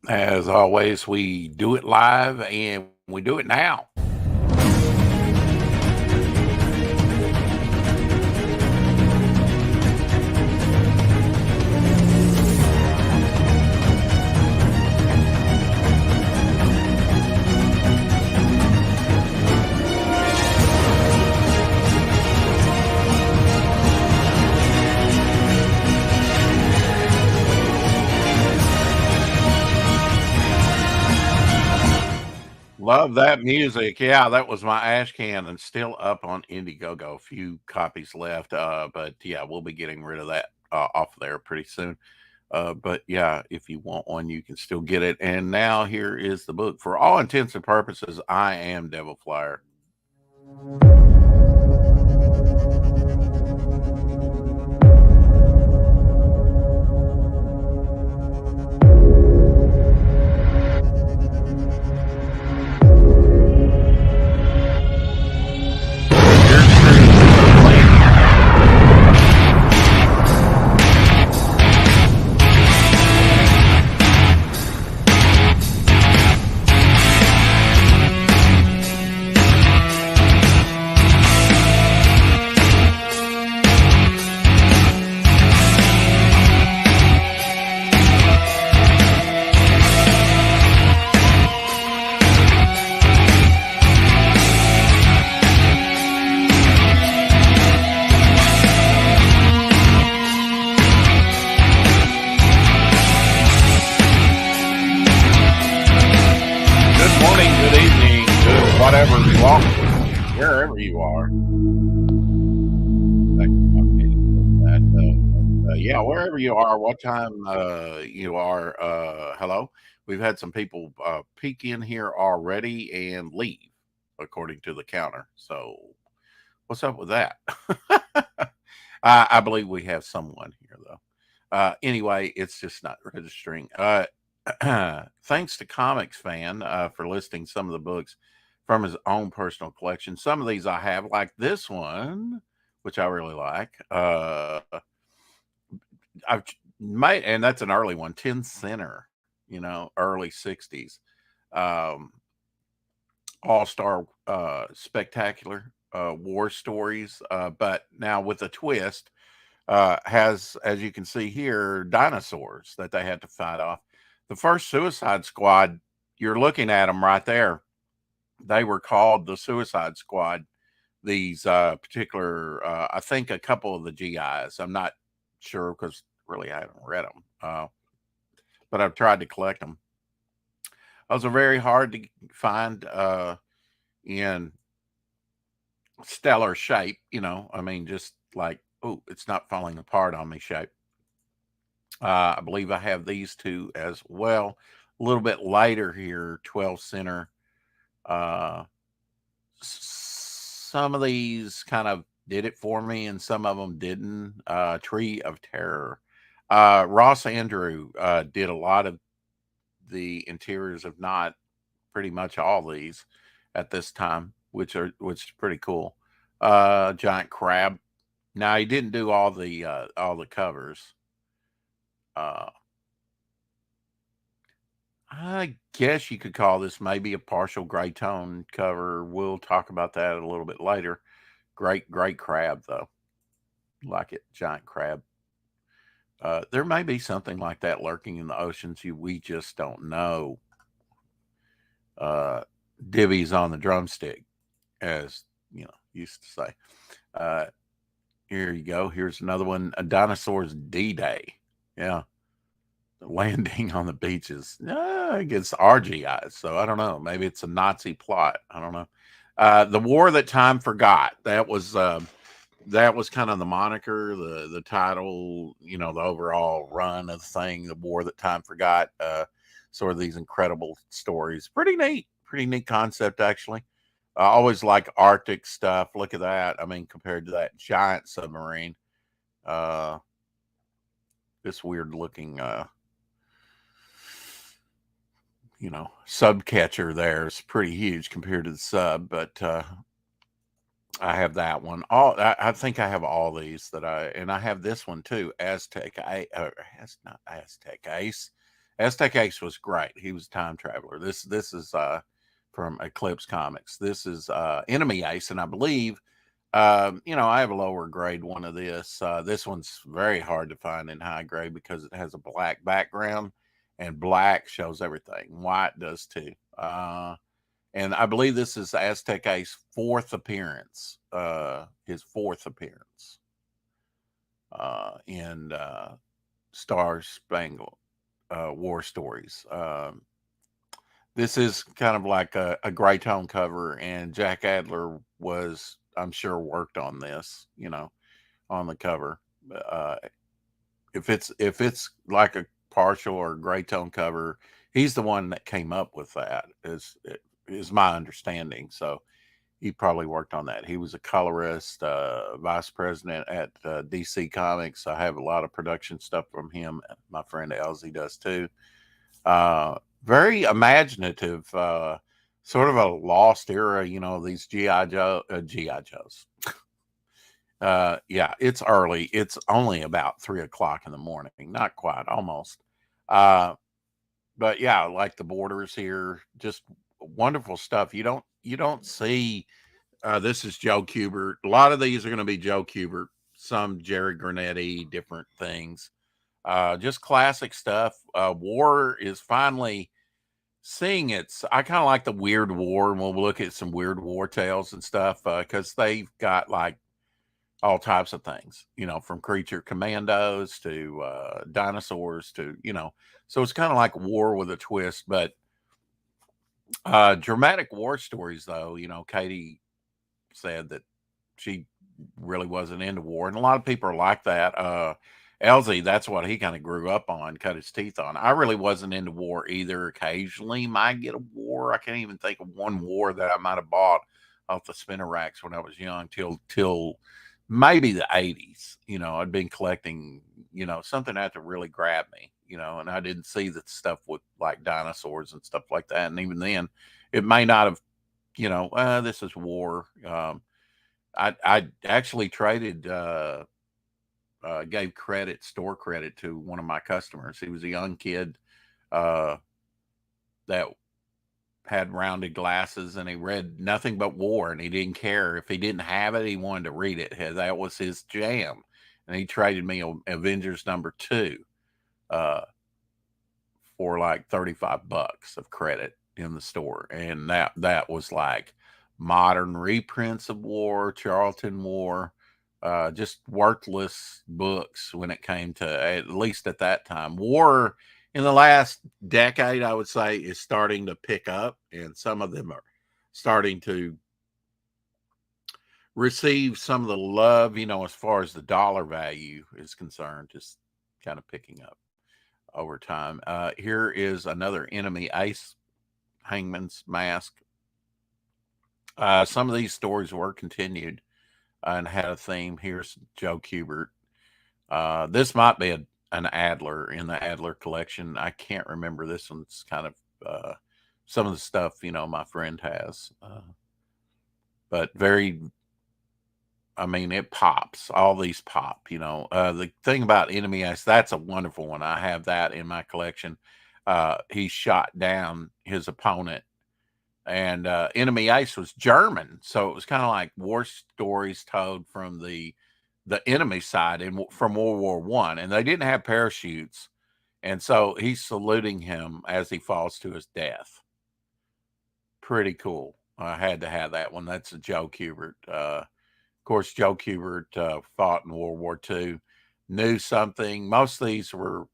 As always, we do it live and we do it now. Love that music. Yeah, that was my ash can and still up on Indiegogo. A few copies left. But yeah, we'll be getting rid of that off there pretty soon. But yeah, if you want one, you can still get it. And now here is the book. For all intents and purposes, I am Devil Flyer. Whatever you are, wherever you are. Yeah, wherever you are, what time you are. Hello. We've had some people peek in here already and leave, according to the counter. So, what's up with that? I believe we have someone here, though. Anyway, it's just not registering. Thanks to Comics Fan for listing some of the books from his own personal collection. Some of these I have, like this one, which I really like. I've made, and that's an early one, 10 Center, early 60s. Um, All Star Spectacular war stories, but now with a twist. Has, as you can see here, dinosaurs that they had to fight off. The first Suicide Squad, you're looking at them right there. They were called the Suicide Squad. These particular, I think a couple of the GIs. I'm not sure because really I haven't read them, but I've tried to collect them. Those are very hard to find in stellar shape. I mean, just like, oh, it's not falling apart on me shape. I believe I have these two as well. A little bit later here, 12 Center. Uh, some of these kind of did it for me, and some of them didn't. Tree of Terror. Ross Andrew did a lot of the interiors of not pretty much all these at this time, which is pretty cool. Giant Crab. Now he didn't do all the covers. Uh, I guess you could call this maybe a partial gray tone cover. We'll talk about that a little bit later. Great crab though. Like it, giant crab. There may be something like that lurking in the oceans. We just don't know. Uh, Divvies on the drumstick, as used to say. Uh, Here you go. Here's another one. A dinosaur's D-Day. Yeah, landing on the beaches against RGIs. So I don't know. Maybe it's a Nazi plot. I don't know. The War That Time Forgot. That was kind of the moniker, the title, the overall run of the thing. The War That Time Forgot. Sort of these incredible stories. Pretty neat concept actually. I always like Arctic stuff. Look at that. I mean, compared to that giant submarine, uh, this weird looking sub catcher there is pretty huge compared to the sub, but I have that one. I think I have all these and I have this one too. Not Aztec Ace. Aztec Ace was great. He was a time traveler. This is from Eclipse Comics. This is Enemy Ace, and I believe I have a lower grade one of this. This one's very hard to find in high grade because it has a black background, and black shows everything. White does too. And I believe this is Aztec Ace fourth appearance. His fourth appearance in Star Spangled War Stories. This is kind of like a gray tone cover, and Jack Adler was, I'm sure, worked on this, on the cover. Uh, if it's like a partial or gray tone cover, he's the one that came up with that. Is my understanding. So he probably worked on that. He was a colorist, vice president at DC Comics. I have a lot of production stuff from him. My friend Elsie does too. Very imaginative, sort of a lost era, these GI Joes. Yeah, it's early. It's only about 3 o'clock in the morning. Not quite, almost. But yeah, like the borders here, just wonderful stuff. You don't see. This is Joe Kubert. A lot of these are going to be Joe Kubert. Some Jerry Granetti, different things. Just classic stuff. War is finally seeing its. I kind of like the Weird War, and we'll look at some Weird War tales and stuff because they've got like all types of things, from creature commandos to dinosaurs to, so it's kind of like war with a twist. But dramatic war stories, though, Katie said that she really wasn't into war, and a lot of people are like that. Elsie, that's what he kind of grew up on, cut his teeth on. I really wasn't into war either. Occasionally might get a war. I can't even think of one war that I might have bought off the spinner racks when I was young till maybe the 80s. I'd been collecting, something had to really grab me, and I didn't see the stuff with like dinosaurs and stuff like that. And even then, it may not have, this is war. I actually traded, gave store credit to one of my customers. He was a young kid that had rounded glasses, and he read nothing but war, and he didn't care if he didn't have it. He wanted to read it. That was his jam, and he traded me Avengers #2 for like $35 of credit in the store, and that was like modern reprints of war, Charlton War, just worthless books when it came to, at least at that time. War in the last decade, I would say, is starting to pick up, and some of them are starting to receive some of the love, as far as the dollar value is concerned, just kind of picking up over time. Here is another Enemy Ace Hangman's Mask. Some of these stories were continued and had a theme. Here's Joe Kubert. This might be an Adler in the Adler collection. I can't remember. This one's kind of some of the stuff, my friend has. But it pops. All these pop, The thing about Enemy Ace, that's a wonderful one. I have that in my collection. He shot down his opponent, and Enemy Ace was German, so it was kind of like war stories told from the enemy side from World War One, and they didn't have parachutes, and so he's saluting him as he falls to his death. Pretty cool. I had to have that one. That's a Joe Kubert. Of course, Joe Kubert fought in World War II, knew something. Most of these were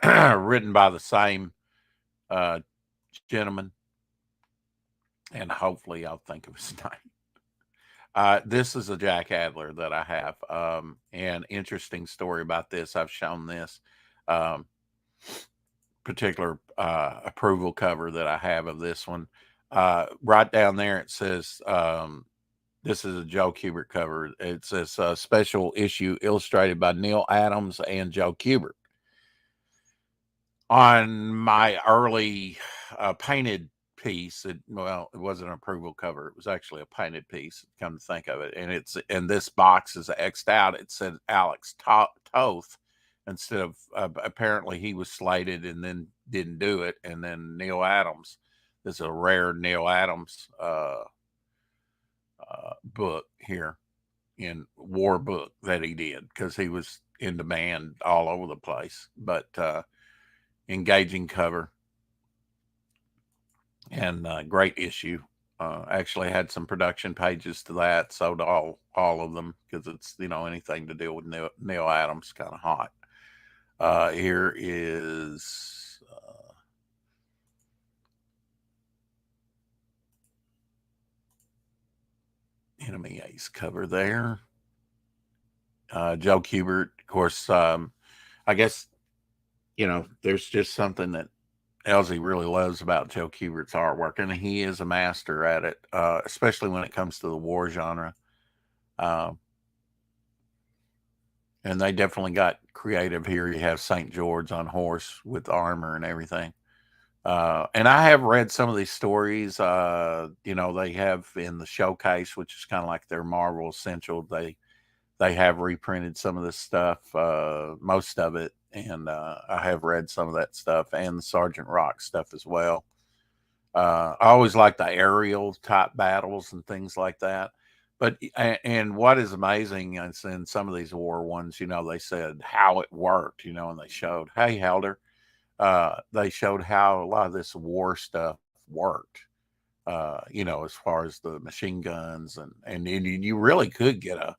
written by the same gentleman, and hopefully I'll think of his name. This is a Jack Adler that I have. An interesting story about this. I've shown this particular approval cover that I have of this one. Right down there, it says, this is a Joe Kubert cover. It says special issue illustrated by Neil Adams and Joe Kubert. On my early painted piece, it wasn't an approval cover. It was actually a painted piece, come to think of it. And this box is X'd out. It said Alex Toth, instead of apparently he was slated and then didn't do it. And then Neil Adams, this is a rare Neil Adams book here in war book that he did because he was in demand all over the place. But engaging cover and great issue. Actually had some production pages to that, sold all of them because it's anything to deal with Neil Adams kind of hot. Here is Enemy Ace cover there. Joe Kubert, of course. I guess there's just something that Elsie really loves about Joe Kubert's artwork, and he is a master at it, especially when it comes to the war genre. Uh, and they definitely got creative here. You have St. George on horse with armor and everything. And I have read some of these stories. They have in the showcase, which is kind of like their Marvel Essential. They have reprinted some of this stuff, most of it, and I have read some of that stuff and the Sergeant Rock stuff as well. I always like the aerial type battles and things like that. But and what is amazing is in some of these war ones, they said how it worked, and they showed, hey, Helder, they showed how a lot of this war stuff worked. As far as the machine guns and you really could get a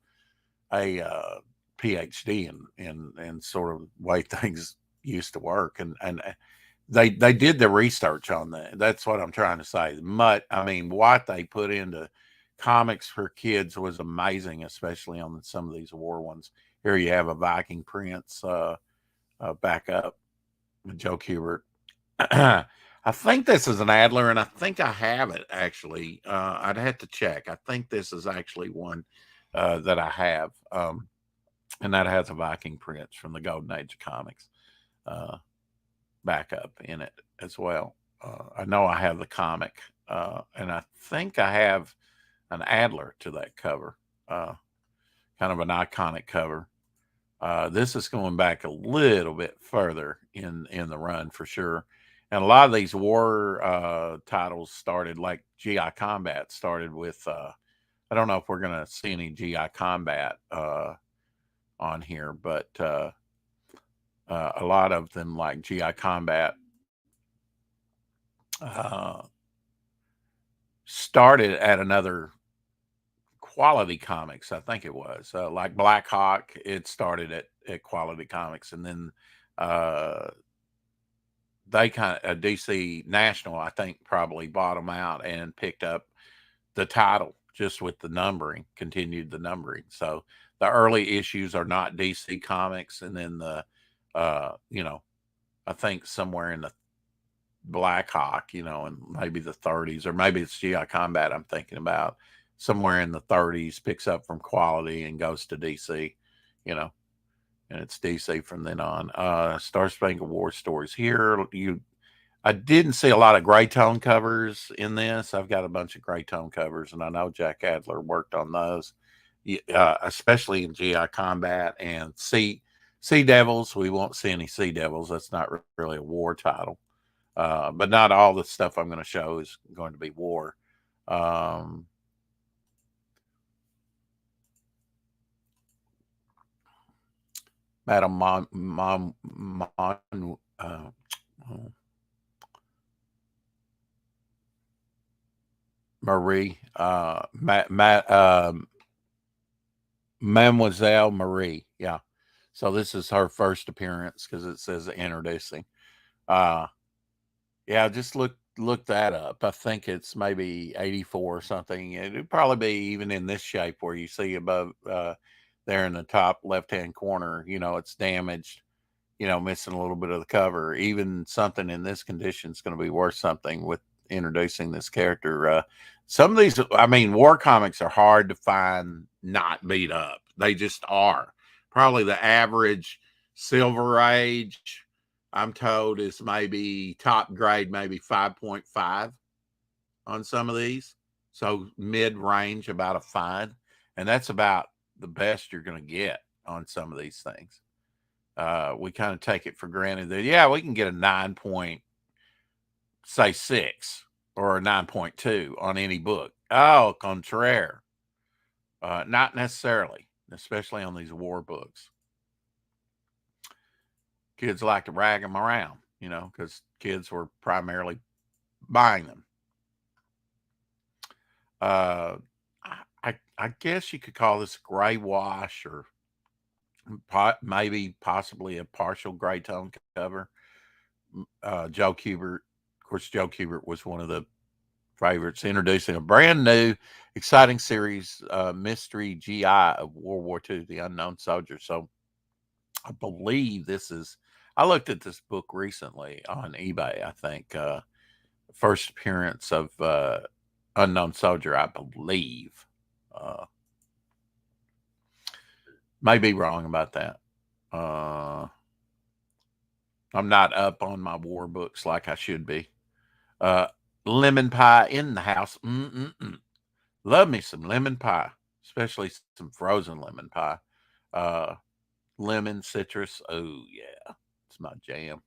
PhD in sort of way things used to work, and they did the research on that. That's what I'm trying to say. What they put into comics for kids was amazing, especially on some of these war ones. Here you have a Viking Prince back up with Joe Kubert. I think this is an Adler, and I think I have it actually. I'd have to check. I think this is actually one that I have, and that has a Viking Prince from the Golden Age of comics back up in it as well. I know I have the comic, and I think I have an Adler to that cover, kind of an iconic cover. This is going back a little bit further in the run for sure. And a lot of these war titles started, like GI Combat started with, I don't know if we're going to see any GI Combat on here, but a lot of them, like GI Combat, started at another Quality Comics, I think it was. Like Black Hawk, it started at Quality Comics, and then they kind of DC National, I think, probably bought them out and picked up the title just with the numbering, continued the numbering. So the early issues are not DC Comics, and then I think somewhere in the Black Hawk, in maybe the 30s, or maybe it's GI Combat I'm thinking about, somewhere in the 30s, picks up from Quality and goes to DC, and it's DC from then on. Star Spangled War stories here. I didn't see a lot of gray tone covers in this. I've got a bunch of gray tone covers, and I know Jack Adler worked on those, especially in GI Combat and Sea Devils. We won't see any Sea Devils. That's not really a war title. But not all the stuff I'm going to show is going to be war. Madam Marie, Mademoiselle Marie. Yeah. So this is her first appearance because it says introducing. Yeah, just look that up. I think it's maybe 84 or something. It'd probably be even in this shape where you see above there in the top left-hand corner, it's damaged, missing a little bit of the cover. Even something in this condition is going to be worth something with introducing this character. Some of these, war comics are hard to find not beat up. They just are. Probably the average Silver Age, I'm told, is maybe top grade, maybe 5.5 on some of these. So mid-range, about a 5. And that's about the best you're going to get on some of these things. We kind of take it for granted that, yeah, we can get a 9.6 or a 9.2 on any book. Oh, contraire. Not necessarily, especially on these war books. Kids like to rag them around, because kids were primarily buying them. I guess you could call this gray wash, or maybe possibly a partial gray tone cover. Joe Kubert, of course, Joe Kubert was one of the favorites, introducing a brand new, exciting series, mystery GI of World War II, The Unknown Soldier. So I believe this is, I looked at this book recently on eBay, I think. First appearance of Unknown Soldier, I believe. May be wrong about that. I'm not up on my war books like I should be. Lemon pie in the house. Love me some lemon pie, especially some frozen lemon pie. Lemon, citrus. Oh, yeah. It's my jam.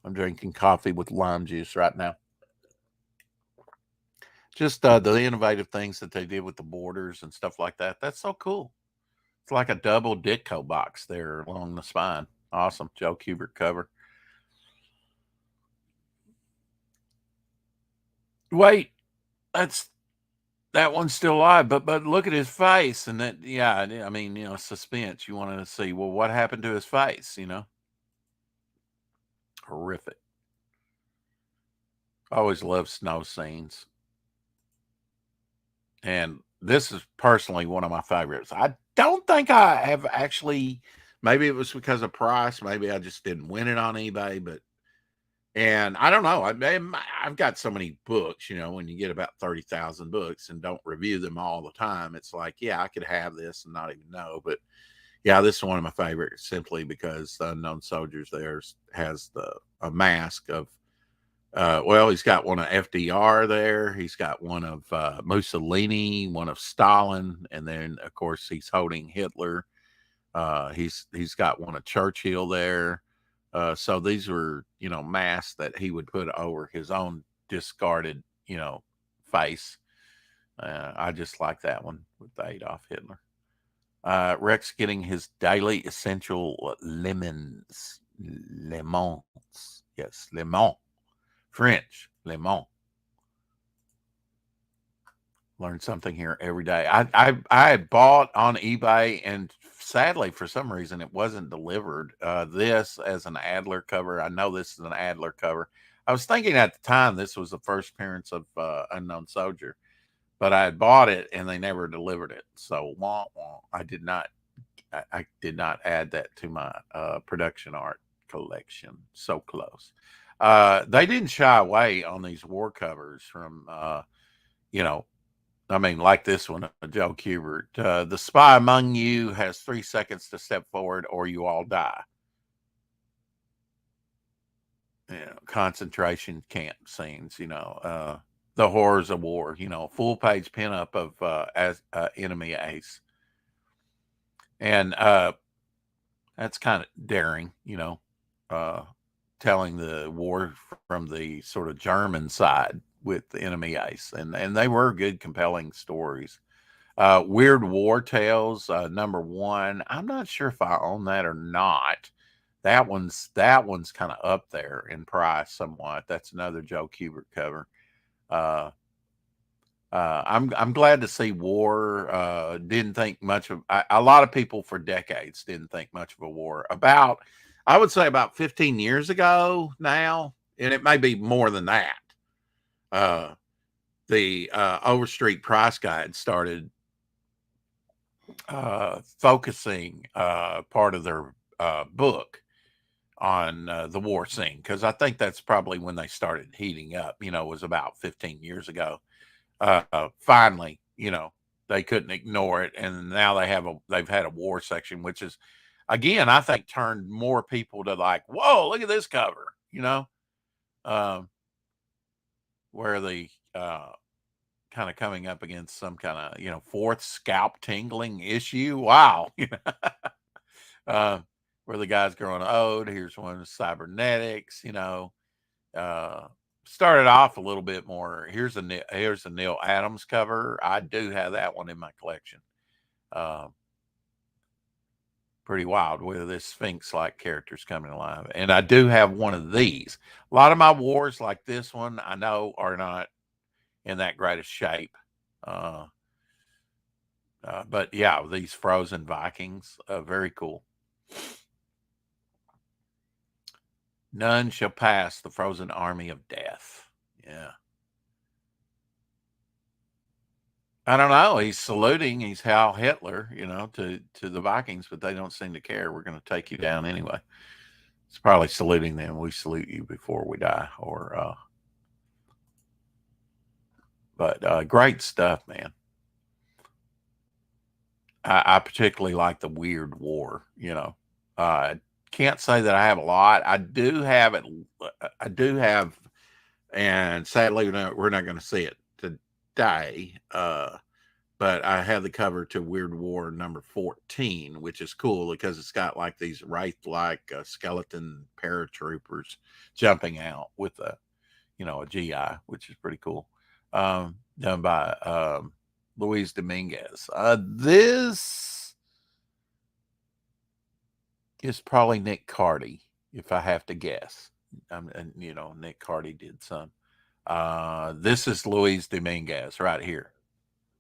I'm drinking coffee with lime juice right now. Just the innovative things that they did with the borders and stuff like that. That's so cool. It's like a double Ditko box there along the spine. Awesome. Joe Kubert cover. Wait, that one's still alive, but look at his face, and that, yeah, I mean, suspense. You wanted to see, well, what happened to his face? Horrific. I always love snow scenes. And this is personally one of my favorites. I don't think I have actually, maybe it was because of price. Maybe I just didn't win it on eBay, and I don't know. I've got so many books, when you get about 30,000 books and don't review them all the time, it's like, yeah, I could have this and not even know. But yeah, this is one of my favorites simply because the Unknown Soldiers there has a mask of, well, he's got one of FDR there. He's got one of Mussolini, one of Stalin, and then of course he's holding Hitler. He's got one of Churchill there. So these were, masks that he would put over his own discarded, face. I just like that one with Adolf Hitler. Rex getting his daily essential lemons. Yes, lemon. French, lemon. Learn something here every day. I had bought on eBay, and sadly, for some reason, it wasn't delivered. This as an Adler cover. I know this is an Adler cover. I was thinking at the time this was the first appearance of Unknown Soldier, but I had bought it and they never delivered it. So I did not. I did not add that to my production art collection. So close. They didn't shy away on these war covers from, like this one, Joe Kubert. The spy among you has 3 seconds to step forward or you all die. Concentration camp scenes, the horrors of war, full page pinup of as enemy ace. And that's kind of daring, telling the war from the sort of German side with the enemy ace, and they were good, compelling stories. Weird War Tales, number 1. I'm not sure if I own that or not. That one's kind of up there in price somewhat. That's another Joe Kubert cover. I'm glad to see war. Didn't think much of, a lot of people for decades didn't think much of a war. I would say about 15 years ago now, and it may be more than that. The Overstreet Price Guide started focusing part of their book on the war scene, because I think that's probably when they started heating up. It was about 15 years ago. Finally, they couldn't ignore it, and now they've had a war section, which is, again, I think turned more people to like, whoa, look at this cover, where the kind of coming up against some kind of, fourth scalp tingling issue. Wow. where the guy's growing old. Here's one with cybernetics, you know. Uh, Started off a little bit more. Here's a Neil Adams cover. I do have that one in my collection. Uh, Pretty wild with this Sphinx-like characters coming alive. And I do have one of these. A lot of my wars, like this one, I know are not in that greatest shape. Uh, but yeah, these frozen Vikings, very cool. None shall pass the frozen army of death. Yeah. I don't know. He's saluting. He's Hal Hitler, you know, to the Vikings, but they don't seem to care. We're going to take you down anyway. It's probably saluting them. We salute you before we die, but great stuff, man. I particularly like the Weird War. You know, can't say that I have a lot. I do have it. I do have, and sadly, we're not going to see it today. But I have the cover to Weird War number 14, which is cool because it's got like these wraith-like skeleton paratroopers jumping out with a GI, which is pretty cool. Done by Luis Dominguez. This is probably Nick Cardy, if I have to guess. And Nick Cardy did some. This is Luis Dominguez right here.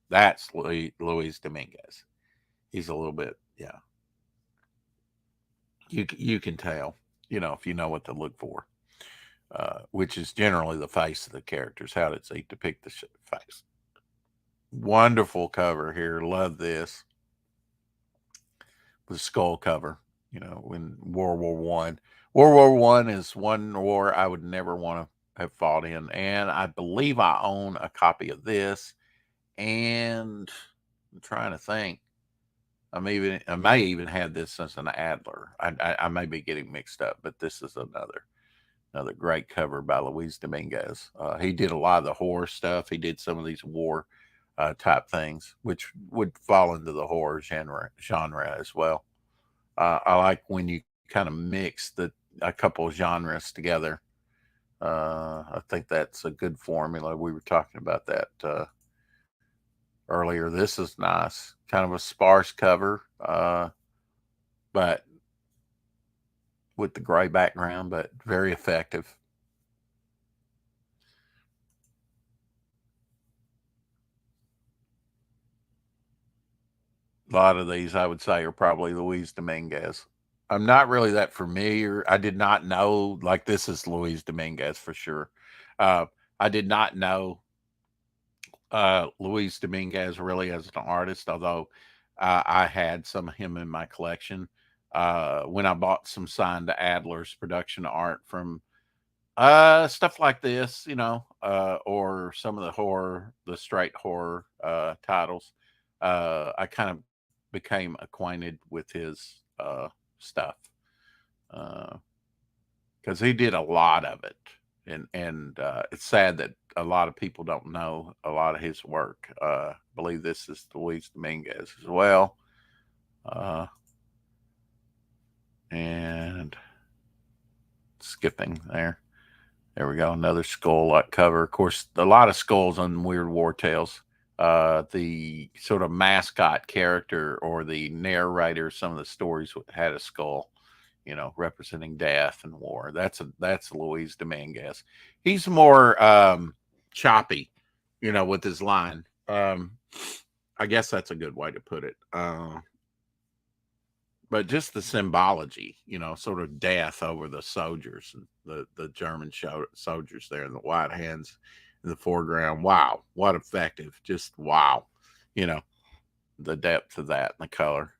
That's Luis Dominguez. He's a little bit, yeah. You can tell, if you know what to look for, which is generally the face of the characters. How does he depict the face? Wonderful cover here. Love this. The skull cover. In World War One. World War One is one war I would never want to have fought in, and I believe I own a copy of this. And I'm trying to think. I may even have this as an Adler. I may be getting mixed up, but this is another great cover by Luis Dominguez. He did a lot of the horror stuff. He did some of these war type things, which would fall into the horror genre as well. I like when you kind of mix a couple of genres together. I think that's a good formula. We were talking about that earlier. This is nice, kind of a sparse cover, but with the gray background, but very effective. A lot of these, I would say, are probably Luis Dominguez. I'm not really that familiar. I did not know, like, this is Luis Dominguez for sure. I did not know Luis Dominguez really as an artist, although I had some of him in my collection. When I bought some signed Adler's production art from stuff like this, or some of the straight horror titles, I kind of became acquainted with his stuff because he did a lot of it, and it's sad that a lot of people don't know a lot of his work. I believe this is Luis Dominguez as well, and skipping there. There we go. Another skull like cover. Of course, a lot of skulls on Weird War Tales. The sort of mascot character or the narrator, some of the stories had a skull, representing death and war. That's Luis Dominguez. He's more choppy, with his line. I guess that's a good way to put it. But just the symbology, sort of death over the soldiers, the German soldiers there, and the white hands in the foreground. Wow, what effective! Just wow, the depth of that and the color.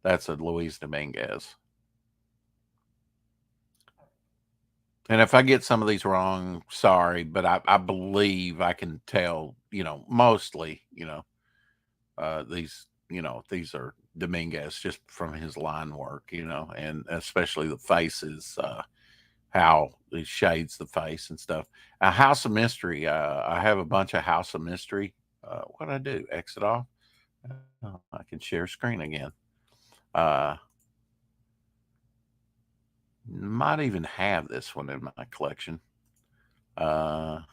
That's a Luis Dominguez. And if I get some of these wrong, sorry, but I believe I can tell, mostly, these are Dominguez just from his line work, and especially the faces, how he shades the face and stuff. A House of Mystery. I have a bunch of House of Mystery. What I do? Exit off. I can share screen again. might even have this one in my collection. There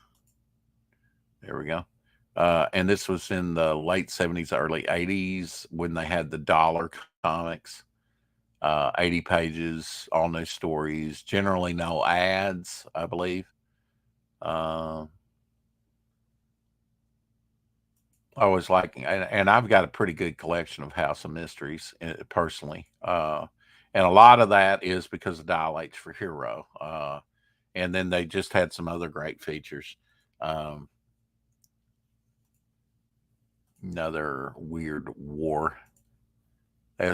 we go. And this was in the late 70s, early 80s when they had the dollar comics. 80 pages, all new stories, generally no ads, I believe. Uh, I was liking, and I've got a pretty good collection of House of Mysteries personally. And a lot of that is because of Dial H for Hero. And then they just had some other great features. Um, Another weird war.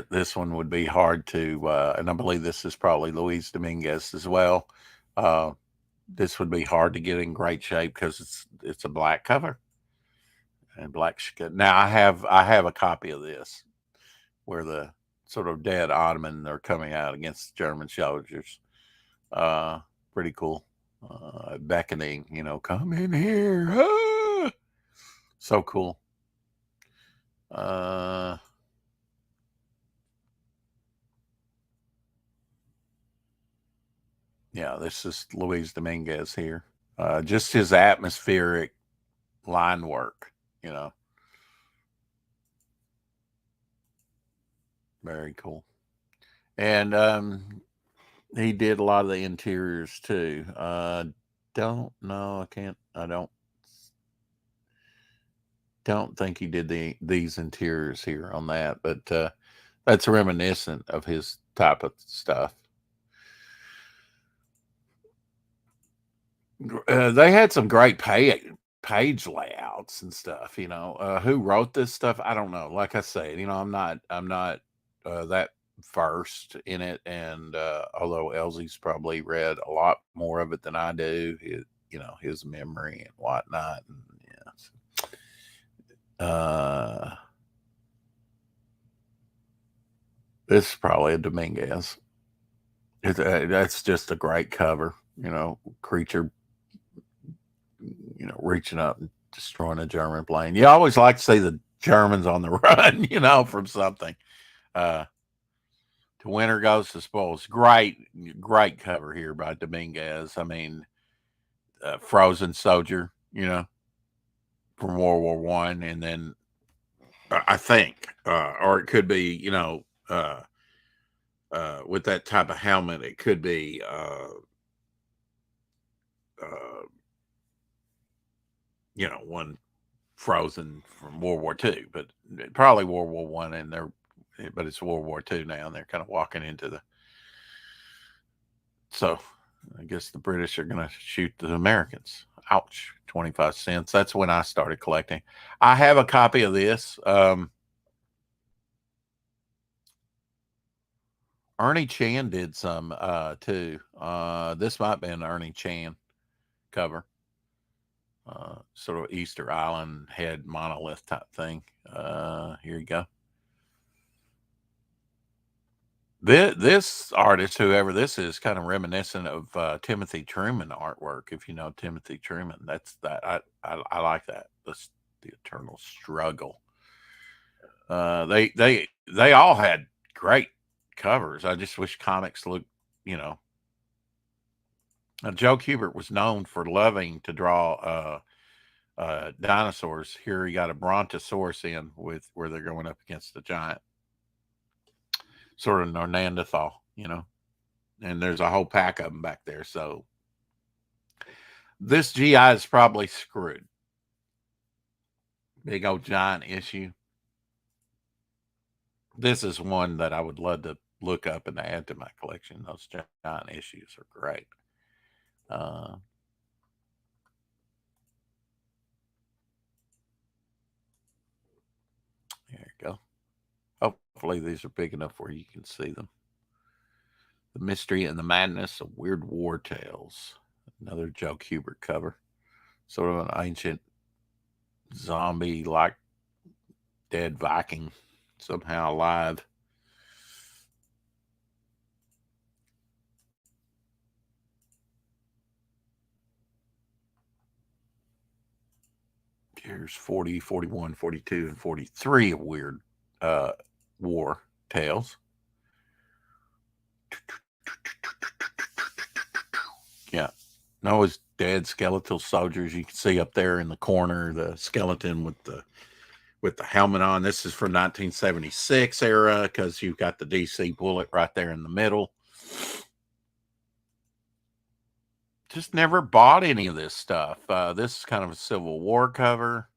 This one would be hard to, and I believe this is probably Luis Dominguez as well. Uh, this would be hard to get in great shape because it's a black cover and black. Now I have a copy of this where the sort of dead Ottoman are coming out against the German soldiers. Uh, Pretty cool. Beckoning, come in here. Ah! So cool. Uh, yeah, this is Luis Dominguez here. Just his atmospheric line work, you know, very cool. And he did a lot of the interiors too. Don't know. I don't think he did these interiors here on that, but that's reminiscent of his type of stuff. They had some great page layouts and stuff. Who wrote this stuff? I don't know. Like I said, I'm not that versed in it, and although Elsie's probably read a lot more of it than I do, his memory and whatnot. And, uh, this is probably a Dominguez. That's just a great cover. Creature, reaching up and destroying a German plane. You always like to see the Germans on the run, from something. Uh, to winter goes to spoils. Great cover here by Dominguez. I mean, Frozen Soldier, from World War One, and then I think, or it could be, with that type of helmet, it could be uh, one Frozen from World War Two, but probably World War One, and but it's World War Two now, and they're kind of walking into the. So, I guess the British are going to shoot the Americans. Ouch! 25 cents. That's when I started collecting. I have a copy of this. Ernie Chan did some too. This might be an Ernie Chan cover. Sort of Easter Island head monolith type thing. Here you go. This artist, whoever this is, kind of reminiscent of Timothy Truman artwork. If you know Timothy Truman, that's that. I like that. The eternal struggle. They all had great covers. I just wish comics looked, you know. Joe Kubert was known for loving to draw dinosaurs. Here he got a brontosaurus in with where they're going up against the giant, sort of Neanderthal, and there's a whole pack of them back there. So this GI is probably screwed. Big old giant issue. This is one that I would love to look up and add to my collection. Those giant issues are great. Uh, there you go. Hopefully these are big enough where you can see them. The Mystery and the Madness of Weird War Tales. Another Joe Kubert cover. Sort of an ancient zombie like dead Viking somehow alive. Here's 40, 41, 42, and 43 of Weird War Tales. Yeah. Noah's dead skeletal soldiers. You can see up there in the corner the skeleton with the helmet on. This is from 1976 era because you've got the DC bullet right there in the middle. Just never bought any of this stuff. This is kind of a Civil War cover.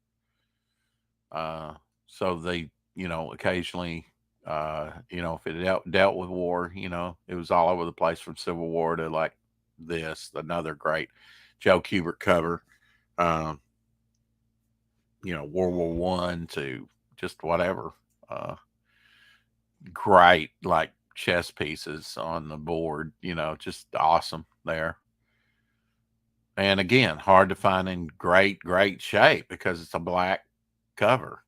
Uh, so they, occasionally, if it dealt with war, it was all over the place from Civil War to like this, another great Joe Kubert cover. Um, World War One to just whatever. Great, like chess pieces on the board, just awesome there. And again, hard to find in great shape because it's a black cover.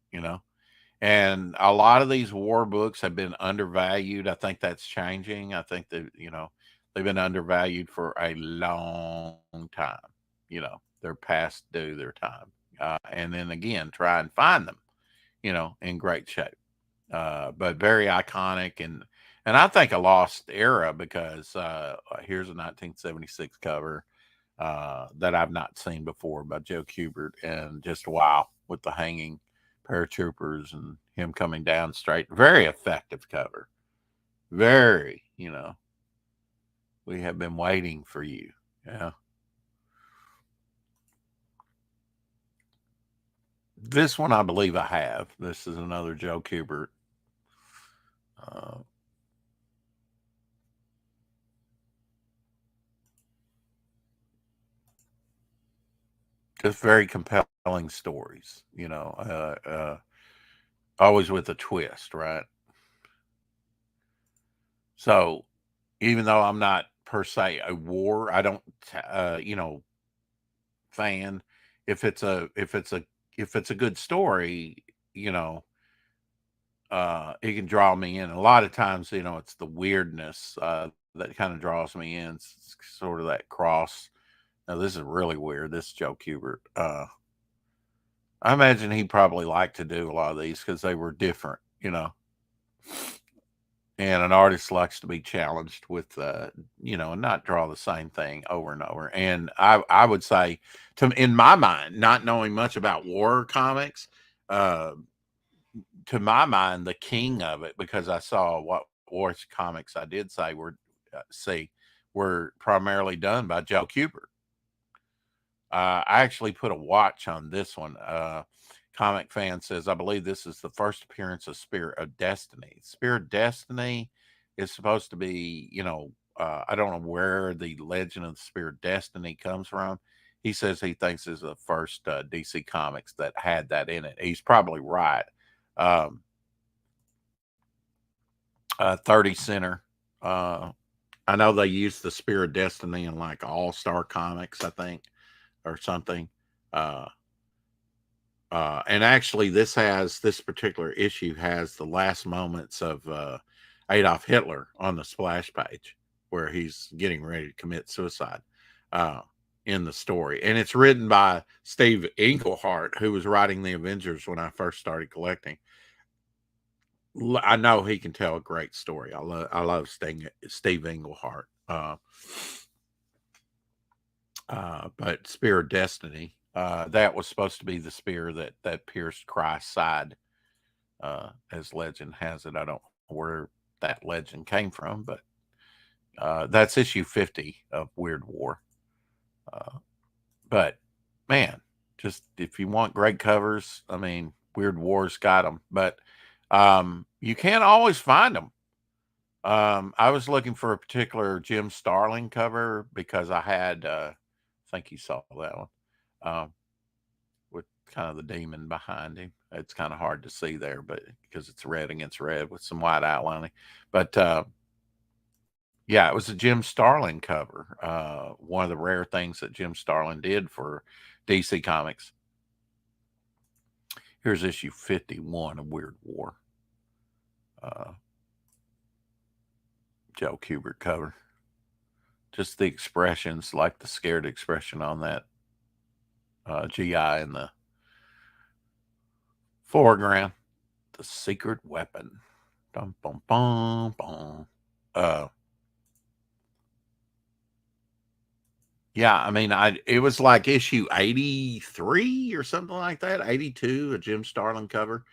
And a lot of these war books have been undervalued. I think that's changing. I think that, they've been undervalued for a long time. They're past due their time. And then again, try and find them, in great shape. But very iconic and I think a lost era because here's a 1976 cover that I've not seen before by Joe Kubert, and just wow with the hanging paratroopers and him coming down straight. Very effective cover. Very, we have been waiting for you. Yeah. This one I believe I have. This is another Joe Kubert. Uh, just very compelling stories, always with a twist, right? So even though I'm not per se a war, I don't, fan. If it's a if it's a if it's a good story, you know, it can draw me in. A lot of times, it's the weirdness that kind of draws me in. It's sort of that cross. Now, this is really weird. This is Joe Kubert. I imagine he probably liked to do a lot of these because they were different. And an artist likes to be challenged with, and not draw the same thing over and over. And I would say, in my mind, not knowing much about war comics, uh, to my mind, the king of it, because I saw what war comics I did say were primarily done by Joe Kubert. I actually put a watch on this one. Comic Fan says, I believe this is the first appearance of Spirit of Destiny. Spirit of Destiny is supposed to be, I don't know where the legend of the Spirit of Destiny comes from. He says he thinks is the first DC Comics that had that in it. He's probably right. Um, 30 center. Uh, I know they used the Spirit of Destiny in like All Star Comics, I think, or something. Uh, and actually, this particular issue has the last moments of Adolf Hitler on the splash page, where he's getting ready to commit suicide uh, in the story, and it's written by Steve Englehart, who was writing the Avengers when I first started collecting. I know he can tell a great story. I love Steve Englehart. But Spear of Destiny, that was supposed to be the spear that pierced Christ's side, as legend has it. I don't know where that legend came from, but that's issue 50 of Weird War. But man, just if you want great covers, I mean, Weird War's got them, but you can't always find them. I was looking for a particular Jim Starlin cover because I had, I think you saw that one, um, with kind of the demon behind him. It's kind of hard to see there, but because it's red against red with some white outlining. But yeah, it was a Jim Starlin cover. One of the rare things that Jim Starlin did for DC Comics. Here's issue 51 of Weird War. Uh, Joe Kubert cover. Just the expressions, like the scared expression on that GI in the foreground. The secret weapon. Dum, bum, bum, bum. Uh, Yeah, I mean, it was like issue 83 or something like that, 82, a Jim Starlin cover.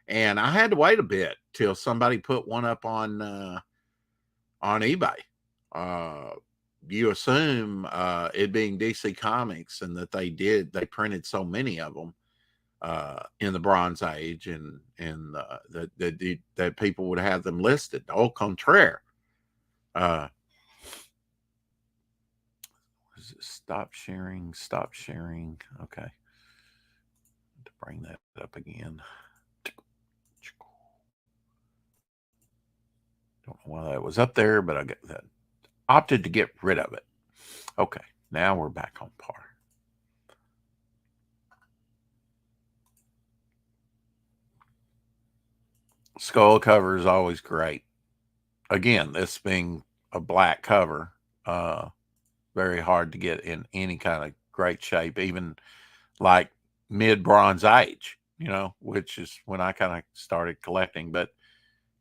And I had to wait a bit till somebody put one up on eBay. Uh, you assume it being DC Comics and that they printed so many of them in the Bronze Age, and that people would have them listed. Au contraire. Uh, Stop sharing. Stop sharing. Okay. To bring that up again. Don't know why that was up there, but I got that. Opted to get rid of it. Okay. Now we're back on par. Skull cover is always great. Again, this being a black cover, very hard to get in any kind of great shape, even like mid Bronze Age, which is when I kind of started collecting. But,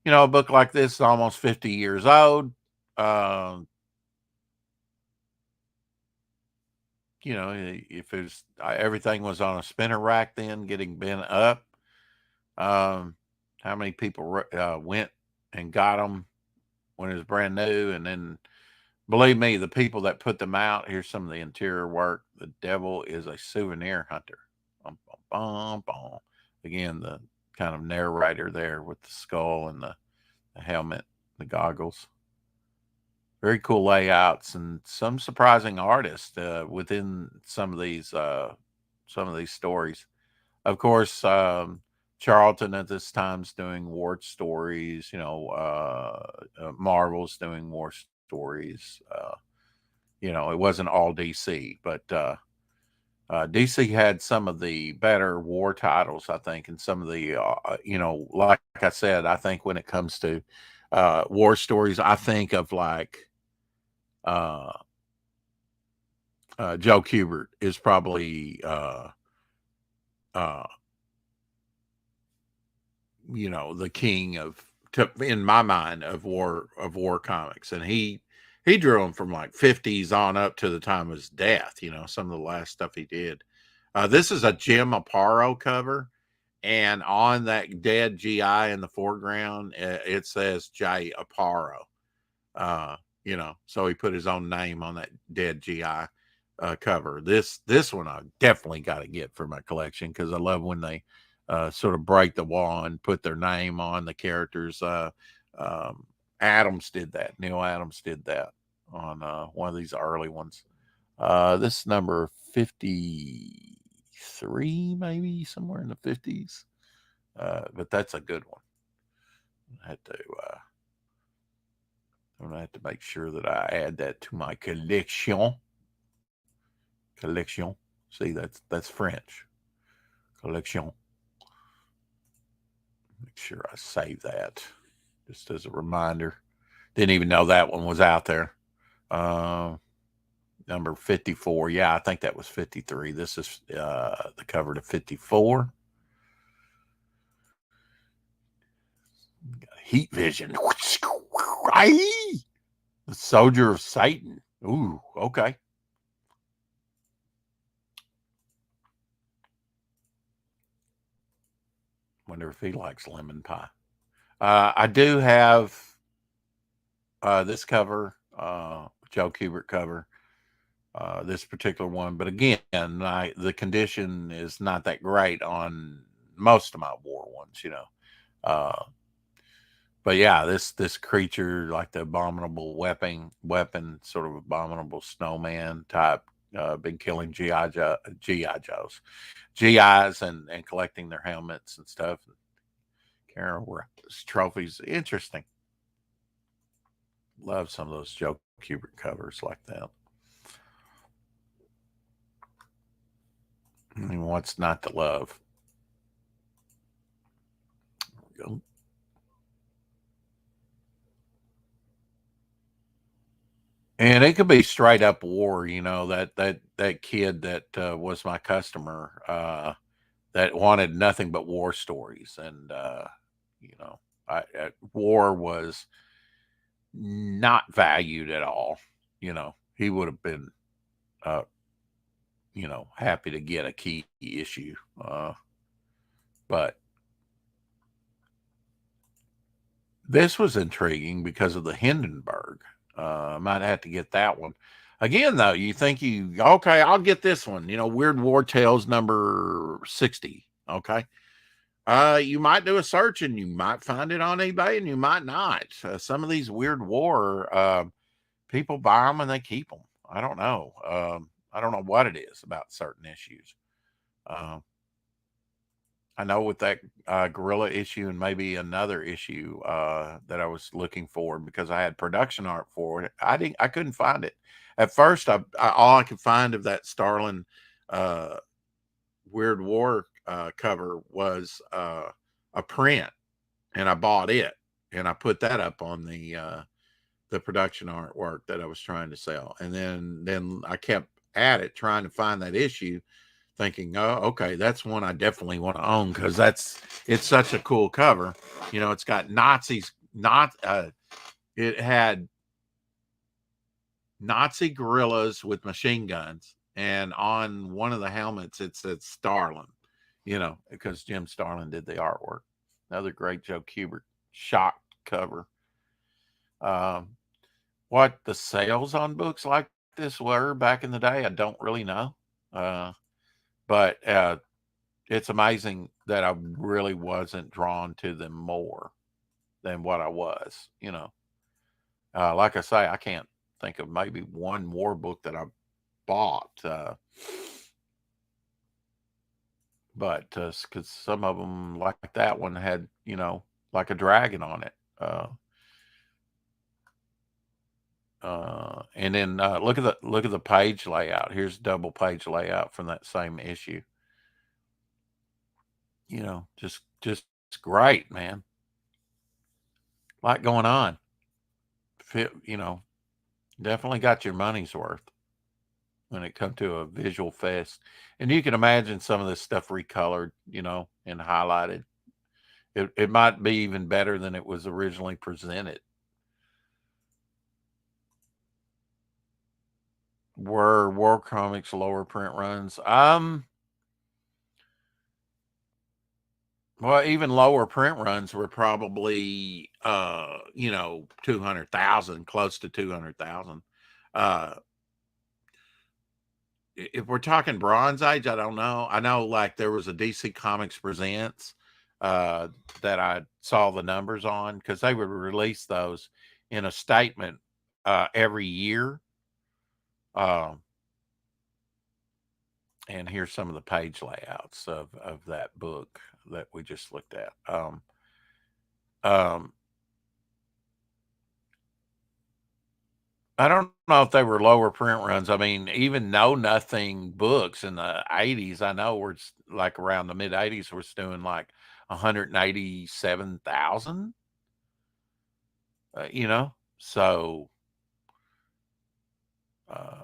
a book like this is almost 50 years old. If everything was on a spinner rack then getting bent up, how many people went and got them when it was brand new? And then, believe me, the people that put them out, here's some of the interior work. The devil is a souvenir hunter. Bum, bum, bum, bum. Again, the kind of narrator there with the skull and the helmet, the goggles. Very cool layouts and some surprising artists within some of these stories. Of course, Charlton at this time's doing war stories. Marvel's doing war stories. It wasn't all DC, but DC had some of the better war titles, I think, and some of the, like I said, I think when it comes to war stories, I think of like uh, Joe Kubert is probably, uh, the king in my mind, of war comics, and he drew them from like 50s on up to the time of his death. Some of the last stuff he did. This is a Jim Aparo cover, and on that dead GI in the foreground, it says J Aparo. So he put his own name on that dead GI cover. This one I definitely got to get for my collection because I love when they sort of break the wall and put their name on the characters. Adams did that. Neil Adams did that on one of these early ones. This number 53, maybe somewhere in the 50s. But that's a good one. I'm gonna have to make sure that I add that to my collection. Collection. See, that's French. Collection. Make sure I save that just as a reminder. Didn't even know that one was out there. Number 54. Yeah, I think that was 53. This is the cover to 54. Heat vision. The Soldier of Satan. Ooh, okay. Wonder if he likes lemon pie. I do have this cover, Joe Kubert cover, this particular one. But again, the condition is not that great on most of my war ones, But yeah, this creature, like the abominable weapon, sort of abominable snowman type, been killing GI Joes, GIs, and collecting their helmets and stuff. Carrying trophies. Interesting. Love some of those Joe Kubert covers like that. I mean, what's not to love? There we go. And it could be straight up war, that kid that was my customer that wanted nothing but war stories, and you know, war was not valued at all. He would have been uh, happy to get a key issue. But this was intriguing because of the Hindenburg. Might have to get that one. Again, though, you think okay, I'll get this one. Weird War Tales number 60. Okay. You might do a search and you might find it on eBay and you might not. Some of these Weird War, people buy them and they keep them. I don't know. I don't know what it is about certain issues. I know with that gorilla issue and maybe another issue that I was looking for because I had production art for it. I couldn't find it at first. All I could find of that Starlin Weird War cover was a print, and I bought it and I put that up on the production artwork that I was trying to sell, and then I kept at it trying to find that issue, thinking, oh, okay, that's one I definitely want to own because it's such a cool cover. It's got Nazis, it had Nazi guerrillas with machine guns, and on one of the helmets it said Starlin, because Jim Starlin did the artwork. Another great Joe Kubert shock cover. What the sales on books like this were back in the day, I don't really know. But it's amazing that I really wasn't drawn to them more than what I was, like I say, I can't think of maybe one more book that I bought, but because some of them, like that one, had like a dragon on it. And then look at the page layout. Here's double page layout from that same issue. Just great, man. A lot going on. Definitely got your money's worth when it come to a visual fest. And you can imagine some of this stuff recolored, and highlighted. It might be even better than it was originally presented. Were War Comics lower print runs? Well, even lower print runs were probably 200,000, close to 200,000. If we're talking Bronze Age, I don't know. I know like there was a DC Comics Presents that I saw the numbers on because they would release those in a statement every year. And here's some of the page layouts of that book that we just looked at. I don't know if they were lower print runs. I mean, even Know Nothing books in the 80s, I know we're like around the mid 80s, we're doing like 187,000, so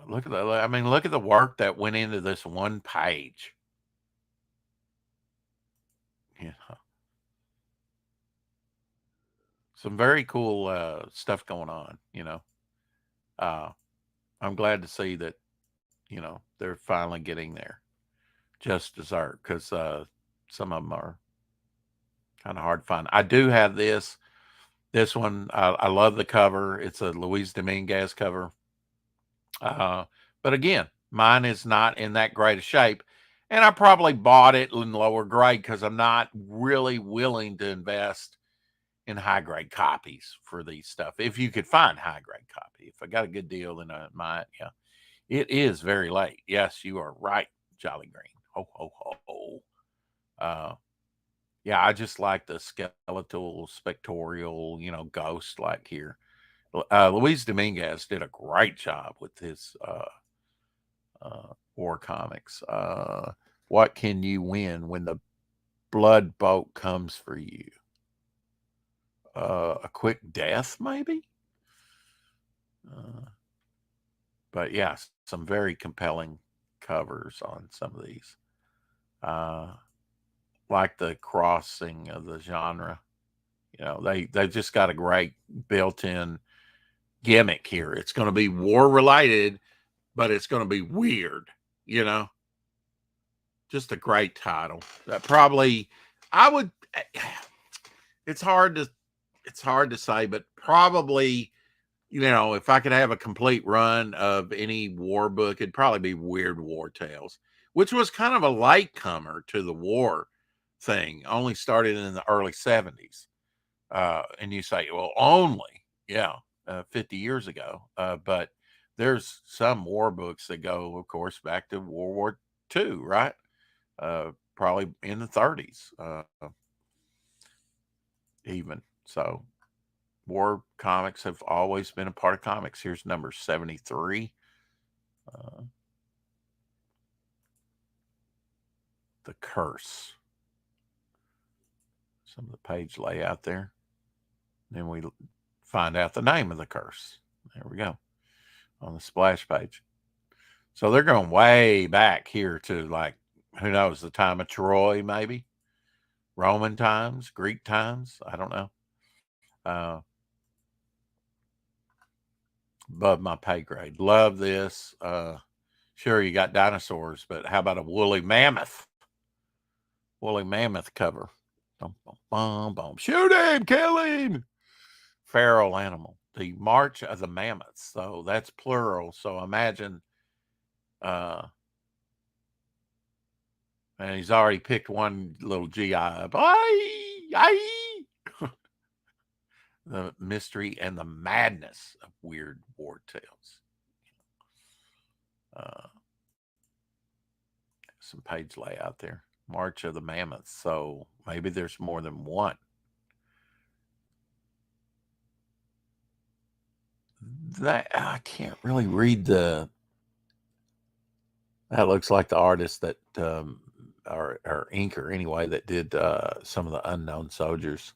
look at the work that went into this one page. Some very cool stuff going on, I'm glad to see that, they're finally getting there. Just dessert, because some of them are kind of hard to find. I do have this one. I love the cover. It's a Luis Dominguez cover. But again, mine is not in that great a shape. And I probably bought it in lower grade because I'm not really willing to invest in high grade copies for these stuff. If you could find high grade copy, if I got a good deal, then I might. Yeah, it is very late. Yes, you are right, Jolly Green. Ho ho ho. Yeah, I just like the skeletal, spectorial, ghost like here. Luis Dominguez did a great job with his war comics. What can you win when the blood boat comes for you? A quick death, maybe? But yeah, some very compelling covers on some of these. Like the crossing of the genre. They've just got a great built-in gimmick here. It's going to be war related, but it's going to be weird, you know. Just a great title. That probably I would. It's hard to say, but probably, you know, if I could have a complete run of any war book, it'd probably be Weird War Tales, which was kind of a latecomer to the war thing. Only started in the early 70s. And you say, well, only, yeah, 50 years ago. But there's some war books that go, of course, back to World War II, right? Probably in the 30s, even. So war comics have always been a part of comics. Here's number 73. The Curse. Some of the page layout there. Then we find out the name of the curse. There we go on the splash page. So they're going way back here to, like, who knows, the time of Troy, maybe Roman times, Greek times. I don't know. Above my pay grade. Love this. Sure, you got dinosaurs, but how about a woolly mammoth? Woolly mammoth cover. Bum, bum, bum, bum. Shoot him, kill him. Feral animal. The March of the Mammoths. So that's plural. So imagine, and he's already picked one little GI up. Aye, aye. The mystery and the madness of Weird War Tales. Some page layout there. March of the Mammoths. So maybe there's more than one. That I can't really read the. That looks like the artist that, or inker anyway, that did some of the Unknown Soldiers,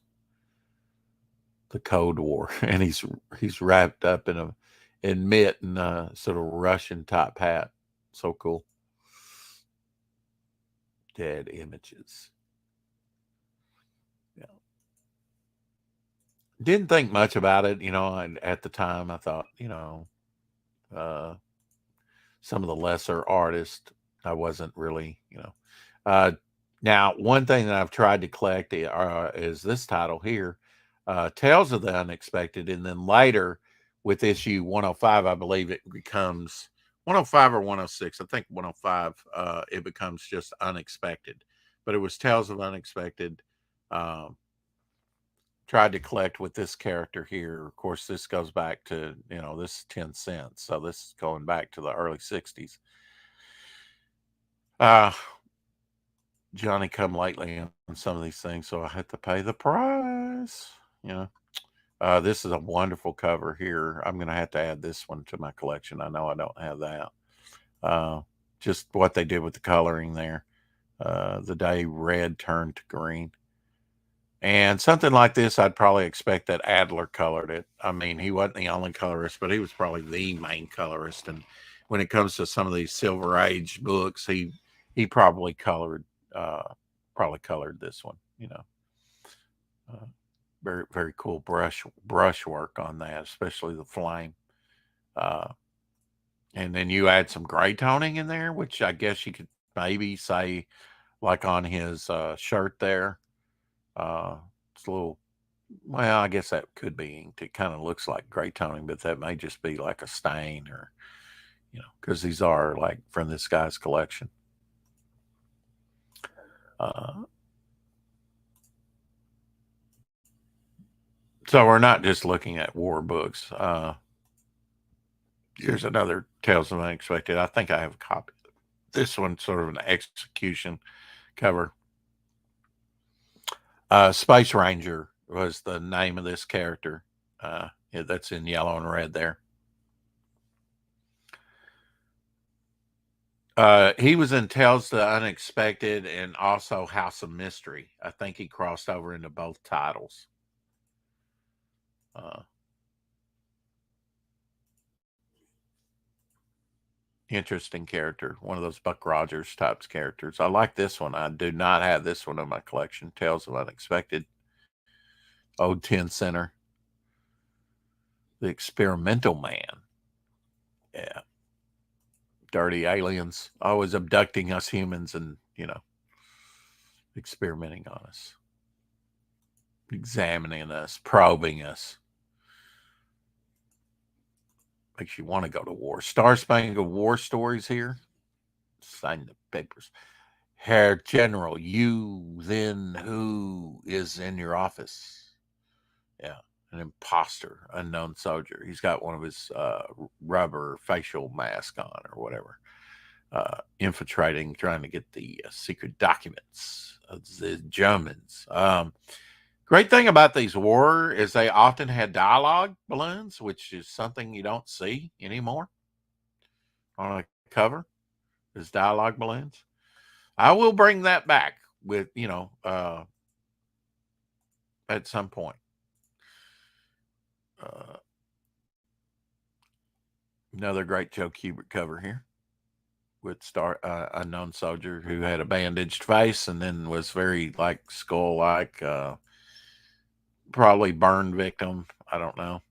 the Cold War, and he's wrapped up in mitt and sort of Russian top hat. So cool. Dead Images. Yeah. Didn't think much about it, you know. And at the time, I thought, you know, some of the lesser artists, I wasn't really, you know. Now, one thing that I've tried to collect is this title here, Tales of the Unexpected. And then later with issue 105, I believe it becomes 105 or 106. I think 105, it becomes just Unexpected. But it was Tales of Unexpected. Tried to collect with this character here. Of course, this goes back to, you know, this is 10 cents. So this is going back to the early 60s. Johnny come lately on some of these things, so I had to pay the price. You know, this is a wonderful cover here. I'm going to have to add this one to my collection. I know I don't have that. Just what they did with the coloring there. The day red turned to green. And something like this, I'd probably expect that Adler colored it. I mean, he wasn't the only colorist, but he was probably the main colorist. And when it comes to some of these Silver Age books, he probably colored this one. You know, very very cool brush work on that, especially the flame. And then you add some gray toning in there, which I guess you could maybe say, like on his shirt there. It's a little, well, I guess that could be inked. It kind of looks like gray toning, but that may just be like a stain, or, you know, because these are like from this guy's collection. So we're not just looking at war books. Here's another Tales of Unexpected. I think I have a copy. This one's sort of an execution cover. Space Ranger was the name of this character. Yeah, that's in yellow and red there. He was in Tales of the Unexpected and also House of Mystery. I think he crossed over into both titles. Interesting character. One of those Buck Rogers types characters. I like this one. I do not have this one in my collection. Tales of Unexpected. Old 10 Center. The Experimental Man. Yeah. dirty aliens, always abducting us humans and, experimenting on us, examining us, probing us. Makes you want to go to war. Star Spangled War stories here. Sign the papers. Herr General, you then who is in your office? Yeah, an imposter, unknown soldier. He's got one of his rubber facial mask on or whatever. Infiltrating, trying to get the secret documents of the Germans. Great thing about these war is they often had dialogue balloons, which is something you don't see anymore on a cover. Is dialogue balloons. I will bring that back with at some point. Another great Joe Kubert cover here with unknown soldier who had a bandaged face and then was very like skull like, probably burn victim. I don't know,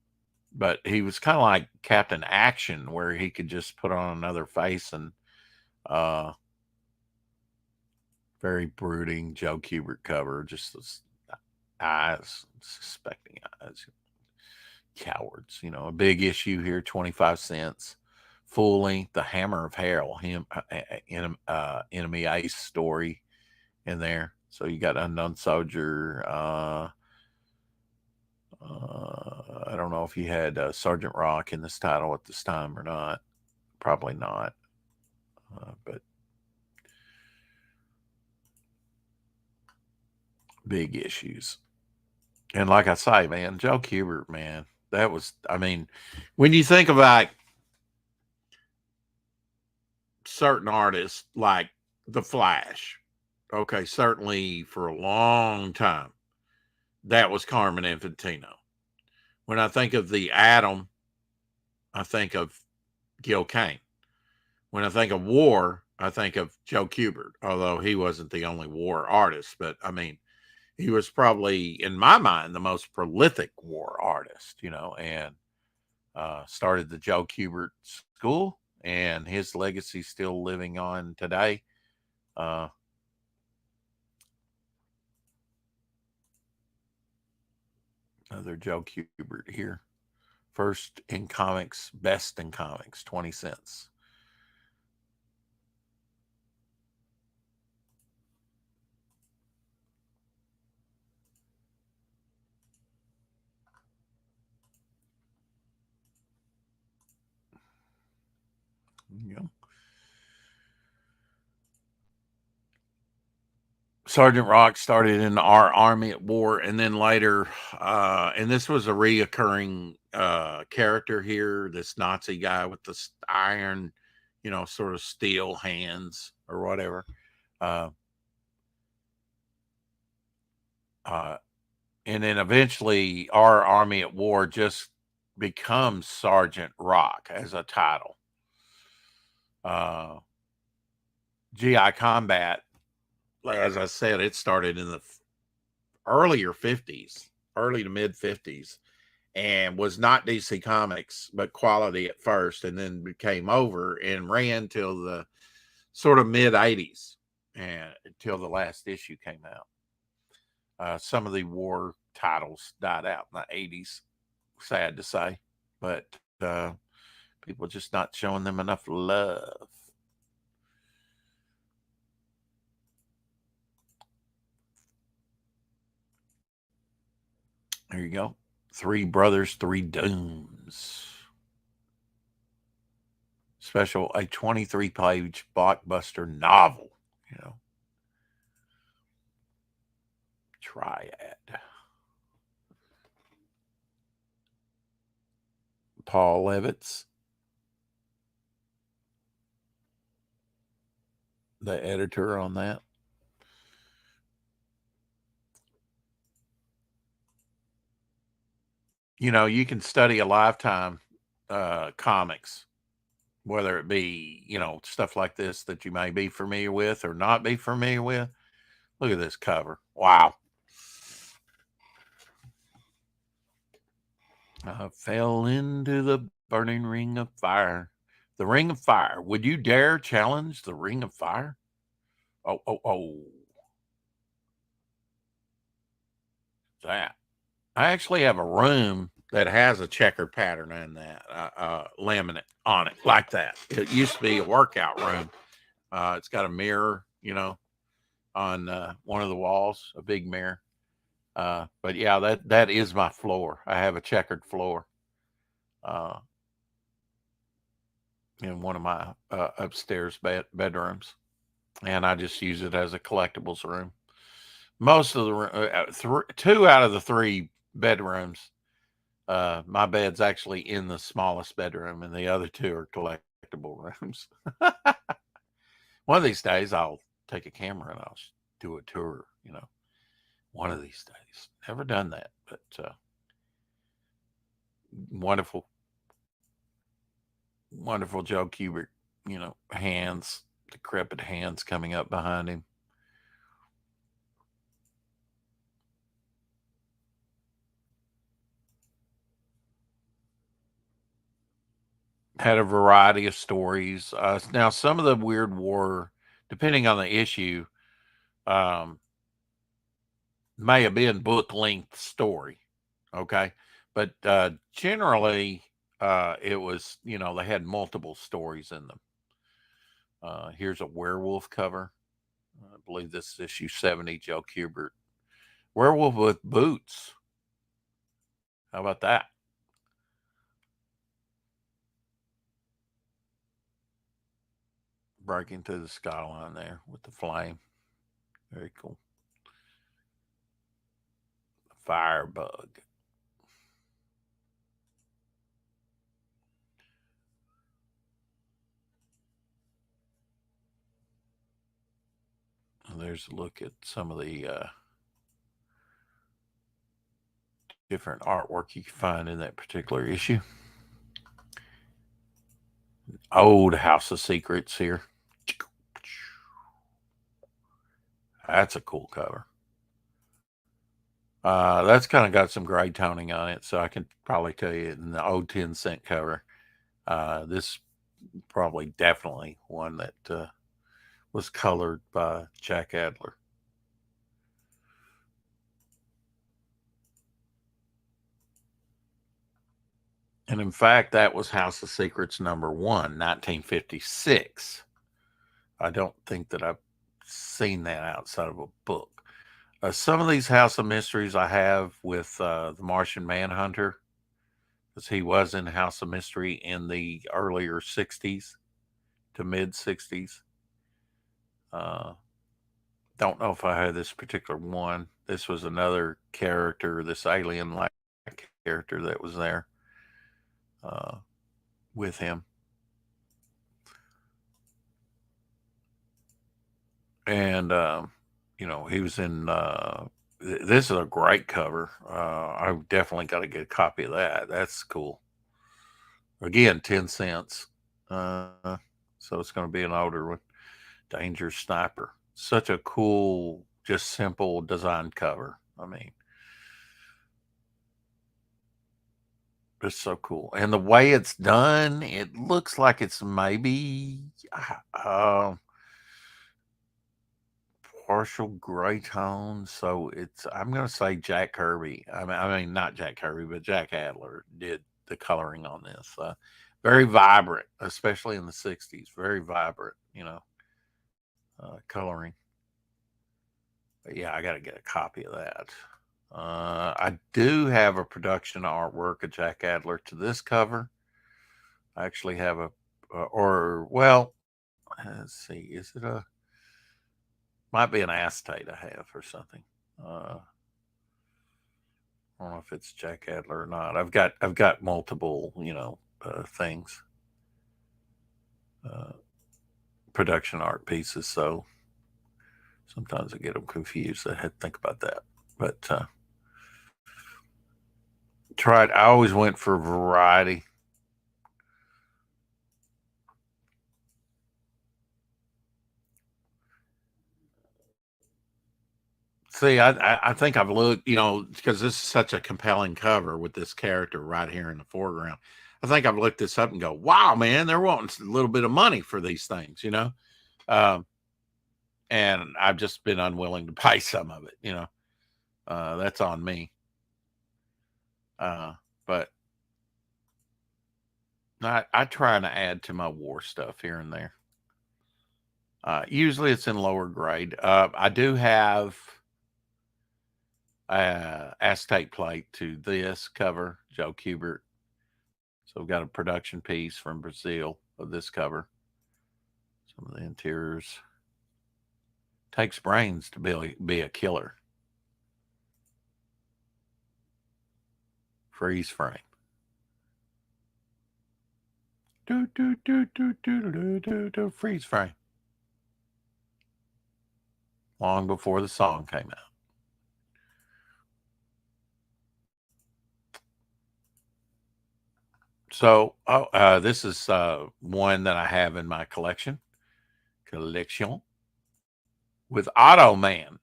but he was kind of like Captain Action, where he could just put on another face and very brooding Joe Kubert cover. Just those eyes, suspecting eyes. Cowards, a big issue here, 25 cents. Full length, The Hammer of Hell, Enemy Ace story in there. So you got Unknown Soldier. I don't know if you had Sergeant Rock in this title at this time or not. Probably not. But big issues. And like I say, man, Joe Kubert, man, that was, when you think about certain artists like The Flash, okay, certainly for a long time, that was Carmen Infantino. When I think of the Atom, I think of Gil Kane. When I think of war, I think of Joe Kubert, although he wasn't the only war artist, but he was probably, in my mind, the most prolific war artist, and started the Joe Kubert School, and his legacy still living on today. Another Joe Kubert here. First in comics, best in comics, 20 cents. Yeah. Sergeant Rock started in our army at war, and then later, and this was a reoccurring character here, this Nazi guy with the iron, sort of steel hands or whatever. And then eventually our army at war just becomes Sergeant Rock as a title. GI Combat, as I said, it started in the earlier 50s, early to mid 50s, and was not DC Comics, but Quality at first, and then came over and ran till the sort of mid 80s and until the last issue came out. Some of the war titles died out in the 80s, sad to say, but people just not showing them enough love. There you go. Three Brothers, Three Dooms. Special, a 23-page blockbuster novel, Triad. Paul Levitz, the editor on that. You can study a lifetime comics, whether it be, stuff like this that you may be familiar with or not be familiar with. Look at this cover. Wow. I fell into the burning ring of fire. The Ring of Fire. Would you dare challenge the Ring of Fire? Oh, oh, oh. That. I actually have a room that has a checkered pattern in that laminate on it, like that. It used to be a workout room. It's got a mirror, on one of the walls, a big mirror. But yeah, that is my floor. I have a checkered floor uh, in one of my upstairs bedrooms, and I just use it as a collectibles room. Most of the two out of the three bedrooms, my bed's actually in the smallest bedroom, and the other two are collectible rooms. One of these days, I'll take a camera and I'll do a tour. One of these days. Never done that, but wonderful, wonderful Joe Kubert. Hands, decrepit hands coming up behind him. Had a variety of stories. Now, some of the weird were, depending on the issue, um, may have been book length story. Okay. But generally, it was, they had multiple stories in them. Here's a werewolf cover. I believe this is issue 70, Joe Kubert. Werewolf with boots. How about that? Breaking through the skyline there with the flame. Very cool. Firebug. And there's a look at some of the different artwork you can find in that particular issue. Old House of Secrets here. That's a cool cover. That's kind of got some gray toning on it, so I can probably tell you in the old 10-cent cover. This probably definitely one that was colored by Jack Adler. And in fact, that was House of Secrets number 1, 1956. I don't think that I've seen that outside of a book. Some of these House of Mysteries I have with the Martian Manhunter, because he was in House of Mystery in the earlier 60s to mid 60s. Don't know if I had this particular one. This was another character, this alien like character that was there with him. And, he was in. This is a great cover. I definitely got to get a copy of that. That's cool. Again, 10 cents. So it's going to be an older one. Danger Sniper. Such a cool, just simple design cover. I mean, it's so cool. And the way it's done, it looks like it's maybe partial gray tone. So I'm going to say Jack Kirby. I mean, not Jack Kirby, but Jack Adler did the coloring on this. Very vibrant, especially in the 60s. Very vibrant, coloring. But yeah, I got to get a copy of that. I do have a production artwork of Jack Adler to this cover. I actually have let's see, is it might be an acetate I have or something. I don't know if it's Jack Adler or not. I've got multiple, things, production art pieces. So sometimes I get them confused. I had to think about that, but tried. I always went for variety. See, I think I've looked, because this is such a compelling cover with this character right here in the foreground. I think I've looked this up and go, wow, man, they're wanting a little bit of money for these things, um, and I've just been unwilling to pay some of it, that's on me. But I try to add to my war stuff here and there. Usually it's in lower grade. I do have acetate plate to this cover, Joe Kubert. So I've got a production piece from Brazil of this cover. Some of the interiors. Takes brains to be a killer. Freeze frame. Freeze frame. Long before the song came out. So, this is one that I have in my collection with Otto Man.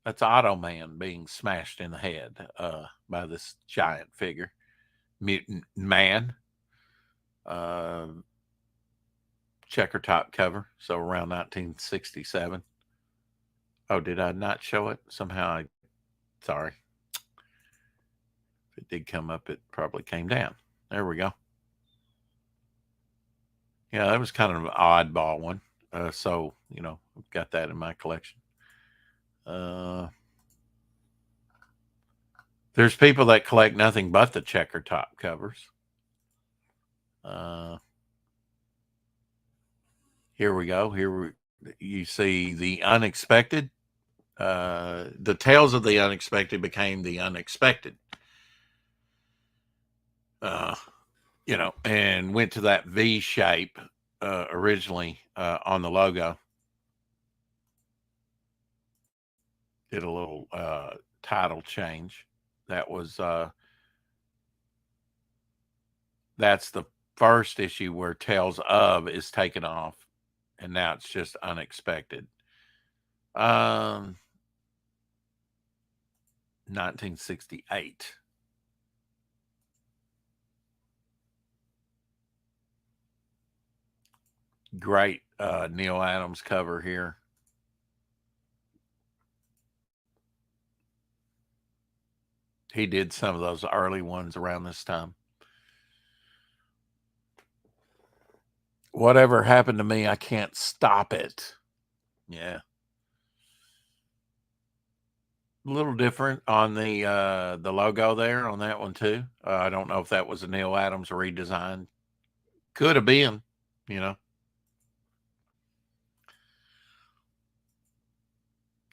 That's Otto Man being smashed in the head by this giant figure, mutant man. Checker top cover, so around 1967. Oh, did I not show it? Somehow sorry. If it did come up, it probably came down. There we go. Yeah, that was kind of an oddball one. So, I've got that in my collection. There's people that collect nothing but the checker top covers. Here we go. You see the unexpected. The tales of the unexpected became the unexpected. And went to that V shape originally on the logo. Did a little title change. That was that's the first issue where Tales of is taken off, and now it's just unexpected. 1968. Great Neil Adams cover here. He did some of those early ones around this time. Whatever happened to me, I can't stop it. Yeah. A little different on the logo there on that one too. I don't know if that was a Neil Adams redesign. Could have been,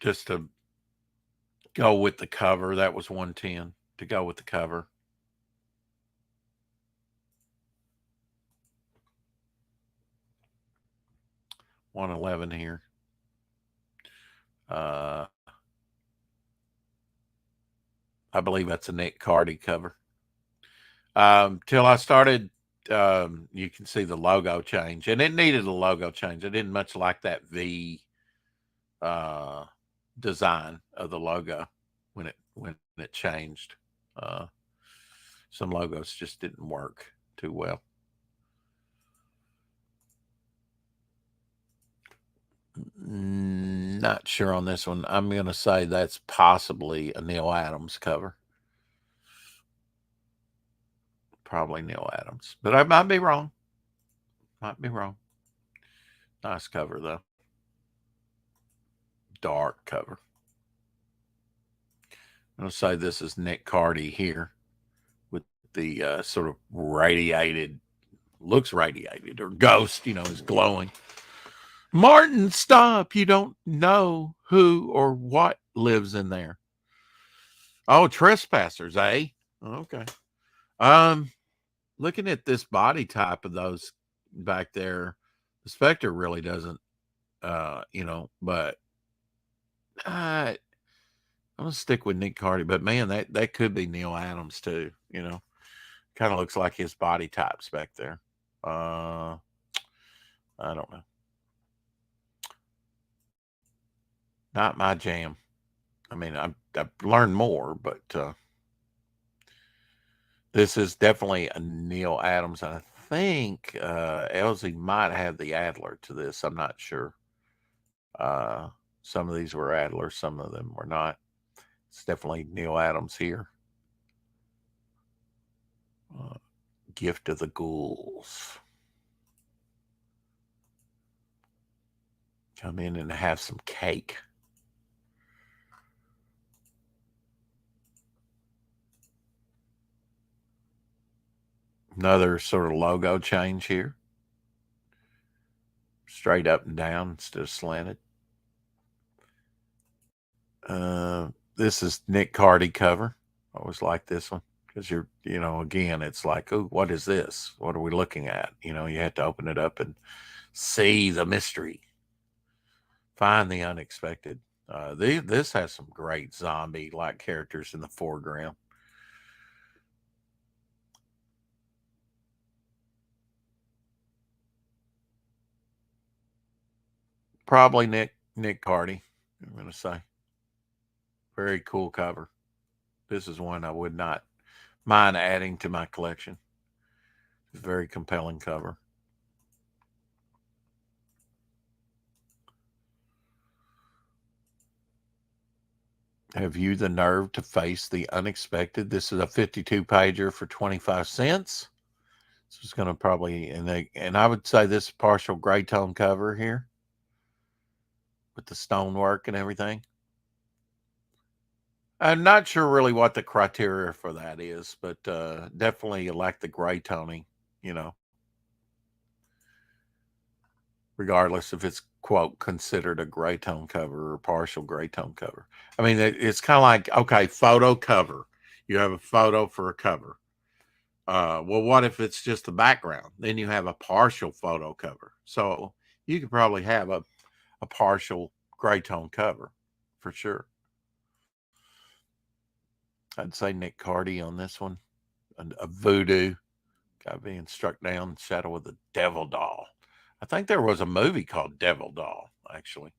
just to go with the cover. That was 110 to go with the cover. $111 here. I believe that's a Nick Cardy cover. Till I started, you can see the logo change, and it needed a logo change. I didn't much like that V design of the logo when it changed. Some logos just didn't work too well. Not sure on this one. I'm going to say that's possibly a Neil Adams cover. Probably Neil Adams, but I might be wrong. Might be wrong. Nice cover though. Dark cover. I'm going to say this is Nick Cardy here with the sort of looks radiated, or ghost, is glowing. Martin, stop. You don't know who or what lives in there. Oh, trespassers, eh? Okay. Looking at this body type of those back there, the Spectre really doesn't, but I'm gonna stick with Nick Cardy. But man, that could be Neil Adams too. Kind of looks like his body types back there. I don't know. Not my jam. I mean, I've learned more, but This is definitely a Neil Adams. I think Elsie might have the Adler to this. I'm not sure. Uh, some of these were Adler, some of them were not. It's definitely Neil Adams here. Uh, Gift of the Ghouls. Come in and have some cake. Another sort of logo change here. Straight up and down instead of slanted. This is Nick Cardy cover. I always like this one because again, it's like, oh, what is this? What are we looking at? You have to open it up and see the mystery, find the unexpected. This has some great zombie-like characters in the foreground. Probably Nick Cardy, I'm going to say. Very cool cover. This is one I would not mind adding to my collection. Very compelling cover. Have you the nerve to face the unexpected? This is a 52 pager for 25 cents. This is going to probably, and I would say this partial gray tone cover here with the stonework and everything. I'm not sure really what the criteria for that is, but definitely like the gray toning, you know, regardless if it's quote considered a gray tone cover or partial gray tone cover. I mean, it's kind of like, okay, photo cover. You have a photo for a cover. Well, what if it's just the background? Then you have a partial photo cover. So you could probably have a partial gray tone cover for sure. I'd say Nick Cardy on this one. A voodoo guy being struck down, shadow of the devil doll. I think there was a movie called Devil Doll, actually.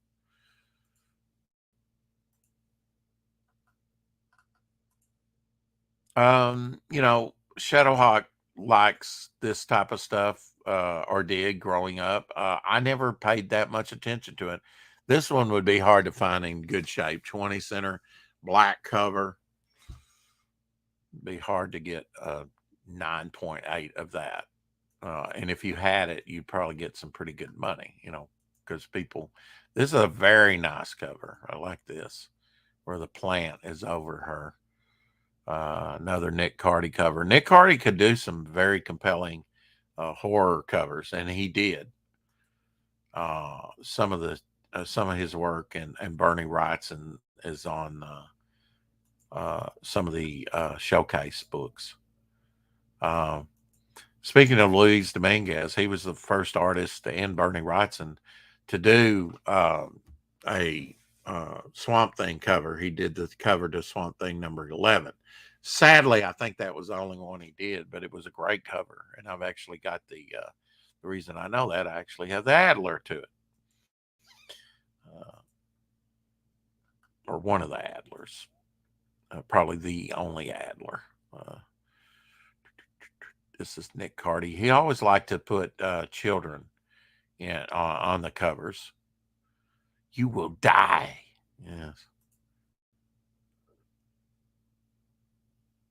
Shadowhawk likes this type of stuff, or did growing up. I never paid that much attention to it. This one would be hard to find in good shape. 20 center, black cover. Be hard to get a 9.8 of that. And if you had it, you'd probably get some pretty good money, because this is a very nice cover. I like this, where the plant is over her. Another Nick Cardy cover. Nick Cardy could do some very compelling horror covers, and he did. Some of his work and Bernie Wrightson is on some of the showcase books. Uh, Speaking of Luis Dominguez, he was the first artist and Bernie Wrightson to do a Swamp Thing cover. He did the cover to Swamp Thing number 11. Sadly, I think that was the only one he did, but it was a great cover. And I've actually got the reason I know that I actually have the Adler to it, uh, or one of the Adlers, probably the only Adler. This is Nick Cardy. He always liked to put children on the covers. You will die. Yes.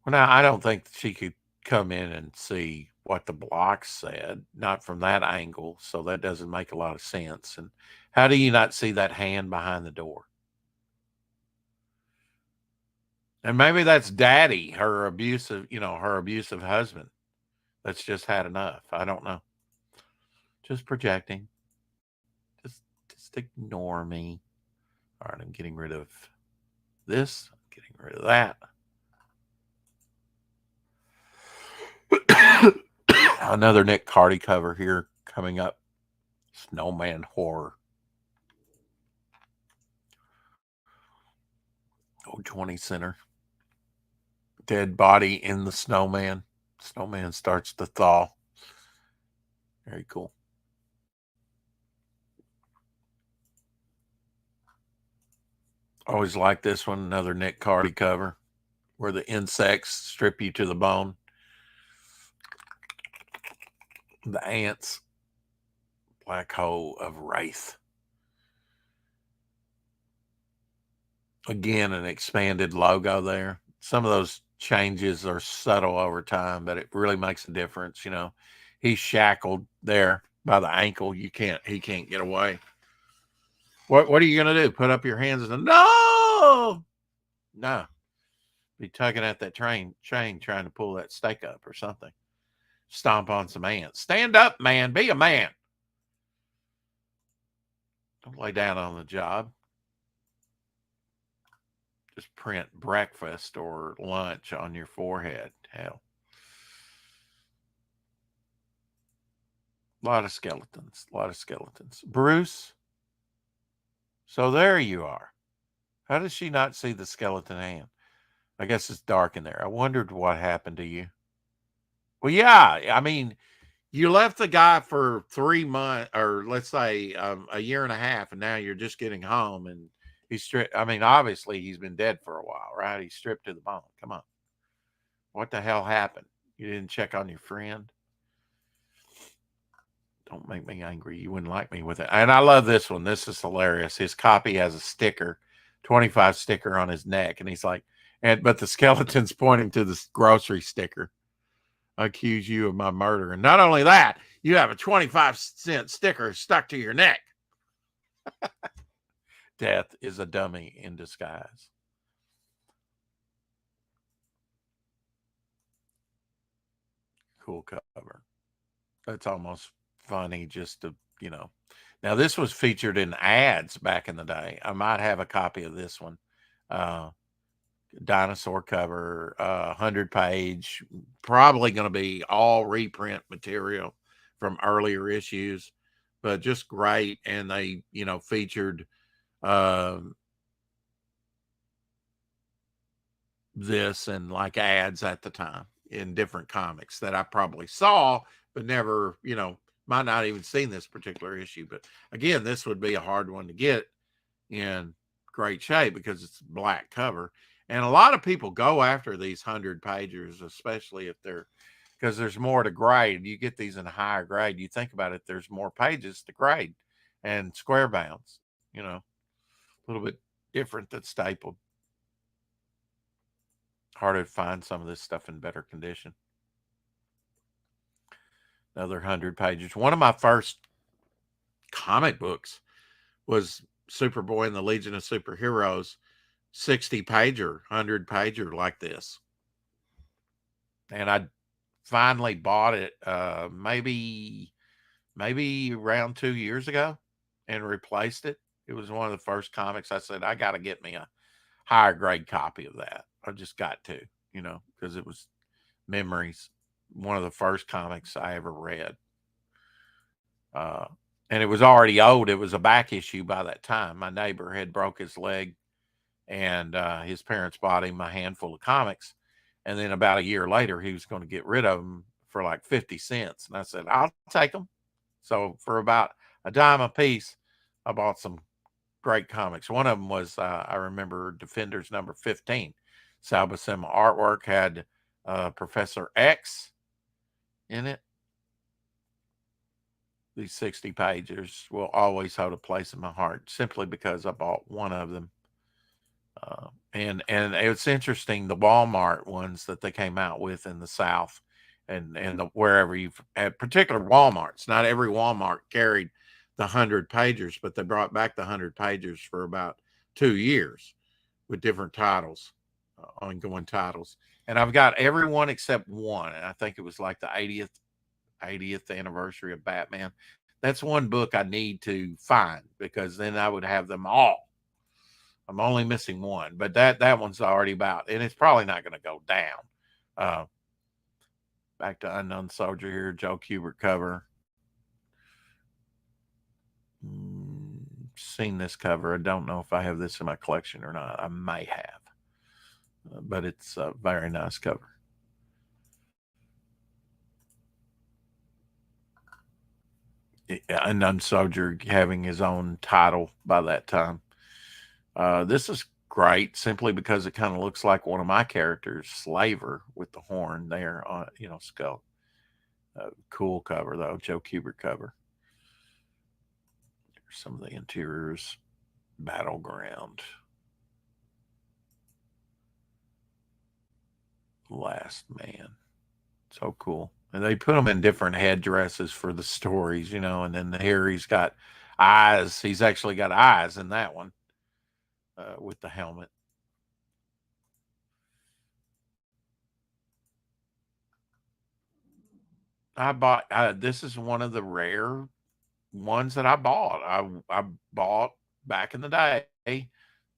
Well, now I don't think she could come in and see what the blocks said, not from that angle. So that doesn't make a lot of sense. And how do you not see that hand behind the door? And maybe that's daddy, her abusive husband that's just had enough. I don't know. Just projecting. Just ignore me. All right, I'm getting rid of this. I'm getting rid of that. Another Nick Cardy cover here coming up. Snowman Horror. Oh, 20 center. Dead body in the snowman. Snowman starts to thaw. Very cool. Always like this one. Another Nick Cardy cover where the insects strip you to the bone. The ants. Black hole of Wraith. Again, an expanded logo there. Some of those changes are subtle over time, but it really makes a difference. You know, he's shackled there by the ankle. He can't get away. What are you gonna do? Put up your hands and no, be tugging at that chain trying to pull that stake up or something. Stomp on some ants. Stand up, man. Be a man. Don't lay down on the job. Just print breakfast or lunch on your forehead. Hell. A lot of skeletons. A lot of skeletons. Bruce, so there you are. How does she not see the skeleton hand? I guess it's dark in there. I wondered what happened to you. Well, yeah. I mean, you left the guy for 3 months, or let's say a year and a half, and now you're just getting home, and he's stripped. I mean, obviously he's been dead for a while, right? He's stripped to the bone. Come on. What the hell happened? You didn't check on your friend? Don't make me angry. You wouldn't like me with it. And I love this one. This is hilarious. His copy has a sticker, 25 sticker on his neck. And he's like, but the skeleton's pointing to this grocery sticker. I accuse you of my murder. And not only that, you have a 25-cent sticker stuck to your neck. Death is a dummy in disguise. Cool cover. That's almost funny just to, Now, this was featured in ads back in the day. I might have a copy of this one. Dinosaur cover, 100-page, probably going to be all reprint material from earlier issues, but just great. And they, featured this and like ads at the time in different comics that I probably saw, but never, might not even seen this particular issue. But again, this would be a hard one to get in great shape because it's black cover. And a lot of people go after these 100-pagers, especially if they're, because there's more to grade. You get these in a higher grade. You think about it, there's more pages to grade and square bounds, a little bit different than stapled. Harder to find some of this stuff in better condition. Another 100 pages. One of my first comic books was Superboy and the Legion of Superheroes, 60-pager, 100-pager like this. And I finally bought it maybe around 2 years ago and replaced it. It was one of the first comics I said, I got to get me a higher grade copy of that. I just got to, because it was Memories, one of the first comics I ever read. And it was already old. It was a back issue by that time. My neighbor had broke his leg, and his parents bought him a handful of comics. And then about a year later, he was going to get rid of them for like 50 cents. And I said, I'll take them. So for about a dime a piece, I bought some great comics. One of them was, I remember, Defenders number 15. Sal Buscema artwork, had Professor X in it. These 60 pages will always hold a place in my heart simply because I bought one of them. And it's interesting, the Walmart ones that they came out with in the South and wherever you've had particular Walmarts. Not every Walmart carried the 100 pagers, but they brought back the 100 pagers for about 2 years with different titles, ongoing titles. And I've got every one except one. And I think it was like the 80th anniversary of Batman. That's one book I need to find because then I would have them all. I'm only missing one, but that one's already about, and it's probably not going to go down. Back to Unknown Soldier here, Joe Kubert cover. Seen this cover. I don't know if I have this in my collection or not. I may have, but it's a very nice cover. Unknown Soldier having his own title by that time. This is great simply because it kind of looks like one of my characters, Slaver, with the horn there on, skull. Cool cover though, Joe Kubert cover. There's some of the interiors. Battleground. Last Man. So cool. And they put him in different headdresses for the stories, and then here he's got eyes. He's actually got eyes in that one with the helmet. I bought, this is one of the rare ones that I bought. I bought back in the day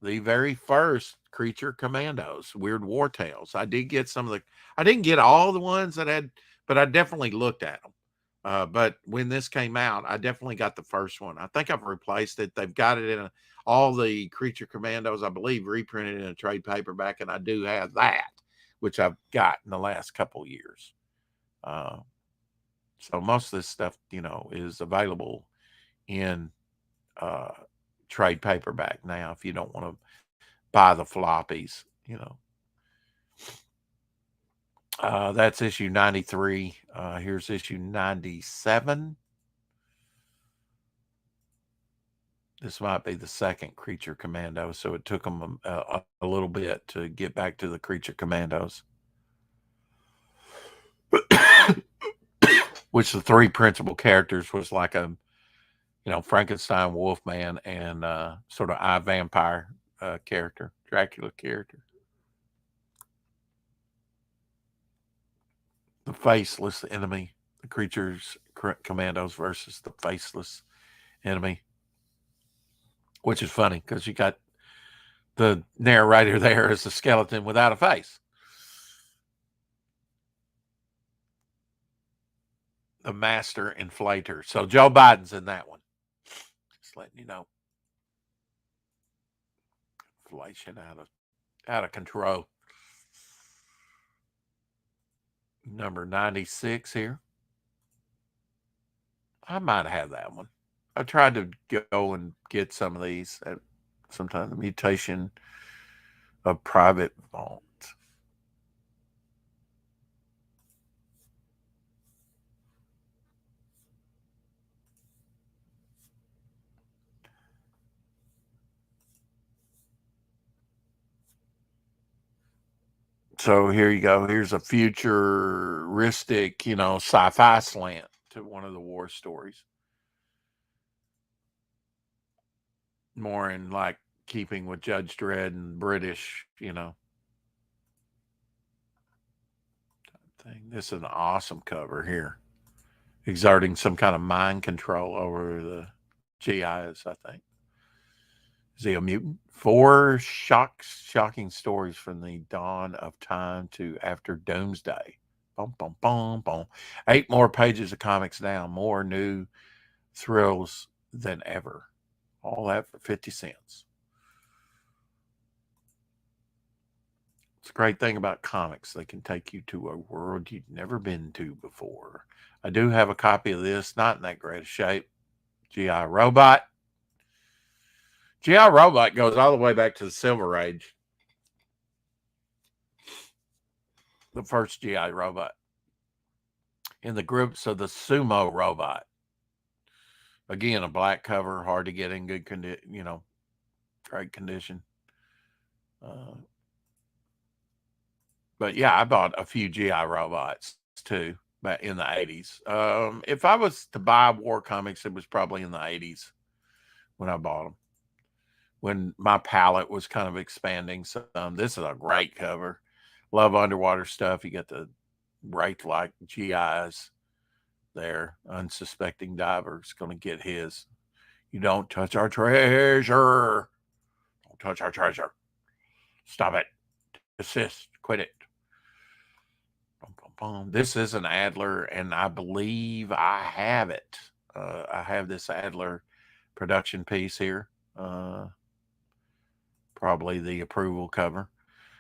the very first Creature Commandos, Weird War Tales. I did get some of the. I didn't get all the ones that had, but I definitely looked at them. But when this came out, I definitely got the first one. I think I've replaced it. They've got it in all the Creature Commandos, I believe, reprinted in a trade paperback, and I do have that, which I've got in the last couple years. Uh, so most of this stuff, is available in uh, trade paperback now if you don't want to buy the floppies. That's issue 93. Here's issue 97. This might be the second Creature Commando, so it took them a little bit to get back to the Creature Commandos. Which the three principal characters was like a, Frankenstein, Wolfman, and sort of eye vampire character, Dracula character. The faceless enemy, the creatures commandos versus the faceless enemy, which is funny because you got the narrator there as a skeleton without a face. The master inflator. So Joe Biden's in that one. Just letting you know. Inflation out of control. Number 96 here. I might have that one. I tried to go and get some of these at sometimes the mutation of private vault. So here you go. Here's a futuristic, sci-fi slant to one of the war stories. More in like keeping with Judge Dredd and British, thing. This is an awesome cover here. Exerting some kind of mind control over the GIs, I think. Is he a mutant? Four shocking stories from the dawn of time to after doomsday. Boom, boom, boom, boom. 8 more pages of comics down. More new thrills than ever. All that for 50 cents. It's a great thing about comics. They can take you to a world you've never been to before. I do have a copy of this, not in that great a shape. G.I. Robot. G.I. Robot goes all the way back to the Silver Age. The first G.I. Robot. In the groups of the Sumo Robot. Again, a black cover, hard to get in good condition, great condition. But yeah, I bought a few GI robots too back in the 80s. If I was to buy war comics, it was probably in the 80s when I bought them. When my palette was kind of expanding. So this is a great cover. Love underwater stuff. You got the Wraith like GIs there. Unsuspecting divers going to get his. You don't touch our treasure. Don't touch our treasure. Stop it. Desist. Quit it. This is an Adler, and I believe I have it. I have this Adler production piece here. Probably the approval cover.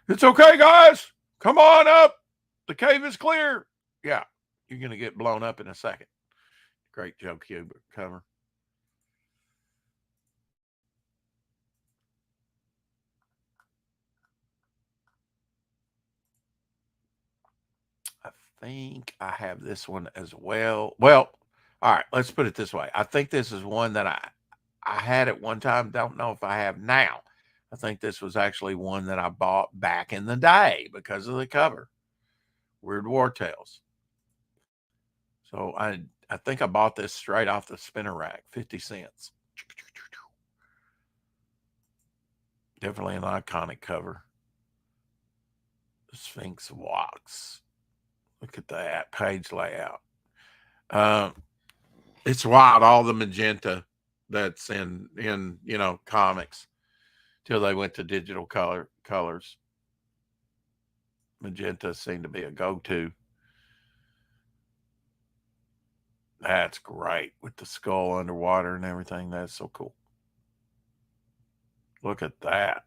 It's okay, guys. Come on up. The cave is clear. Yeah, you're going to get blown up in a second. Great Joe Kubert cover. think I have this one as well. Well, all right, let's put it this way. I think this is one that I had at one time, don't know if I have now. I think this was actually one that I bought back in the day because of the cover. Weird War Tales. So I think I bought this straight off the spinner rack, 50 cents. Definitely an iconic cover. The Sphinx walks. Look at that page layout. It's wild, all the magenta that's in comics till they went to digital colors. Magenta seemed to be a go-to. That's great with the skull underwater and everything. That's so cool. Look at that.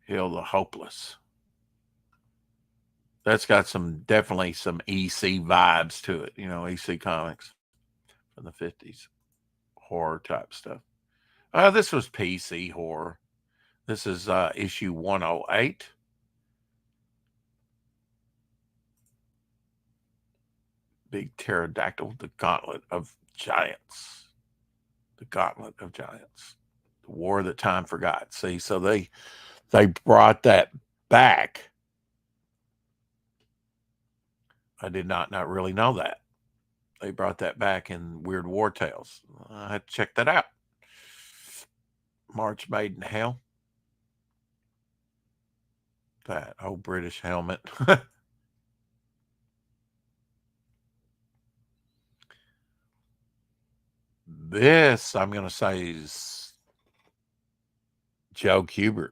Heal the Hopeless. That's got definitely some EC vibes to it. EC comics from the 50s. Horror type stuff. This was PC horror. This is issue 108. Big pterodactyl, the Gauntlet of Giants. The Gauntlet of Giants. The war that time forgot. See, so they brought that back. I did not really know that. They brought that back in Weird War Tales. I had to check that out. March Made in Hell. That old British helmet. This, I'm going to say, is Joe Kubert.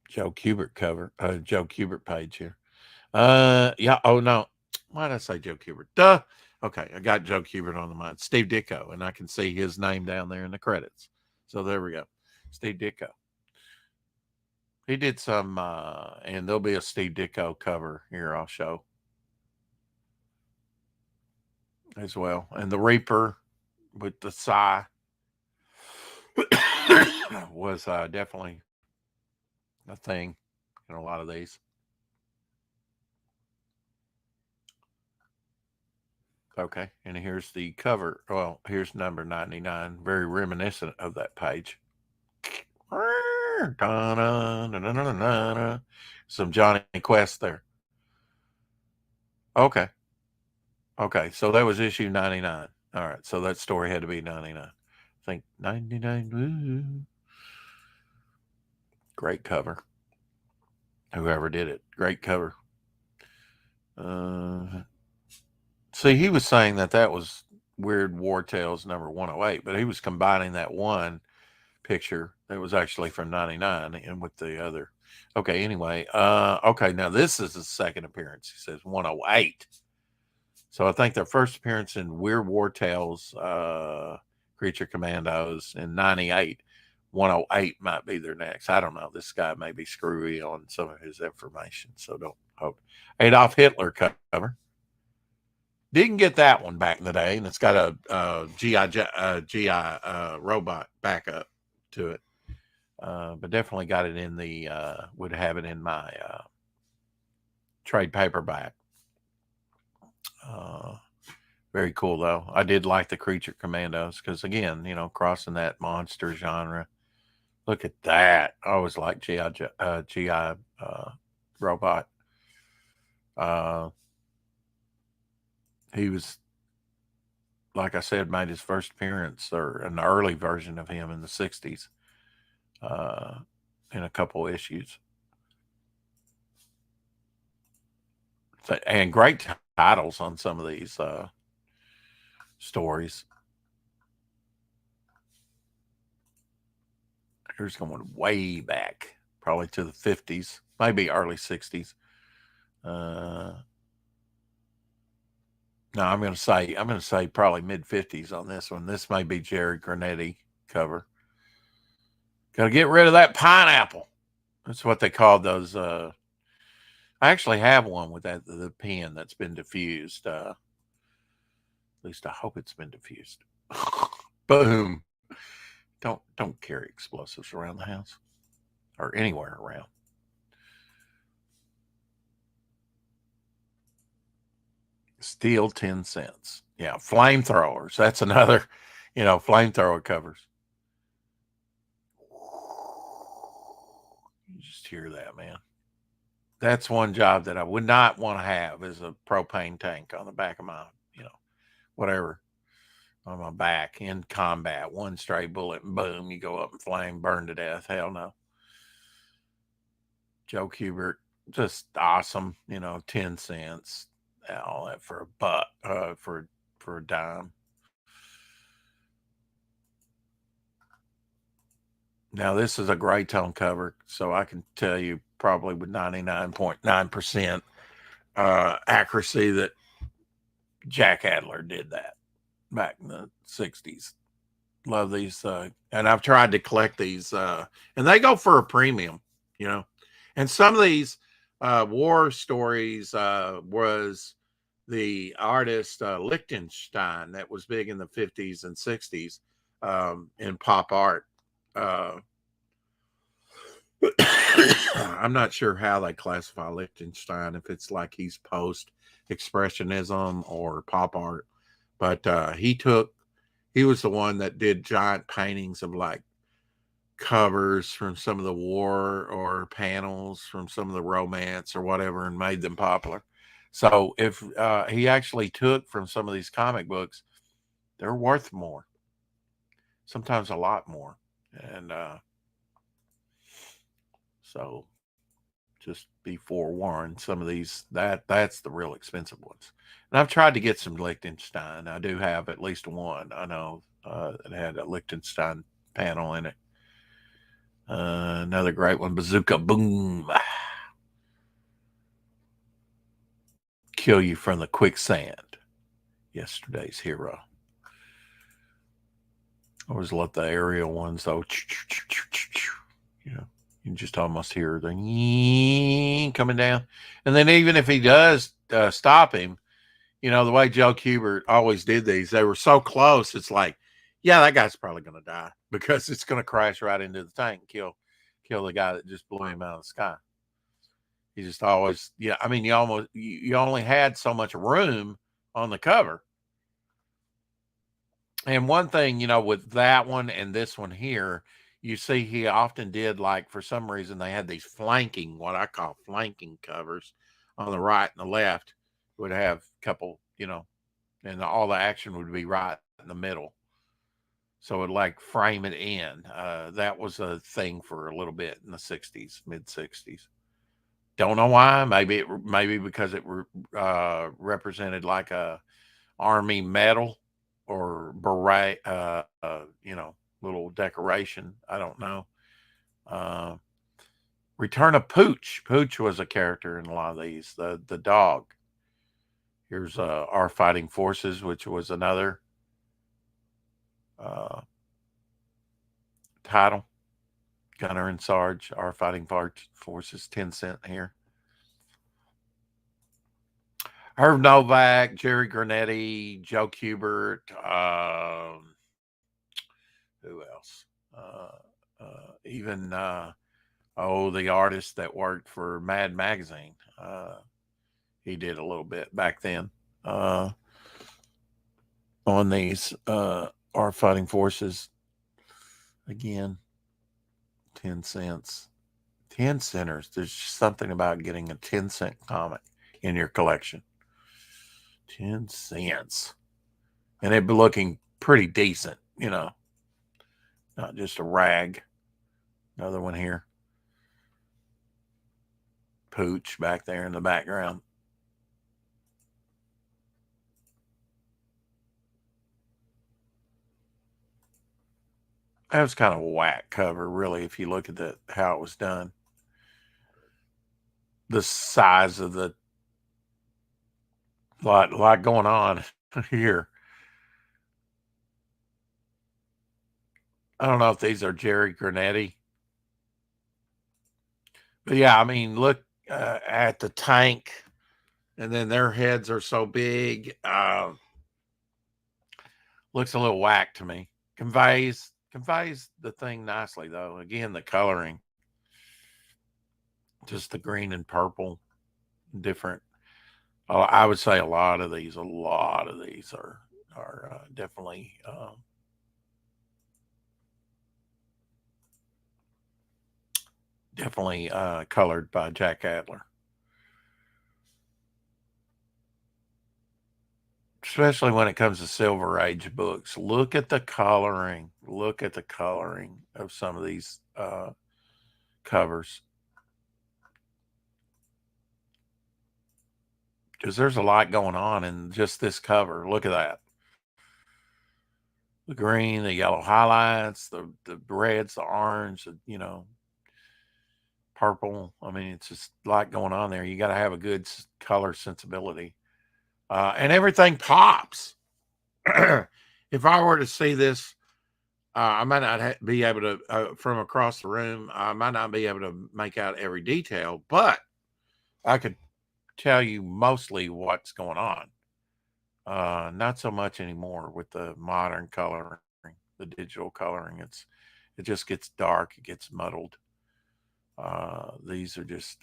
Joe Kubert cover. Joe Kubert page here. Yeah. Oh, no. Why did I say Joe Kubert? Duh. Okay. I got Joe Kubert on the mind. Steve Ditko. And I can see his name down there in the credits. So there we go. Steve Ditko. He did some, and there'll be a Steve Ditko cover here I'll show as well. And the Reaper with the sigh was definitely a thing in a lot of these. Okay, and here's the cover. Well, here's number 99, very reminiscent of that page. Some Johnny Quest there. Okay. Okay, so that was issue 99. All right, so that story had to be 99. I think 99. Woo. Great cover. Whoever did it, great cover. See, he was saying that was Weird War Tales number 108, but he was combining that one picture that was actually from 99 and with the other. Okay, anyway. Okay, now this is his second appearance. He says 108. So I think their first appearance in Weird War Tales, Creature Commandos in 98. 108 might be their next. I don't know. This guy may be screwy on some of his information, so don't hope. Adolf Hitler cover. Didn't get that one back in the day, and it's got a GI robot backup to it. But definitely got it in the would have it in my trade paperback. Very cool though. I did like the Creature Commandos because again, crossing that monster genre. Look at that. I always like GI robot. He was, like I said, made his first appearance or an early version of him in the 60s in a couple issues. And great titles on some of these stories. Here's going way back, probably to the 50s, maybe early 60s. No, I'm going to say probably mid 50s on this one. This may be Jerry Granetti cover. Got to get rid of that pineapple. That's what they called those. I actually have one with the pen that's been diffused. At least I hope it's been diffused. Boom. Don't carry explosives around the house or anywhere around. Steel 10 cents. Yeah, flamethrowers. That's another, flamethrower covers. You just hear that, man. That's one job that I would not want to have is a propane tank on the back of my, whatever, on my back in combat. One stray bullet and boom, you go up in flame, burn to death. Hell no. Joe Kubert, just awesome, 10 cents. All that for a buck, for a dime. Now this is a gray tone cover, so I can tell you probably with 99.9% accuracy that Jack Adler did that back in the 60s. Love these, and I've tried to collect these, and they go for a premium, you know. And some of these war stories was the artist Lichtenstein that was big in the 50s and 60s in pop art. I'm not sure how they classify Lichtenstein, if it's like he's post expressionism or pop art, but he was the one that did giant paintings of like covers from some of the war or panels from some of the romance or whatever and made them popular. So if he actually took from some of these comic books, they're worth more, sometimes a lot more. And so just be forewarned, some of these, that's the real expensive ones. And I've tried to get some Liechtenstein. I do have at least one I know that had a Liechtenstein panel in it. Another great one, Bazooka Boom. Kill you from the quicksand. Yesterday's hero. I always love the aerial ones though. You know, you can just almost hear the coming down. And then even if he does stop him, the way Joe Kubert always did these, they were so close. It's like, yeah, that guy's probably going to die because it's going to crash right into the tank and kill the guy that just blew him out of the sky. He just always, yeah. I mean, you only had so much room on the cover. And one thing, with that one and this one here, you see he often did, like, for some reason they had these flanking, what I call flanking covers on the right and the left would have a couple, and all the action would be right in the middle. So it would like frame it in. That was a thing for a little bit in the 60s, mid 60s. Don't know why. Maybe because it represented like a army medal or beret, little decoration. I don't know. Uh, Return of Pooch. Pooch was a character in a lot of these. The dog. Here's Our Fighting Forces, which was another uh, title. Gunner and Sarge, Our Fighting Forces, 10 cent here. Herb Novak, Jerry Granetti, Joe Kubert, who else? Even the artist that worked for Mad Magazine. He did a little bit back then on these Our Fighting Forces. Again, 10 cents. 10 centers. There's something about getting a 10-cent comic in your collection. 10 cents. And it be looking pretty decent, not just a rag. Another one here. Pooch back there in the background. That was kind of a whack cover, really, if you look at how it was done. The size of the lot going on here. I don't know if these are Jerry Granetti. But yeah, I mean, look at the tank, and then their heads are so big. Looks a little whack to me. Conveys the thing nicely though. Again, the coloring, just the green and purple, different. I would say a lot of these are definitely colored by Jack Adler. Especially when it comes to Silver Age books. Look at the coloring. Look at the coloring of some of these covers. Because there's a lot going on in just this cover. Look at that. The green, the yellow highlights, the reds, the orange, purple. I mean, it's just a lot going on there. You got to have a good color sensibility. And everything pops. If I were to see this, I might not be able to, from across the room, I might not be able to make out every detail, but I could tell you mostly what's going on. Not so much anymore with the modern coloring, the digital coloring. It just gets dark, it gets muddled. These are just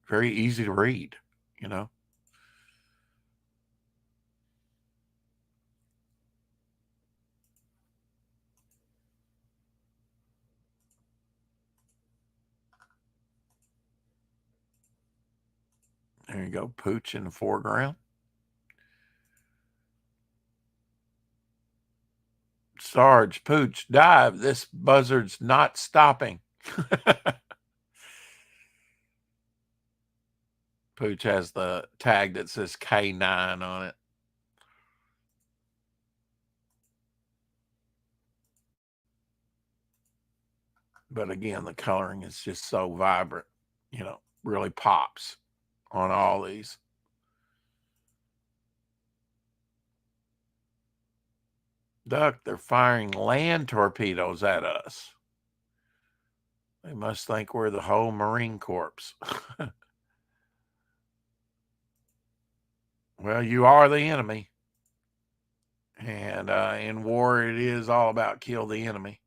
very easy to read, you know. There you go, Pooch in the foreground. Sarge, Pooch, dive. This buzzard's not stopping. Pooch has the tag that says K9 on it. But again, the coloring is just so vibrant, really pops on all these. Duck, they're firing land torpedoes at us. They must think we're the whole Marine Corps. Well, you are the enemy. And in war, it is all about kill the enemy.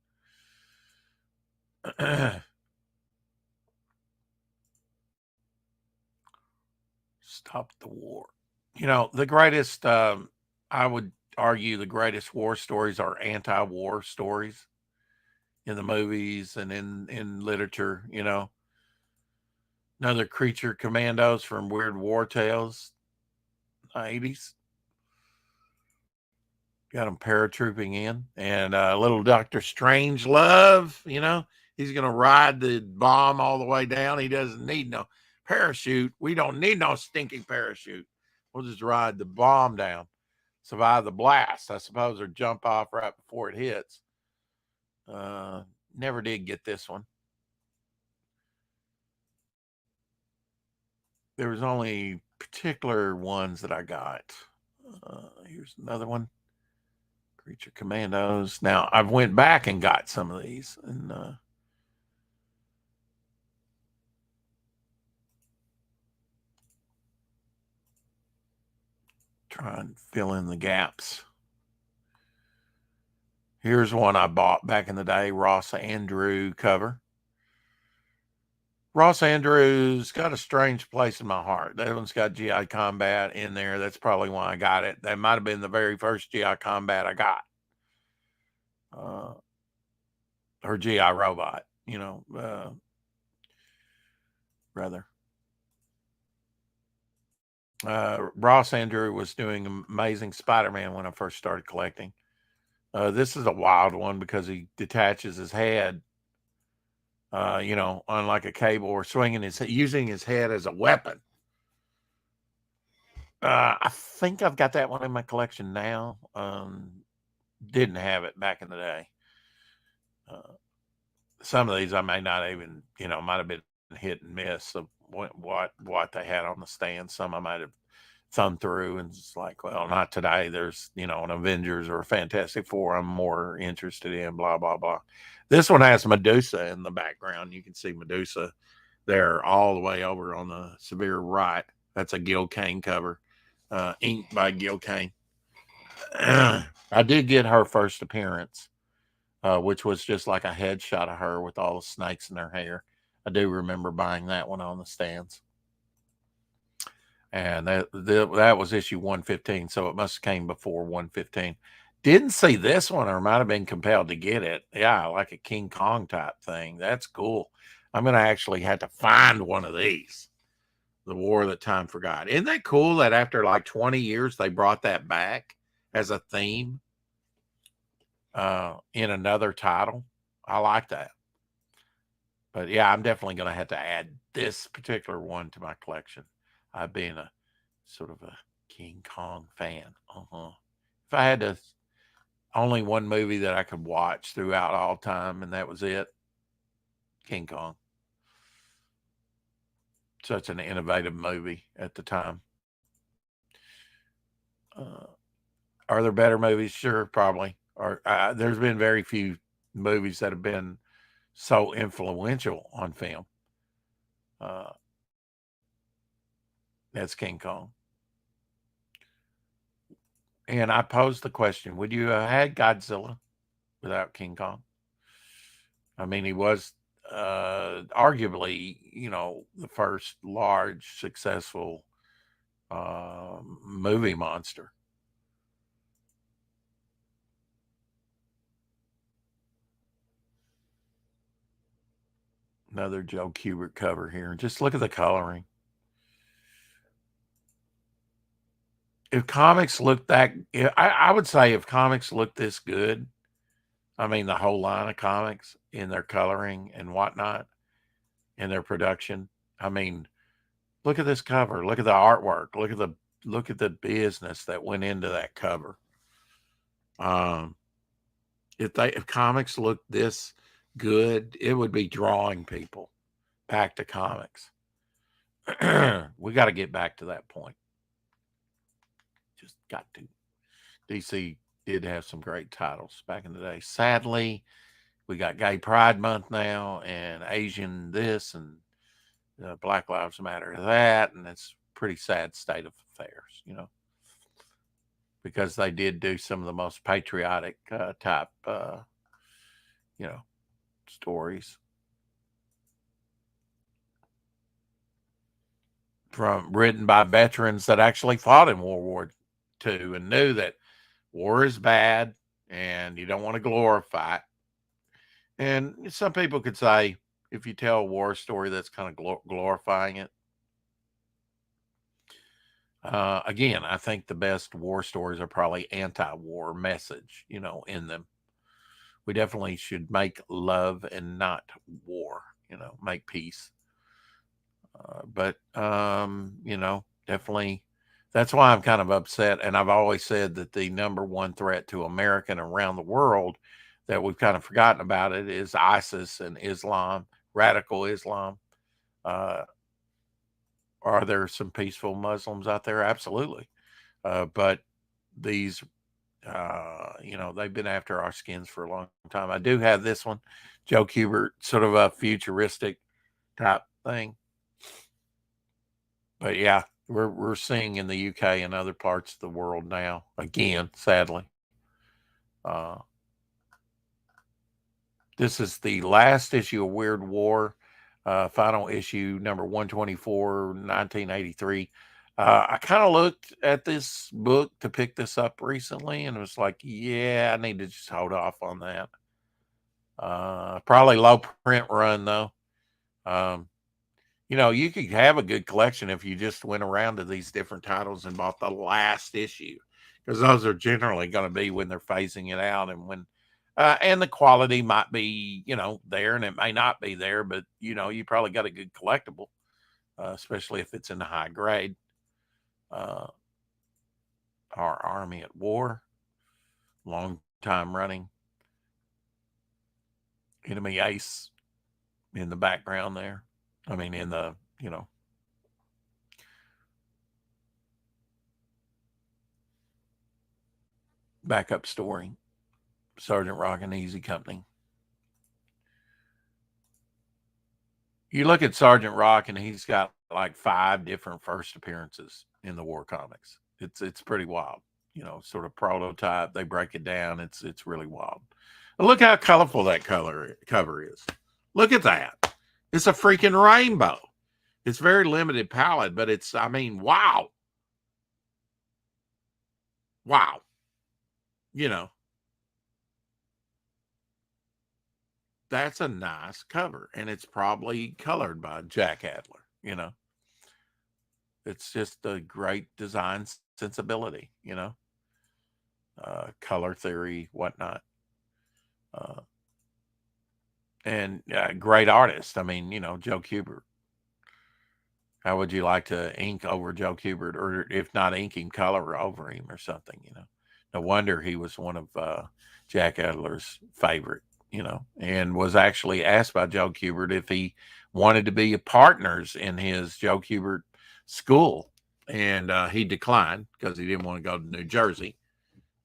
Stop the war. The greatest, I would argue, the greatest war stories are anti-war stories in the movies and in literature. Another Creature Commandos from Weird War Tales, 80s. Got them paratrooping in, and little Dr. Strangelove, he's going to ride the bomb all the way down. He doesn't need no parachute. We don't need no stinking parachute. We'll just ride the bomb down, survive the blast, I suppose, or jump off right before it hits. Never did get this one. There was only particular ones that I got. Here's another one. Creature Commandos. Now, I've went back and got some of these and try and fill in the gaps. Here's one I bought back in the day, Ross Andru cover. Ross Andru's got a strange place in my heart. That one's got GI Combat in there. That's probably why I got it. That might have been the very first GI Combat I got. Or GI Robot, rather. Ross Andru was doing Amazing Spider-Man when I first started collecting. This is a wild one because he detaches his head, on like a cable or using his head as a weapon. I think I've got that one in my collection now. Didn't have it back in the day. Some of these I may not even, might have been hit and miss of what they had on the stand. Some I might have thumbed through and it's like, well, not today. There's, an Avengers or a Fantastic Four I'm more interested in, blah, blah, blah. This one has Medusa in the background. You can see Medusa there all the way over on the severe right. That's a Gil Kane cover, inked by Gil Kane. I did get her first appearance, which was just like a headshot of her with all the snakes in her hair. I do remember buying that one on the stands. And that was issue 115, so it must have came before 115. Didn't see this one, or might have been compelled to get it. Yeah, like a King Kong type thing. That's cool. I'm going to actually have to find one of these. The War That Time Forgot. Isn't that cool that after like 20 years, they brought that back as a theme in another title? I like that. But yeah, I'm definitely going to have to add this particular one to my collection. I've been a sort of a King Kong fan. If I had to, only one movie that I could watch throughout all time, and that was it, King Kong. Such an innovative movie at the time. Are there better movies? Sure, probably. Or there's been very few movies that have been so influential on film. That's King Kong. And I posed the question: would you have had Godzilla without King Kong? I mean, he was arguably, the first large, successful movie monster. Another Joe Kubert cover here. Just look at the coloring. If comics looked that, I would say if comics looked this good, I mean, the whole line of comics in their coloring and whatnot, in their production. I mean, look at this cover. Look at the artwork. Look at the business that went into that cover. If comics looked this good, it would be drawing people back to comics. We got to get back to that point. Just got to. DC did have some great titles back in the day. Sadly, we got Gay Pride Month now, and Asian this, and Black Lives Matter that, and it's a pretty sad state of affairs, because they did do some of the most patriotic type, stories written by veterans that actually fought in World War II and knew that war is bad and you don't want to glorify it. And some people could say, if you tell a war story, that's kind of glorifying it. Again, I think the best war stories are probably anti-war message, in them. We definitely should make love and not war, make peace. But definitely that's why I'm kind of upset. And I've always said that the number one threat to America and around the world that we've kind of forgotten about it is ISIS and Islam, radical Islam. Are there some peaceful Muslims out there? Absolutely. But these, they've been after our skins for a long time. I do have this one, Joe Kubert, sort of a futuristic type thing. But yeah, we're seeing in the UK and other parts of the world now, again, sadly. This is the last issue of Weird War, final issue number 124, 1983. I kind of looked at this book to pick this up recently and was like, yeah, I need to just hold off on that. Probably low print run though. You could have a good collection if you just went around to these different titles and bought the last issue, because those are generally going to be when they're phasing it out, and when and the quality might be, there, and it may not be there, but you probably got a good collectible, especially if it's in the high grade. Our Army at War, long time running. Enemy Ace in the background there. I mean, in the, backup story. Sergeant Rock and Easy Company. You look at Sergeant Rock and he's got like 5 different first appearances in the war comics. It's pretty wild. Sort of prototype. They break it down. It's really wild. But look how colorful that cover is. Look at that. It's a freaking rainbow. It's very limited palette, but it's, I mean, wow. Wow. You know, that's a nice cover. And it's probably colored by Jack Adler. It's just a great design sensibility, color theory, whatnot. Uh, and great artist. I mean, Joe Kubert. How would you like to ink over Joe Kubert, or if not ink him, color over him or something? No wonder he was one of Jack Adler's favorite. And was actually asked by Joe Kubert if he wanted to be partners in his Joe Kubert school, and he declined because he didn't want to go to New Jersey.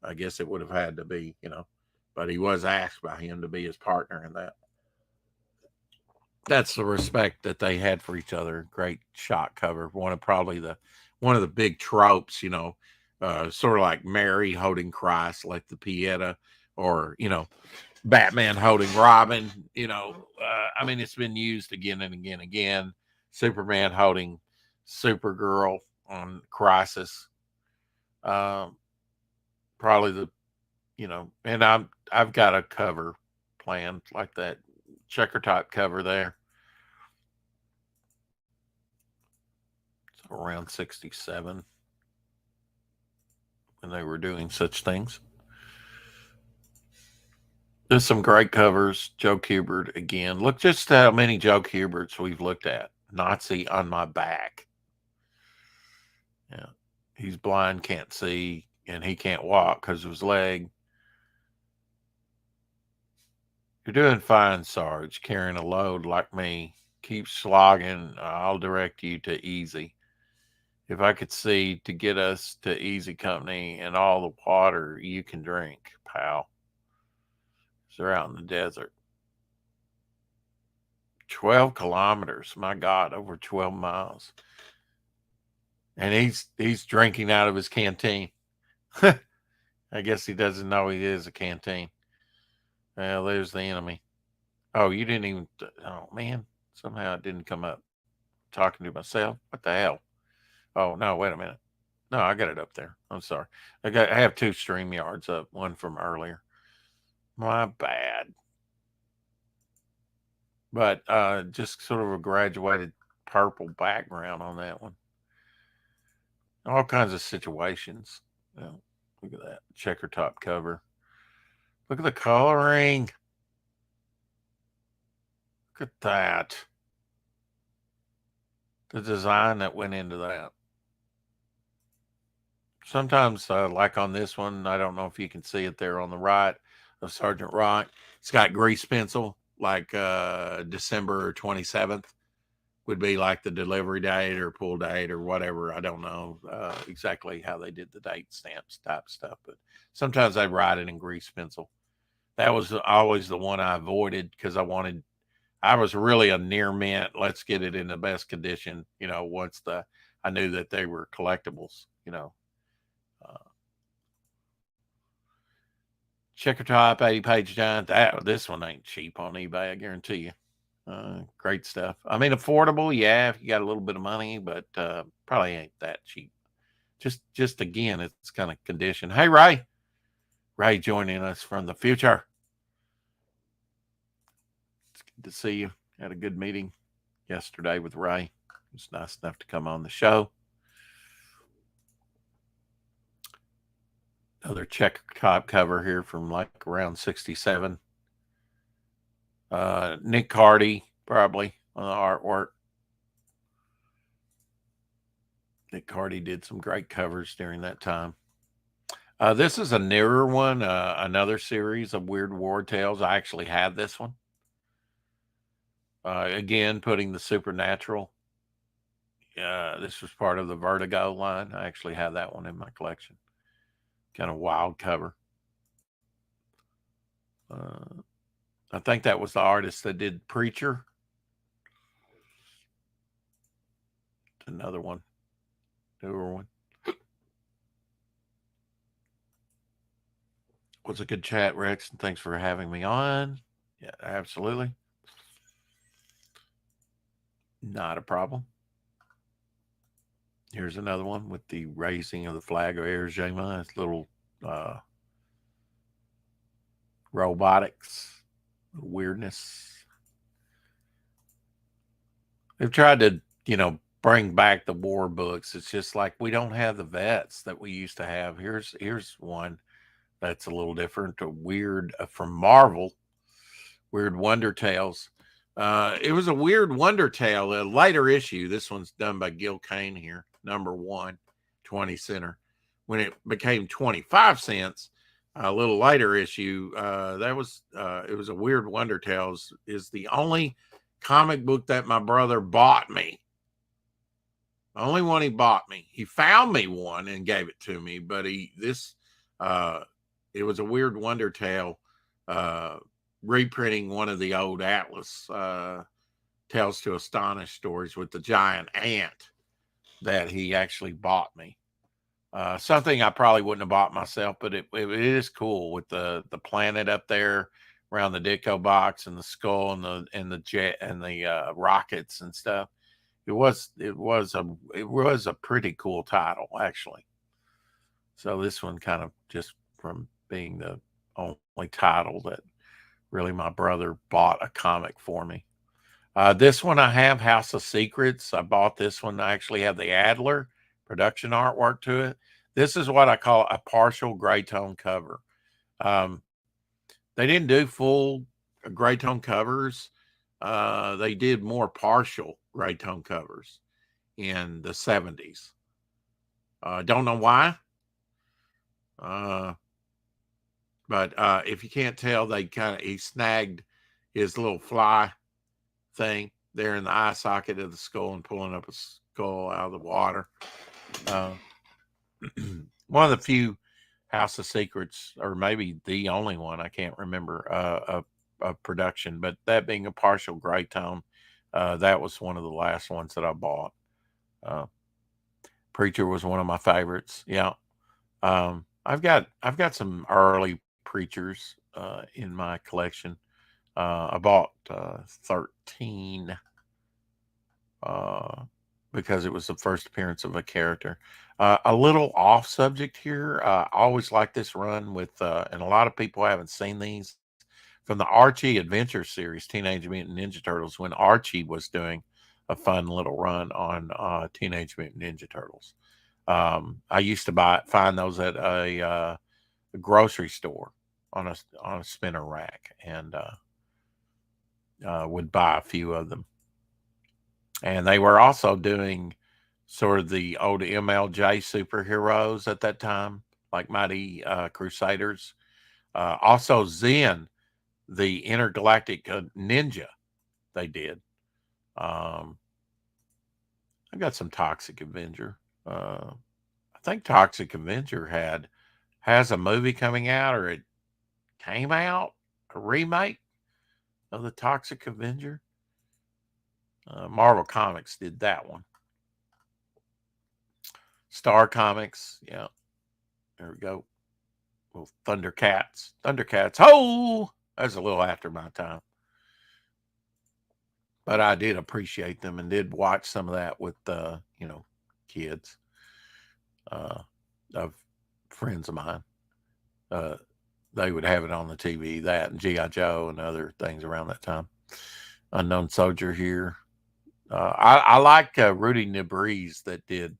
I guess it would have had to be, but he was asked by him to be his partner in that. That's the respect that they had for each other. Great shot cover. One of the big tropes, sort of like Mary holding Christ, like the Pieta, or Batman holding Robin. I mean, it's been used again and again and again. Superman holding Supergirl on Crisis. Probably and I've got a cover planned like that checker type cover there. So around 67 when they were doing such things. There's some great covers. Joe Kubert again. Look just how many Joe Kuberts we've looked at. Nazi on my back. Yeah. He's blind, can't see, and he can't walk because of his leg. You're doing fine, Sarge, carrying a load like me. Keep slogging. I'll direct you to Easy. If I could see to get us to Easy Company and all the water you can drink, pal. They're out in the desert. 12 kilometers. My God, over 12 miles. And he's drinking out of his canteen. I guess he doesn't know he is a canteen. Well, there's the enemy. Oh, you didn't even. Oh, man. Somehow it didn't come up. Talking to myself. What the hell? Oh, no, wait a minute. No, I got it up there. I'm sorry. I have two StreamYards up, one from earlier. My bad. But just sort of a graduated purple background on that one. All kinds of situations. Look at that checker top cover. Look at the coloring. Look at that. The design that went into that. Sometimes, like on this one, I don't know if you can see it there on the right of Sergeant Rock. It's got grease pencil, like December 27th would be like the delivery date or pull date or whatever. I don't know exactly how they did the date stamps type stuff, but sometimes I'd write it in grease pencil. That was always the one I avoided because I was really a near mint. Let's get it in the best condition. Once I knew that they were collectibles. Checker top, 80-page giant. This one ain't cheap on eBay, I guarantee you. Great stuff. I mean, affordable, yeah, if you got a little bit of money, but probably ain't that cheap. Just again, it's kind of condition. Hey, Ray joining us from the future. It's good to see you. Had a good meeting yesterday with Ray. It was nice enough to come on the show. Another checker top cover here from like around 67. Nick Cardy, probably, on the artwork. Nick Cardy did some great covers during that time. This is a newer one, another series of Weird War Tales. I actually have this one. Again, putting the supernatural. This was part of the Vertigo line. I actually have that one in my collection. Kind of wild cover. I think that was the artist that did Preacher. Another one. Newer one. Was a good chat, Rex, and thanks for having me on. Yeah, absolutely. Not a problem. Here's another one with the raising of the flag of Arizona. It's little uh, robotics, weirdness. They've tried to, bring back the war books. It's just like we don't have the vets that we used to have. Here's one that's a little different, a weird from Marvel, Weird Wonder Tales. It was a Weird Wonder Tale, a later issue. This one's done by Gil Kane here, number 1, 20 center. When it became 25 cents, a little later issue, it was a Weird Wonder Tales is the only comic book that my brother bought me. The only one he bought me. He found me one and gave it to me, but it was a Weird Wonder Tale, reprinting one of the old Atlas Tales to Astonish stories with the giant ant that he actually bought me. Something I probably wouldn't have bought myself, but it is cool with the planet up there around the Ditko box and the skull and the jet and the rockets and stuff. It was a pretty cool title, actually. So this one kind of just from being the only title that really my brother bought a comic for me. This one I have, House of Secrets. I bought this one. I actually have the Adler production artwork to it. This is what I call a partial gray tone cover. They didn't do full gray tone covers. They did more partial gray tone covers in the 70s. Don't know why. But if you can't tell, he snagged his little fly thing there in the eye socket of the skull and pulling up a skull out of the water. One of the few House of Secrets, or maybe the only one, I can't remember, of production, but that being a partial gray tone, that was one of the last ones that I bought. Preacher was one of my favorites. Yeah. I've got some early Preachers in my collection. I bought 13 because it was the first appearance of a character. A little off subject here. I always like this run with, and a lot of people haven't seen these, from the Archie Adventure series, Teenage Mutant Ninja Turtles, when Archie was doing a fun little run on Teenage Mutant Ninja Turtles. I used to find those at a grocery store on a spinner rack, and would buy a few of them. And they were also doing sort of the old MLJ superheroes at that time, like Mighty Crusaders. Also, Zen, the intergalactic ninja, they did. I got some Toxic Avenger. I think Toxic Avenger has a movie coming out, or it came out, a remake of the Toxic Avenger. Marvel Comics did that one. Star Comics, yeah. There we go. Little Thundercats. Oh, that's a little after my time. But I did appreciate them and did watch some of that with, kids of friends of mine. They would have it on the TV, that and G.I. Joe and other things around that time. Unknown Soldier here. I like Rudy Nebreeze that did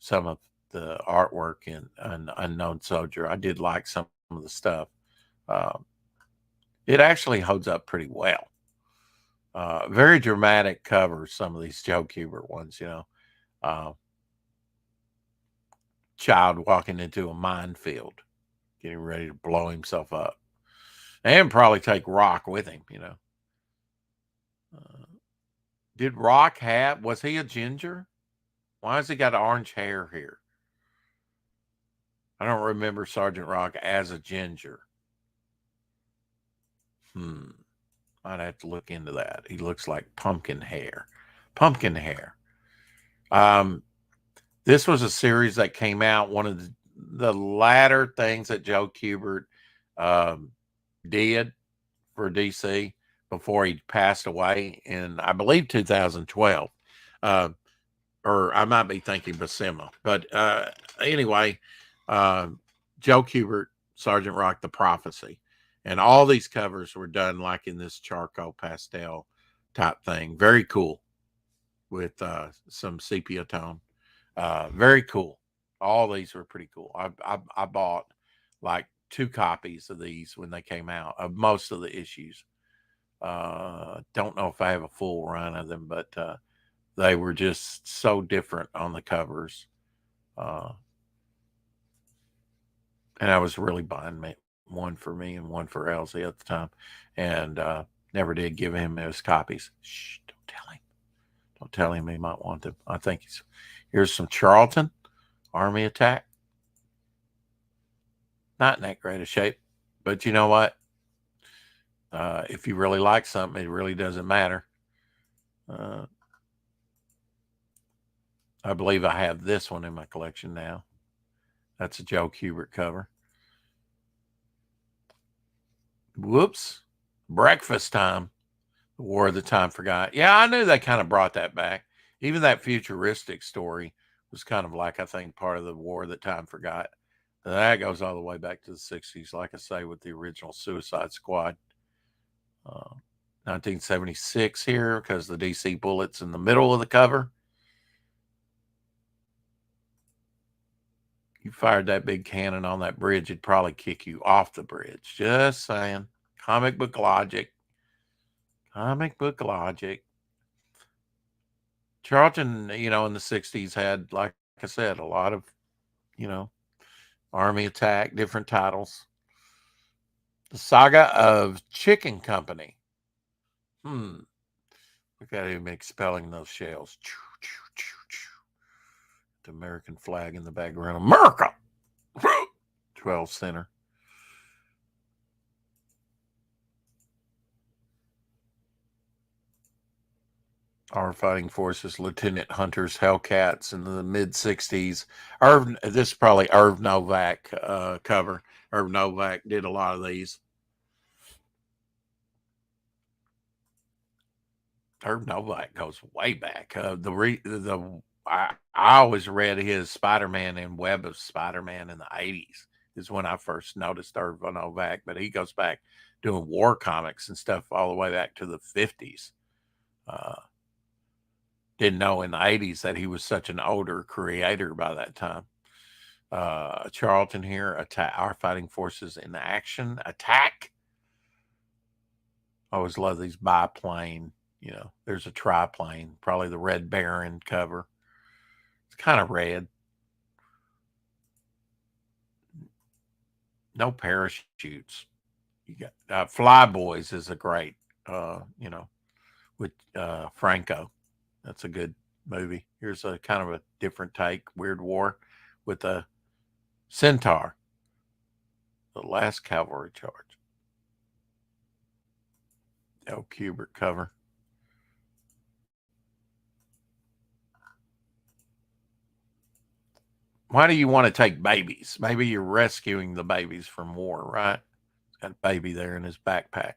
some of the artwork in Unknown Soldier. I did like some of the stuff. It actually holds up pretty well. Very dramatic covers, some of these Joe Kubert ones, child walking into a minefield, getting ready to blow himself up. And probably take Rock with him, Did Rock was he a ginger? Why has he got orange hair here? I don't remember Sergeant Rock as a ginger. I'd have to look into that. He looks like pumpkin hair. This was a series that came out, one of the latter things that Joe Kubert did for DC before he passed away in, I believe, 2012. or I might be thinking Buscema. But anyway, uh, Joe Kubert, Sergeant Rock, The Prophecy. And all these covers were done like in this charcoal pastel type thing. Very cool with some sepia tone. Very cool. All these were pretty cool. I bought like 2 copies of these when they came out of most of the issues. Don't know if I have a full run of them, but they were just so different on the covers. Uh, and I was really buying one for me and one for Elsie at the time. And never did give him his copies. Shh, don't tell him. Don't tell him he might want them. I think here's some Charlton Army Attack. Not in that great a shape. But you know what? If you really like something, it really doesn't matter. I believe I have this one in my collection now. That's a Joe Kubert cover. Whoops. Breakfast Time. The War of the Time Forgot. Yeah, I knew they kind of brought that back. Even that futuristic story was kind of like, I think, part of the War of the Time Forgot. That goes all the way back to the 60s, like I say, with the original Suicide Squad. 1976 here, because the DC bullet's in the middle of the cover. You fired that big cannon on that bridge, it'd probably kick you off the bridge. Just saying. Comic book logic. Comic book logic. Charlton, in the 60s had, like I said, a lot of, Army Attack, different titles. The Saga of Chicken Company. Look at him expelling those shells. The American flag in the background. America! 12 center. Our fighting forces, Lieutenant Hunters, Hellcats in the mid 60s. This is probably Irv Novak cover. Irv Novak did a lot of these. Irv Novak goes way back. I always read his Spider-Man and Web of Spider-Man in the 80s is when I first noticed Irv Novak, but he goes back doing war comics and stuff all the way back to the 50s. Didn't know in the 80s that he was such an older creator by that time. Charlton here, Our Fighting Forces in Action, Attack. I always love these biplane. There's a triplane, probably the Red Baron cover. It's kind of red. No parachutes. You got Flyboys is a great, with Franco. That's a good movie. Here's a kind of a different take, Weird War with a Centaur, the Last Cavalry Charge. L. Kubert cover. Why do you want to take babies? Maybe you're rescuing the babies from war, right? He's got a baby there in his backpack.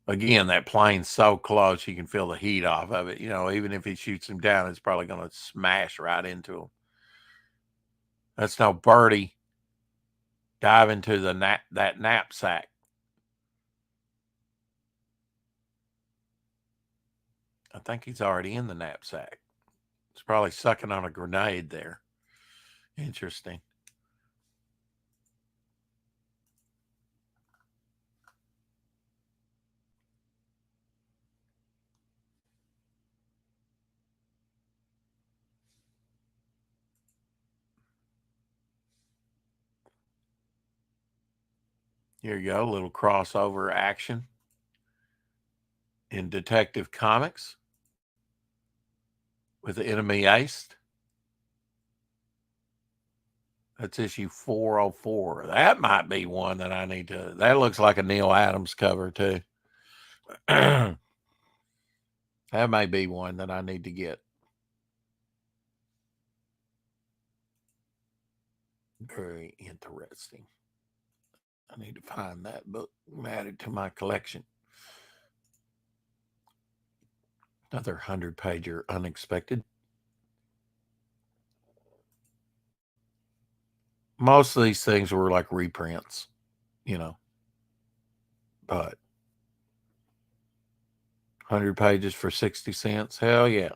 Again, that plane's so close you can feel the heat off of it. Even if he shoots him down, it's probably going to smash right into him. That's no birdie. Dive into that knapsack. I think he's already in the knapsack. It's probably sucking on a grenade there. Interesting. Here you go, a little crossover action in Detective Comics with the Enemy Ace. That's issue 404. That might be one that I need to. That looks like a Neil Adams cover, too. That may be one that I need to get. Very interesting. I need to find that book and add it to my collection. Another 100-pager unexpected. Most of these things were like reprints, you know, but 100 pages for 60 cents. Hell yeah.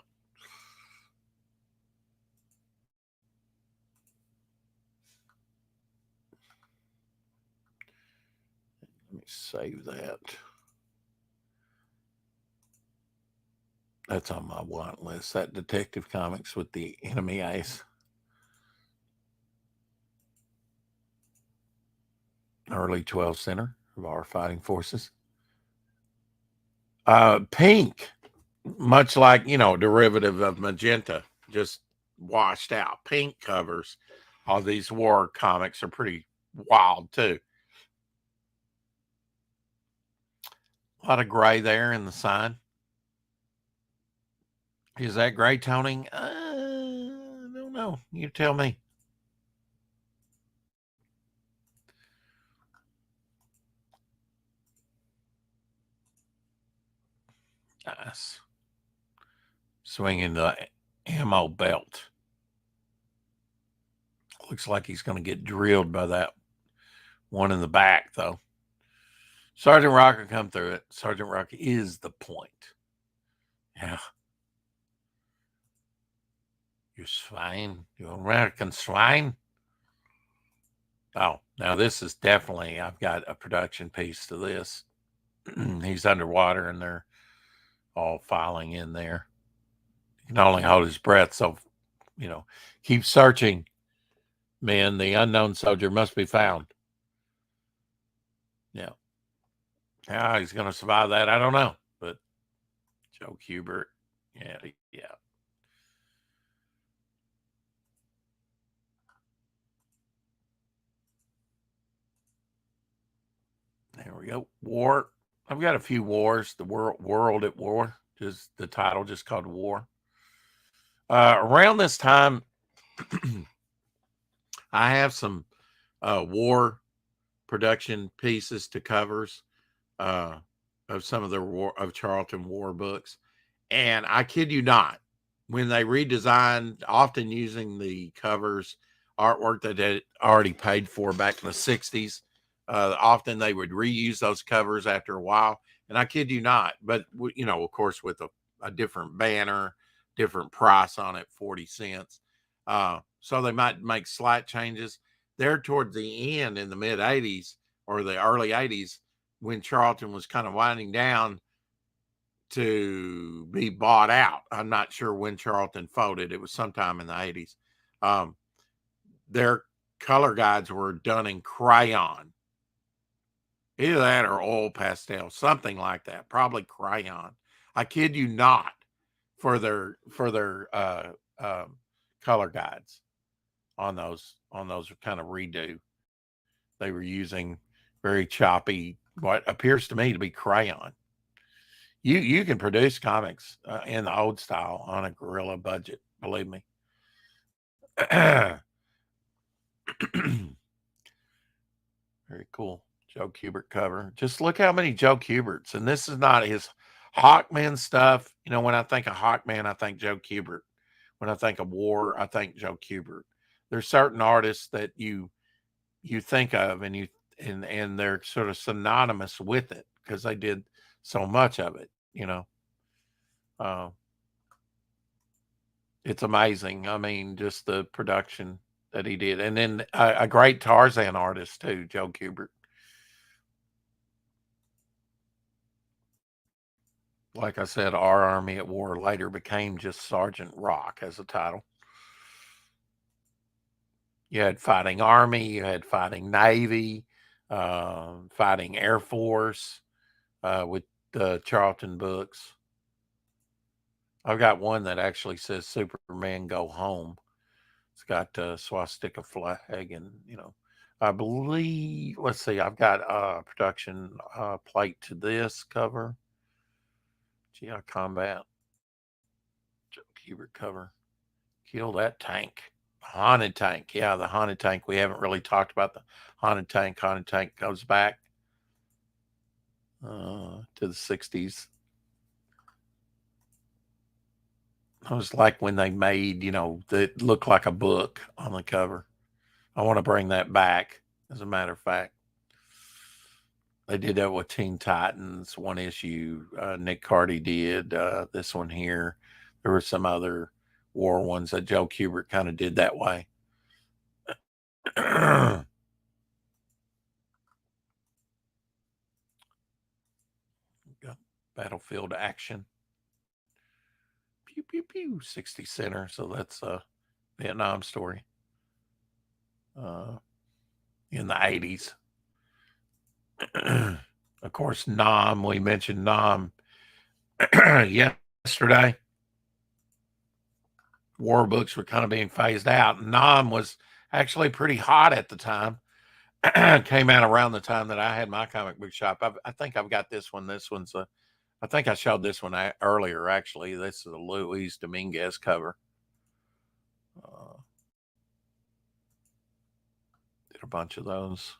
Let me save that. That's on my want list. That Detective Comics with the enemy ace. Early 12 center of our fighting forces. Pink, much like, derivative of magenta, just washed out. Pink covers. All these war comics are pretty wild too. A lot of gray there in the sign. Is that gray toning? I don't know. You tell me. Nice. Swinging the ammo belt. Looks like he's going to get drilled by that one in the back, though. Sergeant Rocker come through it. Sergeant Rocker is the point. Yeah. You swine. You American swine. Oh, now this is definitely, I've got a production piece to this. He's underwater and they're all filing in there. He can only hold his breath. So, keep searching, men. The unknown soldier must be found. Yeah. How he's going to survive that, I don't know. But Joe Kubert, yeah. There we go. War. I've got a few wars. The world at war. Just the title, just called War. Around this time, I have some war production pieces to covers of some of the Charlton War books, and I kid you not, when they redesigned, often using the covers artwork that they already paid for back in the 60s, often they would reuse those covers after a while, and I kid you not, but of course with a different banner, different price on it, 40 cents. So they might make slight changes there toward the end in the mid 80s or the early 80s when Charlton was kind of winding down to be bought out. I'm not sure when Charlton folded. It was sometime in the 80s. Their color guides were done in crayon. Either that or oil pastel, something like that. Probably crayon. I kid you not, for their color guides on those kind of redo. They were using very choppy, what appears to me to be crayon. You can produce comics in the old style on a guerrilla budget, believe me. Very cool. Joe Kubert cover. Just look how many Joe Kuberts. And this is not his Hawkman stuff. When I think of Hawkman, I think Joe Kubert. When I think of war, I think Joe Kubert. There's certain artists that you think of and they're sort of synonymous with it because they did so much of it, it's amazing. I mean, just the production that he did. And then a great Tarzan artist too, Joe Kubert. Like I said, Our Army at War later became just Sergeant Rock as a title. You had Fighting Army, you had Fighting Navy, Fighting Air Force with the Charlton books. I've got one that actually says Superman Go Home. It's got a swastika flag and, I believe, let's see, I've got a production plate to this cover. GI Combat. Joe Kubert cover. Kill that tank. Haunted tank. Yeah, the haunted tank. We haven't really talked about the haunted tank. Haunted tank goes back to the 60s. I was like when they made, that looked like a book on the cover. I want to bring that back, as a matter of fact. They did that with Teen Titans, one issue. Nick Cardy did this one here. There were some other war ones that Joe Kubert kind of did that way. Battlefield action. Pew, pew, pew. 60 center. So that's a Vietnam story in the 80s. Of course, Nam, we mentioned Nam yesterday. War books were kind of being phased out. Nam was actually pretty hot at the time. Came out around the time that I had my comic book shop. I think I've got this one. This one's I think I showed this one earlier, actually. This is a Luis Dominguez cover. Did a bunch of those.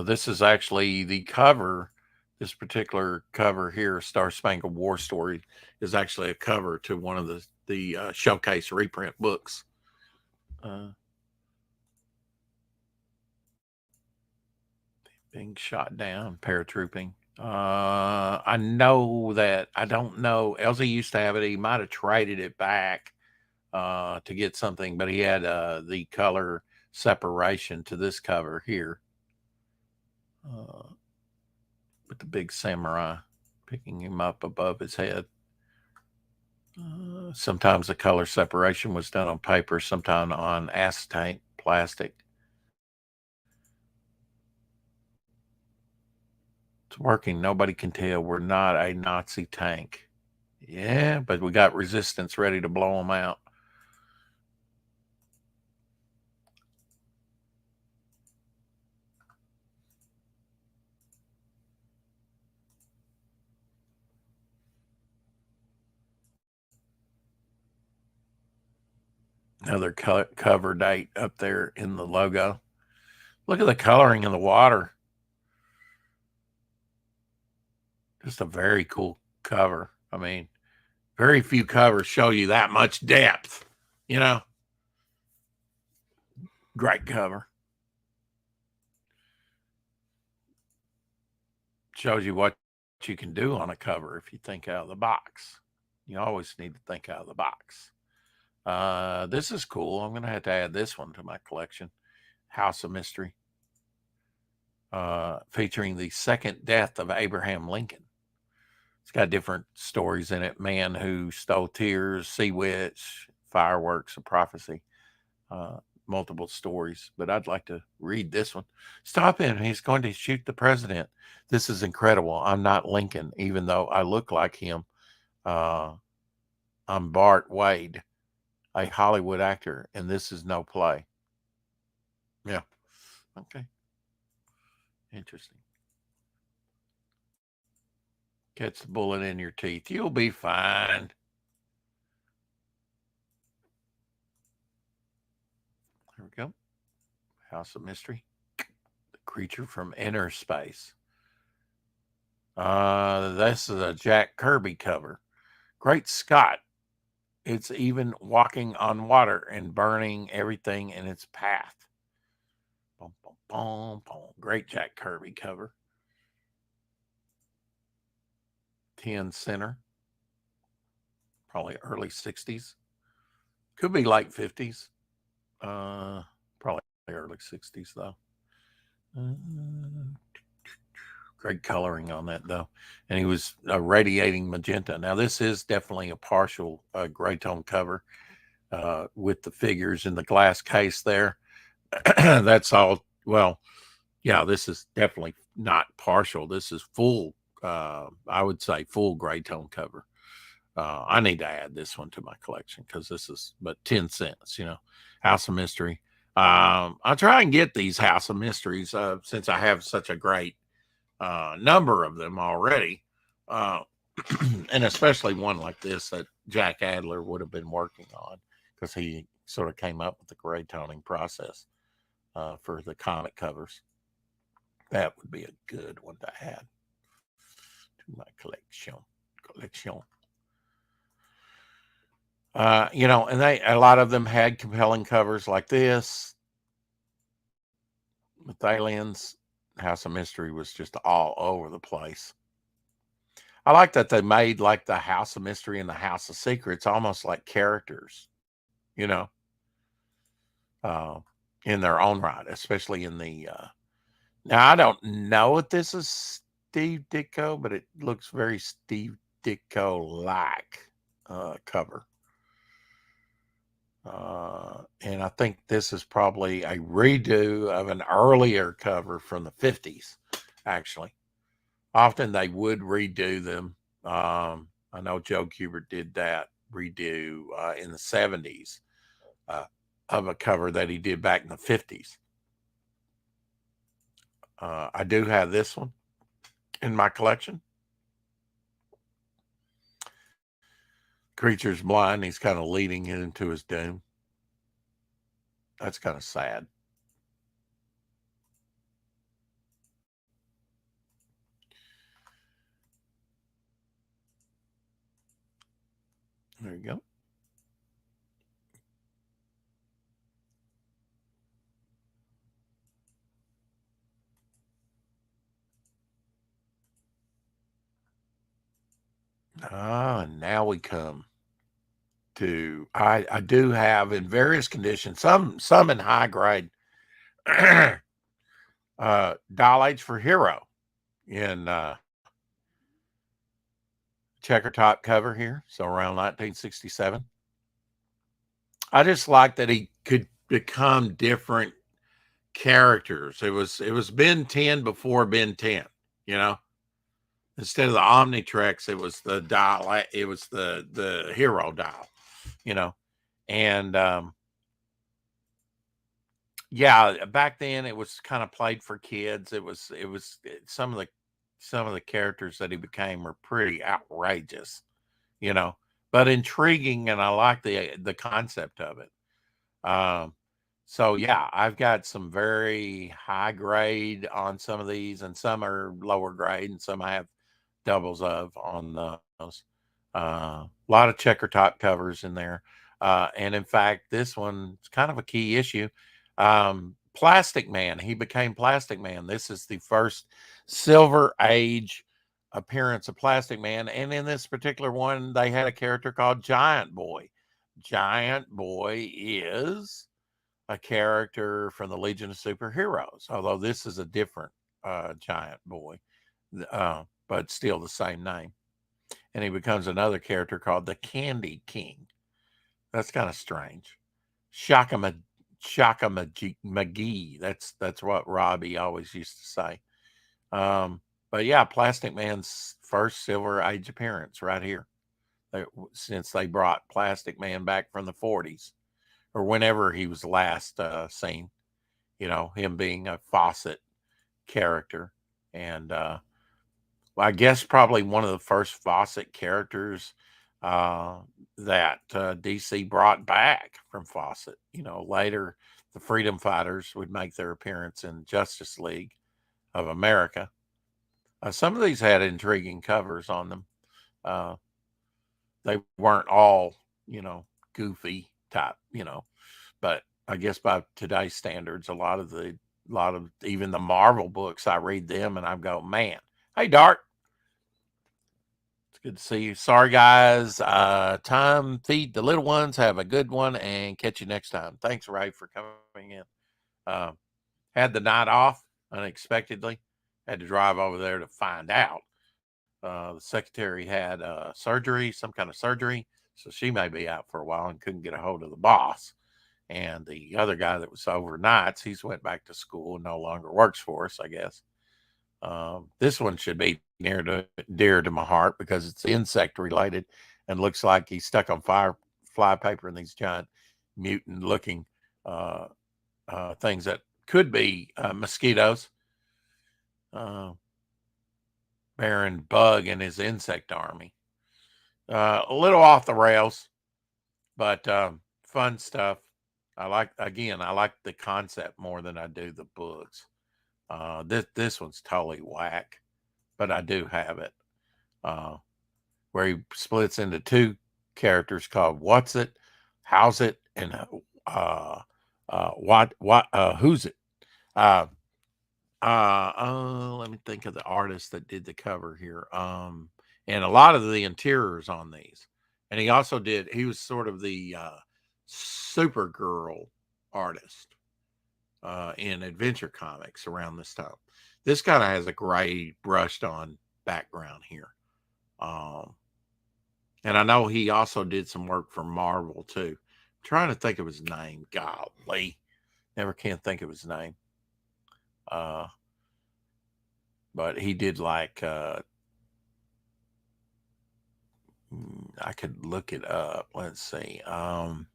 This is actually the cover. This particular cover here, Star Spangled War Story, is actually a cover to one of the showcase reprint books. Being shot down, paratrooping. I know that, I don't know. LZ used to have it. He might have traded it back to get something, but he had the color separation to this cover here with the big samurai picking him up above his head. Sometimes the color separation was done on paper, sometimes on acetate plastic. It's working. Nobody can tell we're not a Nazi tank. Yeah, but we got resistance ready to blow them out. Another cover date up there in the logo. Look at the coloring in the water. Just a very cool cover. I mean, very few covers show you that much depth, you know? Great cover. Shows you what you can do on a cover if you think out of the box. You always need to think out of the box. This is cool. I'm going to have to add this one to my collection. House of Mystery. Featuring the second death of Abraham Lincoln. It's got different stories in it. Man Who Stole Tears, Sea Witch, Fireworks, A Prophecy. Multiple stories, but I'd like to read this one. Stop him. He's going to shoot the president. This is incredible. I'm not Lincoln, even though I look like him. I'm Bart Wade, a Hollywood actor, and this is no play. Yeah. Okay. Interesting. Catch the bullet in your teeth. You'll be fine. Here we go. House of Mystery. The Creature from Inner Space. This is a Jack Kirby cover. Great Scott. It's even walking on water and burning everything in its path. Boom, boom, boom, boom. Great Jack Kirby cover. 10 center. Probably early 60s. Could be late 50s. Probably early 60s, though. Great coloring on that, though. And he was radiating magenta. Now, this is definitely a partial gray tone cover with the figures in the glass case there. That's all. Well, yeah, this is definitely not partial. This is full, I would say, full gray tone cover. I need to add this one to my collection because this is but 10 cents, House of Mystery. I'll try and get these House of Mysteries since I have such a great number of them already. And especially one like this that Jack Adler would have been working on because he sort of came up with the gray toning process for the comic covers. That would be a good one to add to my collection. And a lot of them had compelling covers like this with aliens. House of Mystery was just all over the place. I like that they made like the House of Mystery and the House of Secrets almost like characters, you know, uh, in their own right, especially in the. Now, I don't know if this is Steve Ditko, but it looks very Steve Ditko like cover. And I think this is probably a redo of an earlier cover from the 50s, actually. Often they would redo them. I know Joe Kubert did that redo in the 70s uh, of a cover that he did back in the 50s. I do have this one in my collection. Creature's blind. He's kind of leading into his doom. That's kind of sad. There you go. And now we come to I do have in various conditions, some in high grade, Dial H for Hero in checker top cover here, so around 1967. I just like that he could become different characters. It was Ben 10 before Ben 10, you know. Instead of the Omnitrix, it was the dial. It was the hero dial, you know. And yeah, back then it was kind of played for kids. It was some of the characters that he became were pretty outrageous, you know, but intriguing, and I like the concept of it. Um, so yeah, I've got some very high grade on some of these, and some are lower grade, and some I have doubles of on those. A lot of checker top covers in there. And in fact, this one's kind of a key issue. Plastic Man, he became Plastic Man. This is the first Silver Age appearance of Plastic Man. And in this particular one, they had a character called Giant Boy. Giant Boy is a character from the Legion of Superheroes, although this is a different Giant Boy, but still the same name. And he becomes another character called the Candy King. That's kind of strange. Shaka, Shaka McGee. That's what Robbie always used to say. But yeah, Plastic Man's first Silver Age appearance right here. Since they brought Plastic Man back from the 40s or whenever he was last seen, him being a Fawcett character. And I guess probably one of the first Fawcett characters that DC brought back from Fawcett. Later the Freedom Fighters would make their appearance in Justice League of America. Some of these had intriguing covers on them. They weren't all, goofy type, but I guess by today's standards, a lot of even the Marvel books, I read them and I go, man, hey, Dart, it's good to see you. Sorry, guys. Time feed the little ones. Have a good one and catch you next time. Thanks, Ray, for coming in. Had the night off unexpectedly. Had to drive over there to find out. The secretary had surgery, some kind of surgery, so she may be out for a while and couldn't get a hold of the boss. And the other guy that was overnights, he's went back to school and no longer works for us, I guess. This one should be dear to my heart because it's insect related and looks like he's stuck on fly paper in these giant mutant looking things that could be mosquitoes. Baron Bug and his insect army. A little off the rails, but fun stuff. I like the concept more than I do the books. This one's totally whack, but I do have it. Where he splits into two characters called What's It, How's It, and Who's It. Let me think of the artist that did the cover here. And a lot of the interiors on these. And he was sort of the Supergirl artist in Adventure Comics around this time. This kind of has a gray brushed on background here. And I know he also did some work for Marvel too. I'm trying to think of his name. Golly. Never can think of his name. But he did like I could look it up. Let's see. Go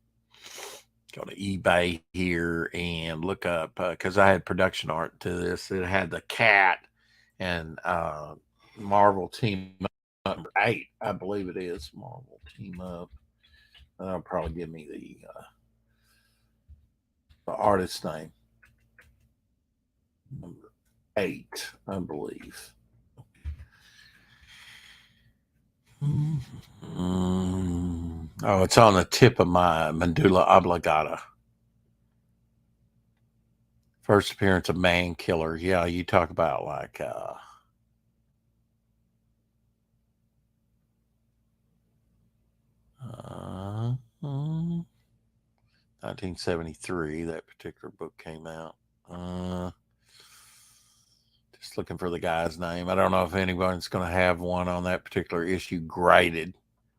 to eBay here and look up because I had production art to this. It had the cat and Marvel Team Up number 8, I believe it is. Marvel Team Up. That'll probably give me the artist's name. Number 8, I believe. Oh, it's on the tip of my medulla oblongata. First appearance of Man Killer. Yeah, you talk about like 1973, that particular book came out. Just looking for the guy's name. I don't know if anyone's going to have one on that particular issue graded.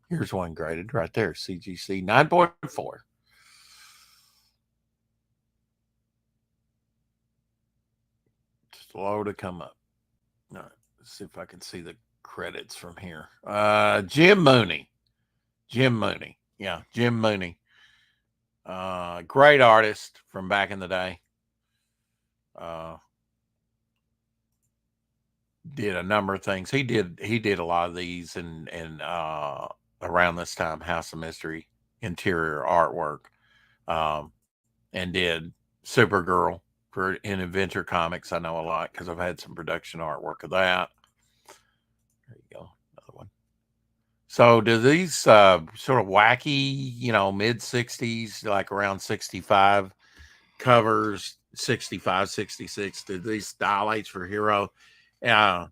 Here's one graded right there. CGC 9.4. Slow to come up. All right, let's see if I can see the credits from here. Jim Mooney. Yeah, Jim Mooney. Great artist from back in the day. Did a number of things. He did a lot of these and around this time, House of Mystery interior artwork, and did Supergirl in Adventure Comics. I know a lot because I've had some production artwork of that. There you go, another one. So do these sort of wacky, mid 60s, like around 65 covers, 65, 66, did these Dial-H for Hero? And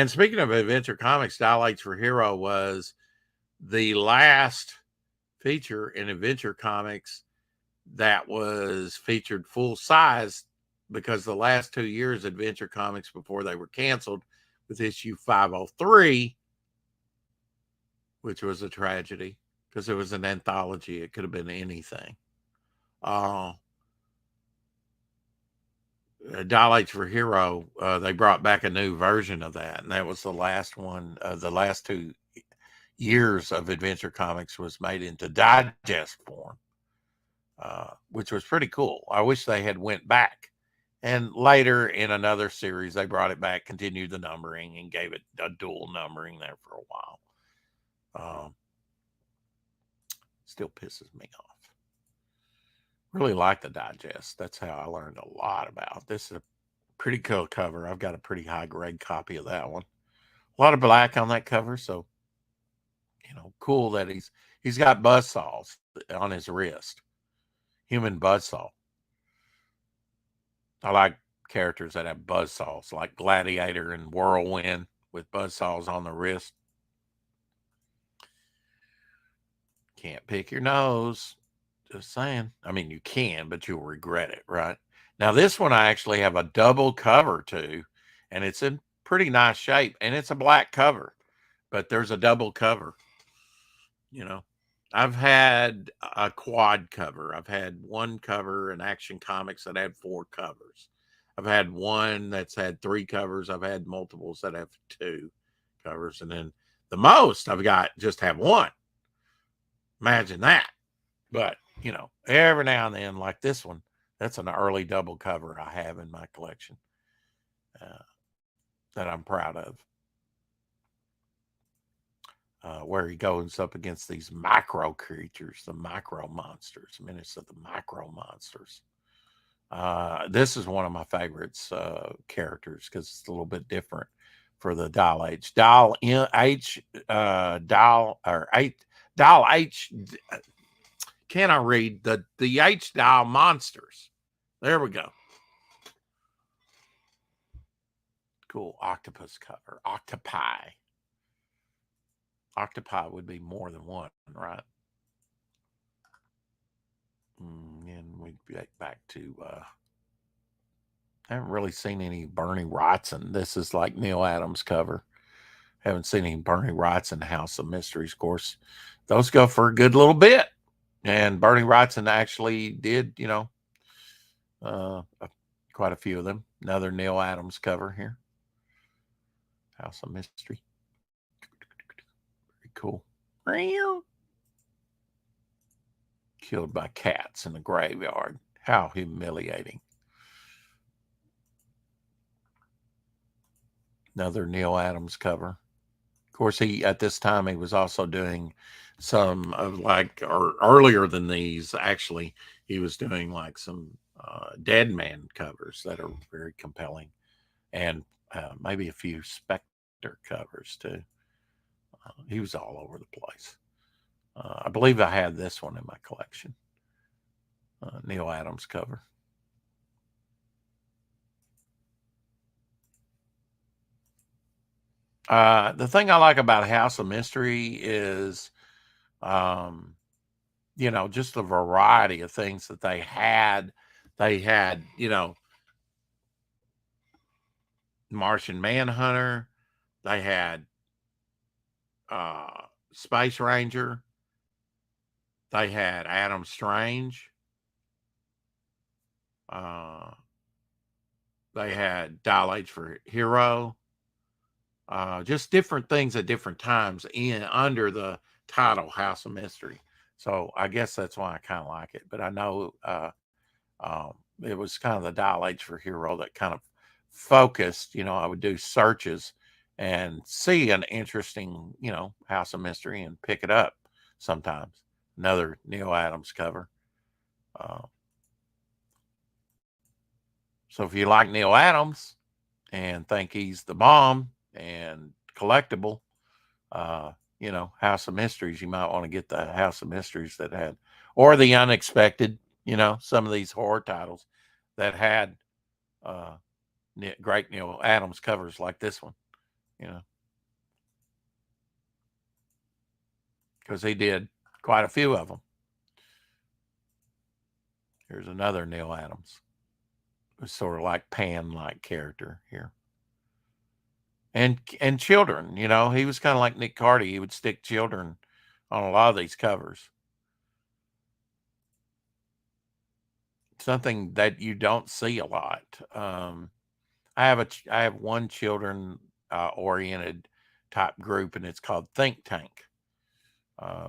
speaking of Adventure Comics, Dial-H for Hero was the last feature in Adventure Comics that was featured full size, because the last 2 years Adventure Comics before they were canceled with issue 503, which was a tragedy because it was an anthology. It could have been anything. Dial-H for Hero, they brought back a new version of that, and that was the last one. The last 2 years of Adventure Comics was made into digest form, which was pretty cool. I wish they had went back. And later in another series, they brought it back, continued the numbering, and gave it a dual numbering there for a while. Still pisses me off. Really like the digest. That's how I learned a lot about. This is a pretty cool cover. I've got a pretty high grade copy of that one. A lot of black on that cover, so cool that he's got buzzsaws on his wrist. Human buzzsaw. I like characters that have buzzsaws, like Gladiator and Whirlwind with buzzsaws on the wrist. Can't pick your nose. Just saying. I mean, you can, but you'll regret it, right? Now, this one I actually have a double cover to, and it's in pretty nice shape, and it's a black cover, but there's a double cover. I've had a quad cover. I've had one cover in Action Comics that had 4 covers. I've had one that's had 3 covers. I've had multiples that have 2 covers. And then the most I've got just have 1. Imagine that. But, every now and then, like this one, that's an early double cover I have in my collection that I'm proud of. Where he goes up against these micro creatures, the micro monsters, Menace of the Micro Monsters. This is one of my favorites characters because it's a little bit different for the Dial-H. Dial H. Can I read the H dial monsters? There we go. Cool octopus cover. Octopi. Octopi would be more than one, right? And we get back to I haven't really seen any Bernie Wrightson. This is like Neil Adams cover. Haven't seen any Bernie Wrightson House of Mysteries. Of course, those go for a good little bit. And Bernie Wrightson actually did, uh, quite a few of them. Another Neil Adams cover here. House of Mystery. Very cool. Killed by cats in the graveyard. How humiliating. Another Neil Adams cover. Of course, at this time he was also doing some of or earlier than these. Actually, he was doing like some Dead Man covers that are very compelling, and maybe a few Spectre covers too. He was all over the place. I believe I had this one in my collection. Neil Adams cover. The thing I like about House of Mystery is, just the variety of things that they had. They had, Martian Manhunter. They had Space Ranger. They had Adam Strange. They had Dial H for Hero. Just different things at different times under the title House of Mystery. So I guess that's why I kind of like it. But I know it was kind of the Dial H for Hero that kind of focused. I would do searches and see an interesting, House of Mystery and pick it up sometimes. Another Neil Adams cover. So if you like Neil Adams and think he's the bomb and collectible, House of Mysteries, you might want to get the House of Mysteries that had, or the Unexpected, some of these horror titles that had great Neil Adams covers like this one, because he did quite a few of them. Here's another Neil Adams. It was sort of like Pan-like character here. And children, he was kind of like Nick Carty. He would stick children on a lot of these covers. Something that you don't see a lot. I have one children oriented type group, and it's called Think Tank,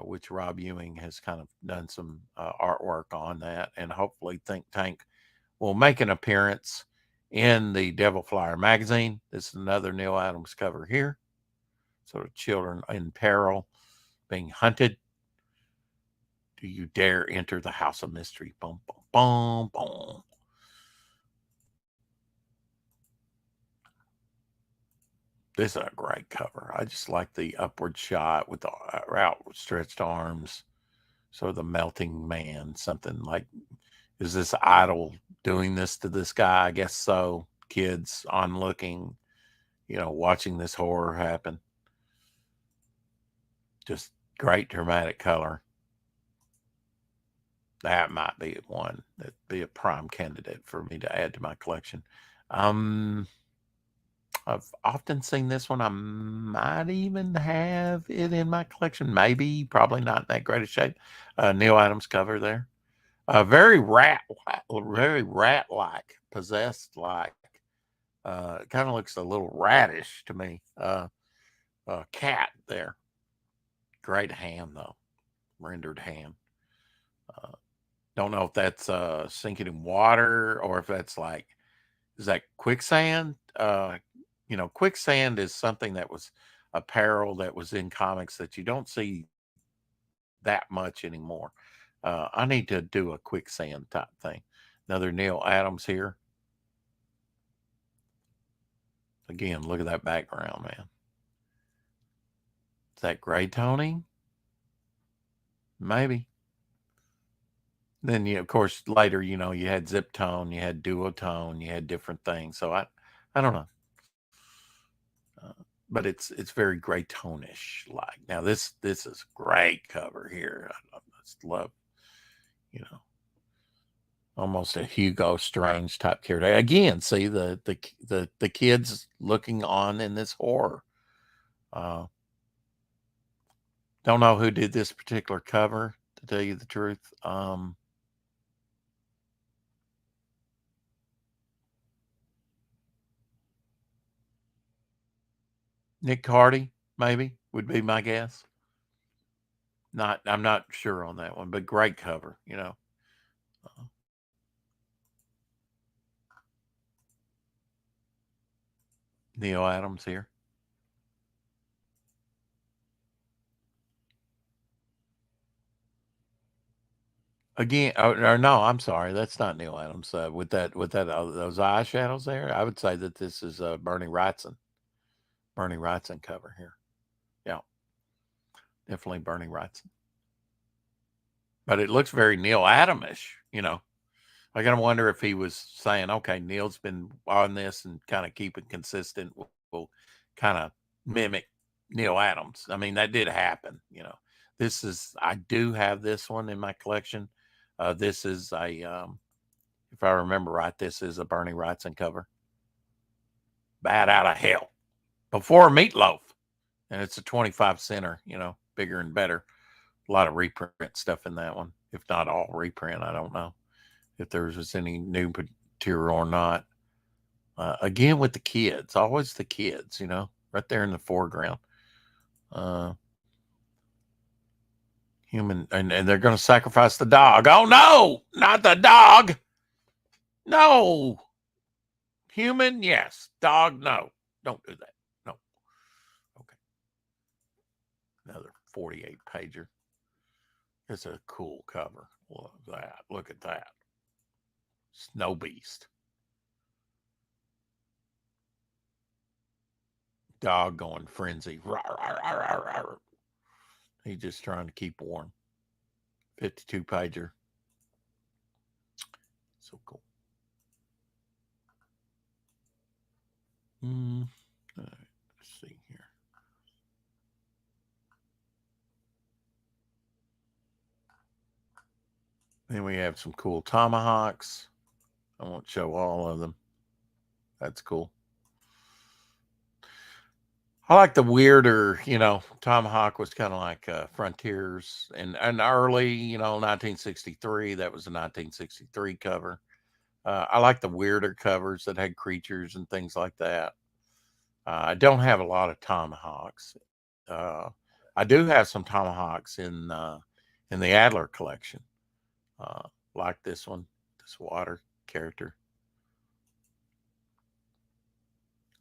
which Rob Ewing has kind of done some artwork on that, and hopefully Think Tank will make an appearance in the Devil Flyer magazine. This is another Neil Adams cover here. Sort of children in peril, being hunted. Do you dare enter the House of Mystery? Boom, boom, boom, boom. This is a great cover. I just like the upward shot with the outstretched arms. So the melting man, something like, is this idol doing this to this guy? I guess so. Kids onlooking, watching this horror happen. Just great dramatic color. That might be one that'd be a prime candidate for me to add to my collection. I've often seen this one. I might even have it in my collection. Maybe, probably not in that great a shape. Neil Adams cover there. Very rat-like, possessed-like. It kind of looks a little radish to me. Cat there. Great hand though, rendered hand. Don't know if that's sinking in water or if that's is that quicksand? Quicksand is something that was a peril that was in comics that you don't see that much anymore. I need to do a quicksand type thing. Another Neil Adams here. Again, look at that background, man. Is that gray toning? Maybe. Then of course, later, you had zip tone, you had duotone, you had different things. So I don't know, but it's very gray tone-ish. Like now, this is great cover here. I just love, you know, almost a Hugo Strange type character. Again, see the kids looking on in this horror. Uh, don't know who did this particular cover, to tell you the truth. Nick Cardy, maybe, would be my guess. I'm not sure on that one, but great cover. Uh, Neil Adams here. Again, or no, I'm sorry, that's not Neil Adams. With that those eyeshadows there, I would say that this is Bernie Wrightson. Bernie Wrightson cover here. Yeah, definitely Bernie Wrightson. But it looks very Neil Adamish. I gotta wonder if he was saying, okay, Neil's been on this and kind of keeping consistent. We'll kind of mimic Neil Adams. I mean, that did happen. I do have this one in my collection. This is if I remember right, this is a Bernie Wrightson cover. Bad out of hell. Before Meatloaf. And it's a 25 center, bigger and better. A lot of reprint stuff in that one. If not all reprint, I don't know if there was any new material or not. Again, with the kids, always the kids, right there in the foreground. Human, and they're going to sacrifice the dog. Oh no, not the dog. No. Human, yes. Dog, no. Don't do that. No. Okay. Another 48 pager. It's a cool cover. Look at that. Look at that. Snow Beast. Dog going frenzy. Rawr, rawr, rawr, rawr. He's just trying to keep warm. 52 pager. So cool. All right, let's see here. Then we have some cool tomahawks. I won't show all of them. That's cool. I like the weirder, Tomahawk was kind of like Frontiers and early, 1963. That was a 1963 cover. I like the weirder covers that had creatures and things like that. I don't have a lot of Tomahawks. Uh, I do have some Tomahawks in the Adler collection, like this one, this water character.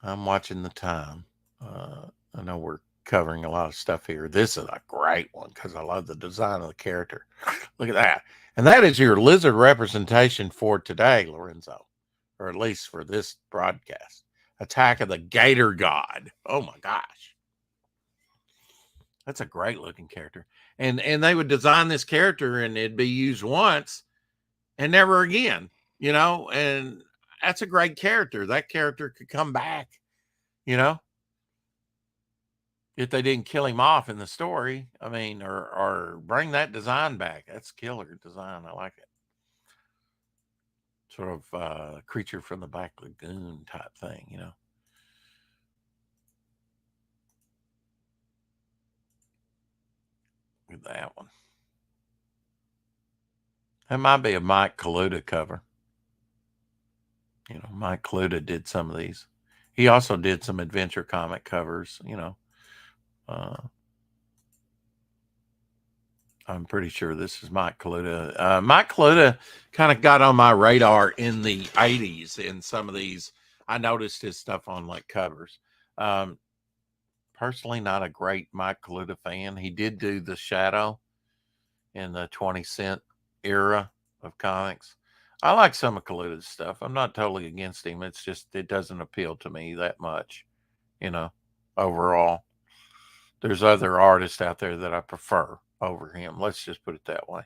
I'm watching the time. I know we're covering a lot of stuff here. This is a great one because I love the design of the character. Look at that. And that is your lizard representation for today, Lorenzo, or at least for this broadcast. Attack of the Gator God. Oh my gosh. That's a great looking character. And they would design this character and it'd be used once and never again, and that's a great character. That character could come back, you know, if they didn't kill him off in the story. I mean, or bring that design back. That's killer design. I like it. Sort of creature from the Black Lagoon type thing. Look at that one. That might be a Mike Kaluta cover. Mike Kaluta did some of these. He also did some adventure comic covers. I'm pretty sure this is Mike Kaluta. Mike Kaluta kind of got on my radar in the 80s in some of these. I noticed his stuff on like covers. Personally, not a great Mike Kaluta fan. He did do The Shadow in the 20-cent era of comics. I like some of Kaluta's stuff. I'm not totally against him. It's just it doesn't appeal to me that much, overall. There's other artists out there that I prefer over him. Let's just put it that way.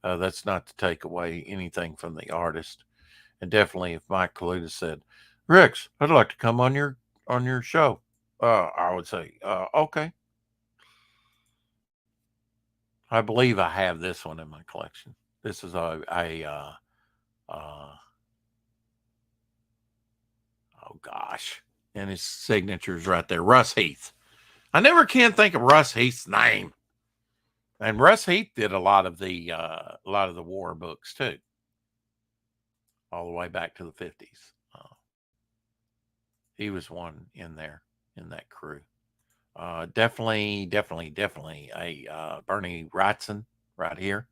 That's not to take away anything from the artist. And definitely, if Mike Kaluta said, "Rex, I'd like to come on your show," I would say, "Okay." I believe I have this one in my collection. This is uh, oh gosh, and his signature's right there. Russ Heath. I never can think of Russ Heath's name. And Russ Heath did a lot of the war books too, all the way back to the 50s. He was one in there in that crew. Definitely a Bernie Wrightson right here.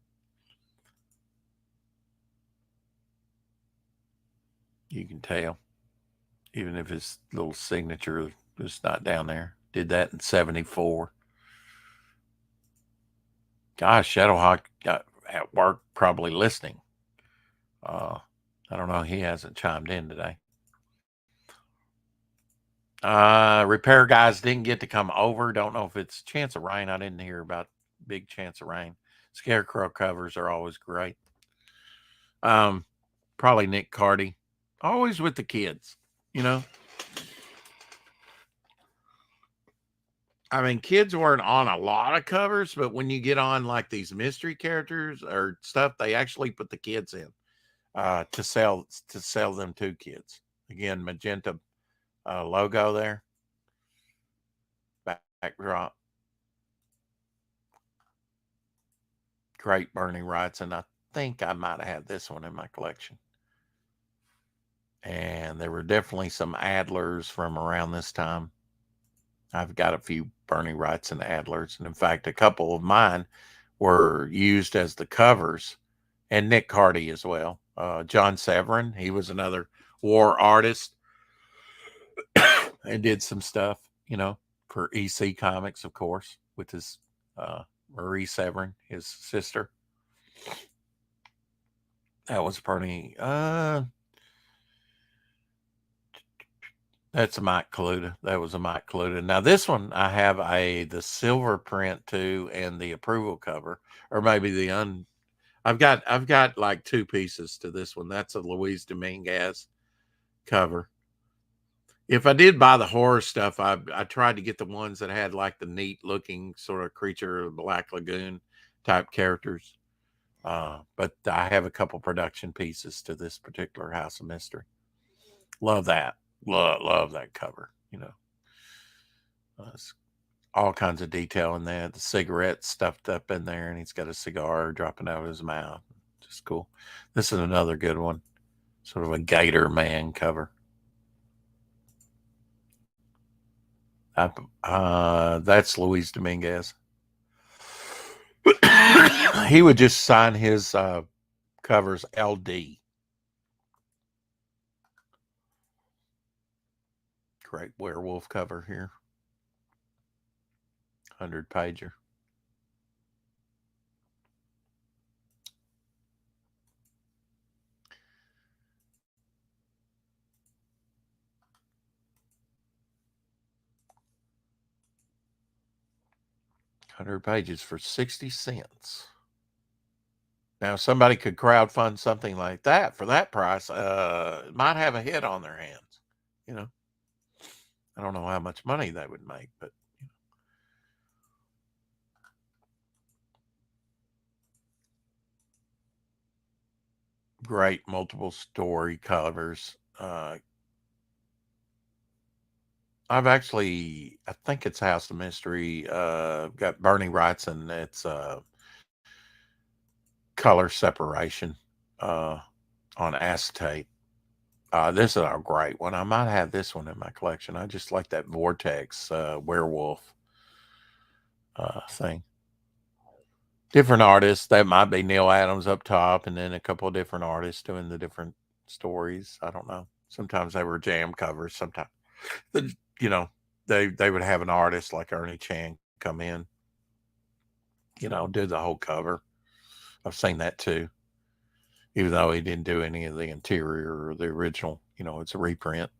You can tell, even if his little signature is not down there. Did that in '74. Gosh, Shadowhawk got at work probably listening. I don't know. He hasn't chimed in today. Repair guys didn't get to come over. Don't know if it's chance of rain. I didn't hear about big chance of rain. Scarecrow covers are always great. Probably Nick Cardy. Always with the kids, you know. I mean, kids weren't on a lot of covers, but when you get on like these mystery characters or stuff, they actually put the kids in to sell them to kids. Again, magenta logo there, backdrop. Great Bernie Wrightson. I think I might have had this one in my collection. And there were definitely some Adlers from around this time. I've got a few Bernie Wrightson Adlers. And in fact, a couple of mine were used as the covers, and Nick Cardy as well. John Severin, he was another war artist and did some stuff, you know, for EC Comics, of course, with his Marie Severin, his sister. That was pretty. That's a Mike Kaluta. That was a Mike Kaluta. Now this one I have the silver print too, and the approval cover, or maybe the un. I've got like two pieces to this one. That's a Luis Dominguez cover. If I did buy the horror stuff, I tried to get the ones that had like the neat looking sort of creature, Black Lagoon type characters. But I have a couple production pieces to this particular House of Mystery. Love that. Love that cover. You know, all kinds of detail in there. The cigarette stuffed up in there, and he's got a cigar dropping out of his mouth. Just cool. This is another good one. Sort of a Gator Man cover. That's Luis Dominguez. He would just sign his covers LD. Great werewolf cover here. 100-pager. $100 for 60 cents. Now, if somebody could crowdfund something like that for that price, might have a hit on their hands. You know, I don't know how much money they would make, but you know. Great multiple story covers. I think it's House of Mystery. Got Bernie Wrightson. It's color separation on acetate. This is a great one. I might have this one in my collection. I just like that Vortex werewolf thing. Different artists. That might be Neil Adams up top, and then a couple of different artists doing the different stories. I don't know. Sometimes they were jam covers. Sometimes, you know, they would have an artist like Ernie Chan come in, you know, do the whole cover. I've seen that too, even though he didn't do any of the interior or the original. You know, it's a reprint.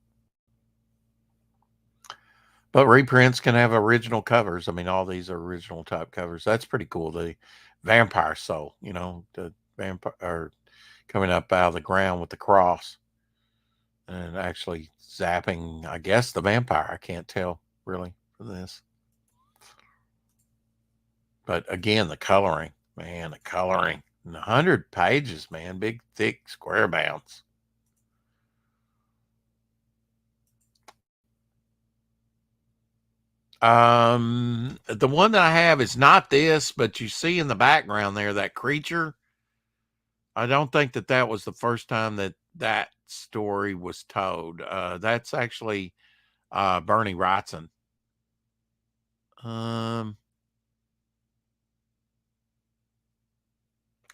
But reprints can have original covers. I mean, all these are original type covers. That's pretty cool. The Vampire Soul, the vampire or coming up out of the ground with the cross and actually zapping, I guess, the vampire. I can't tell really for this. But again, the coloring, man, the coloring. 100 pages, man. Big, thick, square bounds. The one that I have is not this, but you see in the background there that creature. I don't think that was the first time that story was told. That's actually Bernie Wrightson. Um,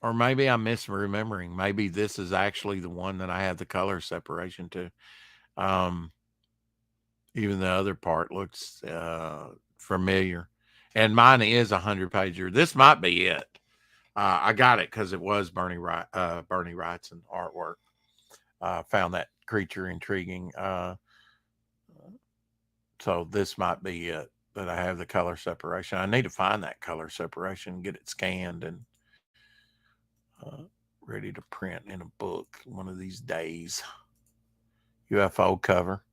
or maybe I'm misremembering. Maybe this is actually the one that I have the color separation to. Um, Even the other part looks familiar, and mine is 100 pager. This might be it. I got it because it was Bernie Wrightson artwork. Found that creature intriguing. So this might be it. But I have the color separation. I need to find that color separation, get it scanned, and uh, ready to print in a book one of these days. UFO cover.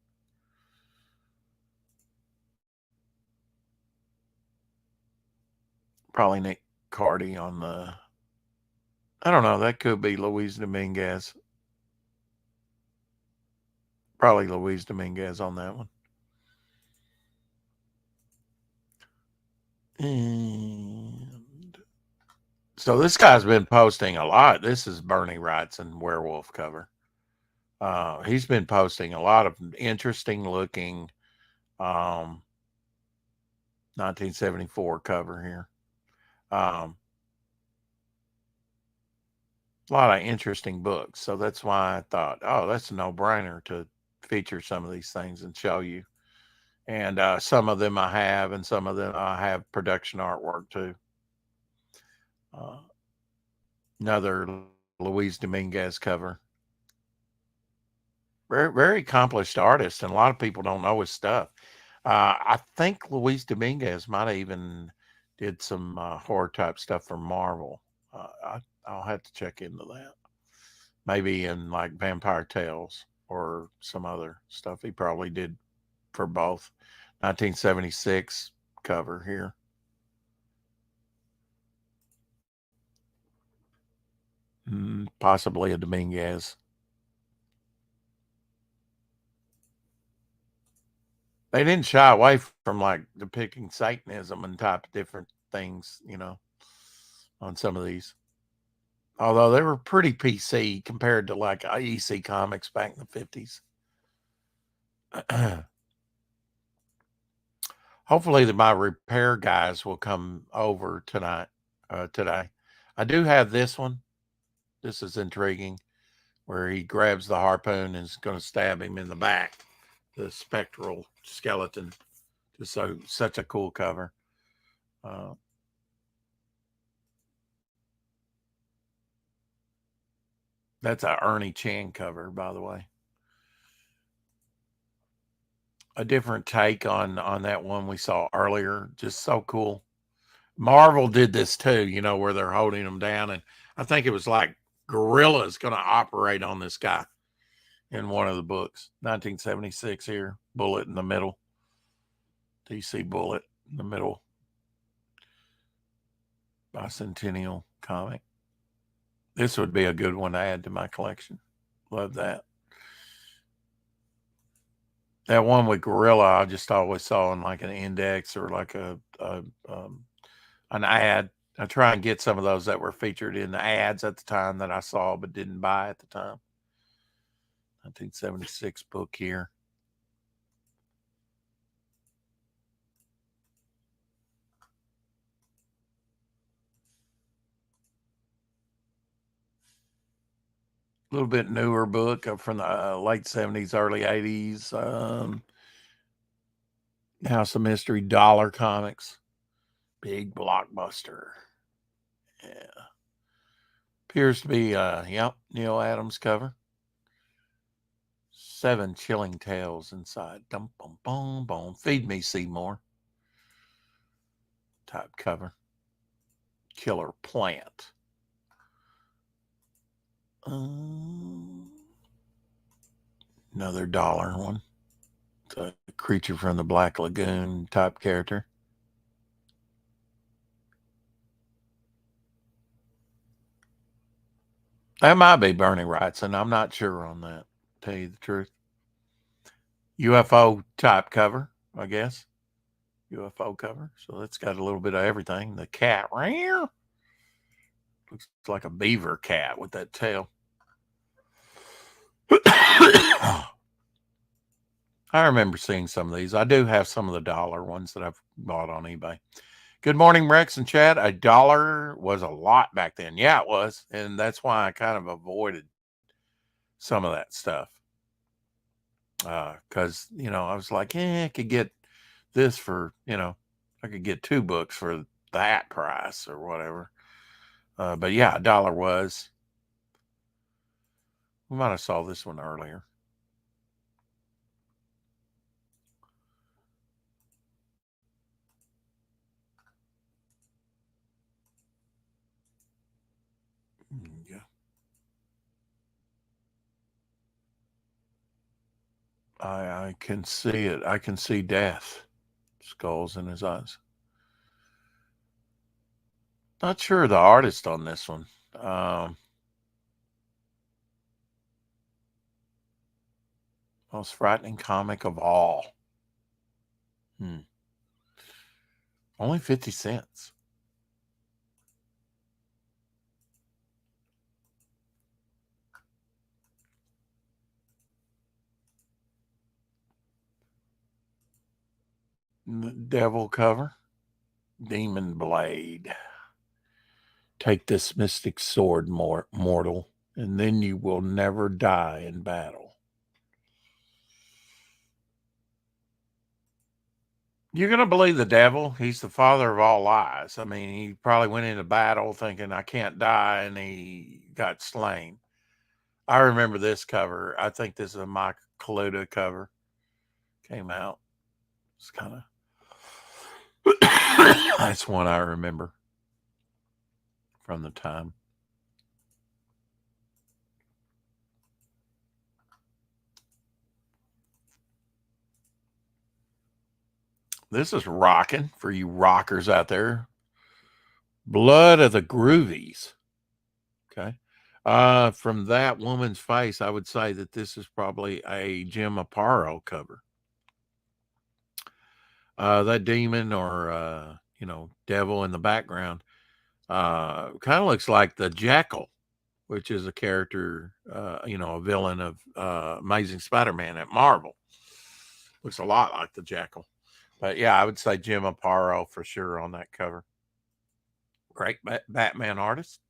Probably Nick Cardy on the. I don't know. That could be Luis Dominguez. Probably Luis Dominguez on that one. And so this guy's been posting a lot. This is Bernie Wrightson werewolf cover. He's been posting a lot of interesting looking 1974 cover here. A lot of interesting books. So that's why I thought, oh, that's a no brainer to feature some of these things and show you. And some of them I have, and some of them I have production artwork too. Uh, Another Luis Dominguez cover. Very, very accomplished artist, and a lot of people don't know his stuff. I think Luis Dominguez might have even did some horror type stuff for Marvel. I'll have to check into that. Maybe in like Vampire Tales or some other stuff. He probably did for both. 1976 cover here. Possibly a Dominguez. They didn't shy away from like depicting Satanism and type of different things, on some of these. Although they were pretty PC compared to like EC comics back in the 50s. Hopefully my repair guys will come over today. I do have this one. This is intriguing, where he grabs the harpoon and is going to stab him in the back. The spectral skeleton. Just such a cool cover. Uh, that's a Ernie Chan cover, by the way. A different take on that one we saw earlier. Just so cool. Marvel did this too, where they're holding him down, and I think it was like Gorilla's going to operate on this guy in one of the books. 1976 here, Bullet in the middle. DC Bullet in the middle. Bicentennial comic. This would be a good one to add to my collection. Love that. That one with Gorilla, I just always saw in like an index or like an ad. I try and get some of those that were featured in the ads at the time that I saw but didn't buy at the time. 1976 book here. A little bit newer book from the late 70s, early 80s. House of Mystery, Dollar Comics. Big blockbuster. Yeah. Appears to be, Neil Adams cover. 7 chilling tales inside. Dum bum bum bum. Feed me, Seymour. Type cover. Killer plant. Another dollar one. It's a creature from the Black Lagoon type character. That might be Bernie Wrightson. I'm not sure on that, to tell you the truth. UFO type cover, I guess. UFO cover. So it's got a little bit of everything. The cat. Looks like a beaver cat with that tail. I remember seeing some of these. I do have some of the dollar ones that I've bought on eBay. Good morning, Rex and Chad. $1 was a lot back then. Yeah, it was. And that's why I kind of avoided some of that stuff. Because, I was like, I could get this for, I could get 2 books for that price or whatever. But yeah, $1 was. We might have saw this one earlier. Yeah. I can see it. I can see death. Skulls in his eyes. Not sure the artist on this one. Most frightening comic of all. Only 50 cents. The devil cover. Demon blade. Take this mystic sword, mortal, and then you will never die in battle. You're going to believe the devil. He's the father of all lies. I mean, he probably went into battle thinking, I can't die, and he got slain. I remember this cover. I think this is a Mike Kaluta cover. Came out. It's kind of... That's one I remember from the time. This is rocking for you rockers out there. Blood of the Groovies. Okay. From that woman's face, I would say that this is probably a Jim Aparo cover. That demon or, devil in the background kind of looks like the Jackal, which is a character, a villain of Amazing Spider-Man at Marvel. Looks a lot like the Jackal. But yeah, I would say Jim Aparo for sure on that cover. Great Batman artist.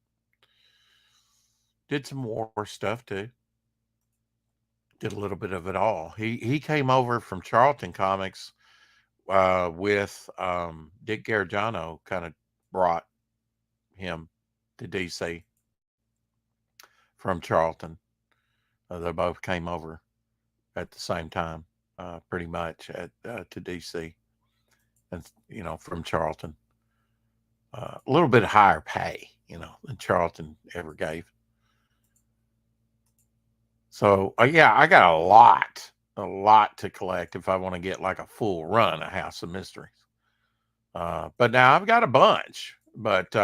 Did some war stuff too. Did a little bit of it all. He came over from Charlton Comics with Dick Gargiano, kind of brought him to DC from Charlton. They both came over at the same time, pretty much to DC, and from Charlton. A little bit higher pay, than Charlton ever gave. So yeah, I got a lot to collect if I want to get like a full run of House of Mysteries. But now I've got a bunch, but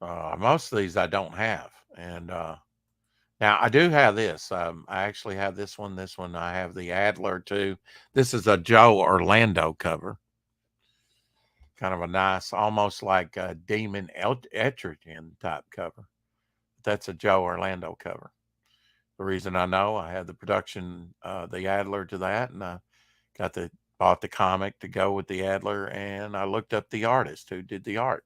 most of these I don't have. And now I do have this. I actually have this one. This one I have the Adler too. This is a Joe Orlando cover. Kind of a nice, almost like a Demon Etrigan type cover. That's a Joe Orlando cover. The reason I know, I had the production, the Adler to that, and I bought the comic to go with the Adler, and I looked up the artist who did the art.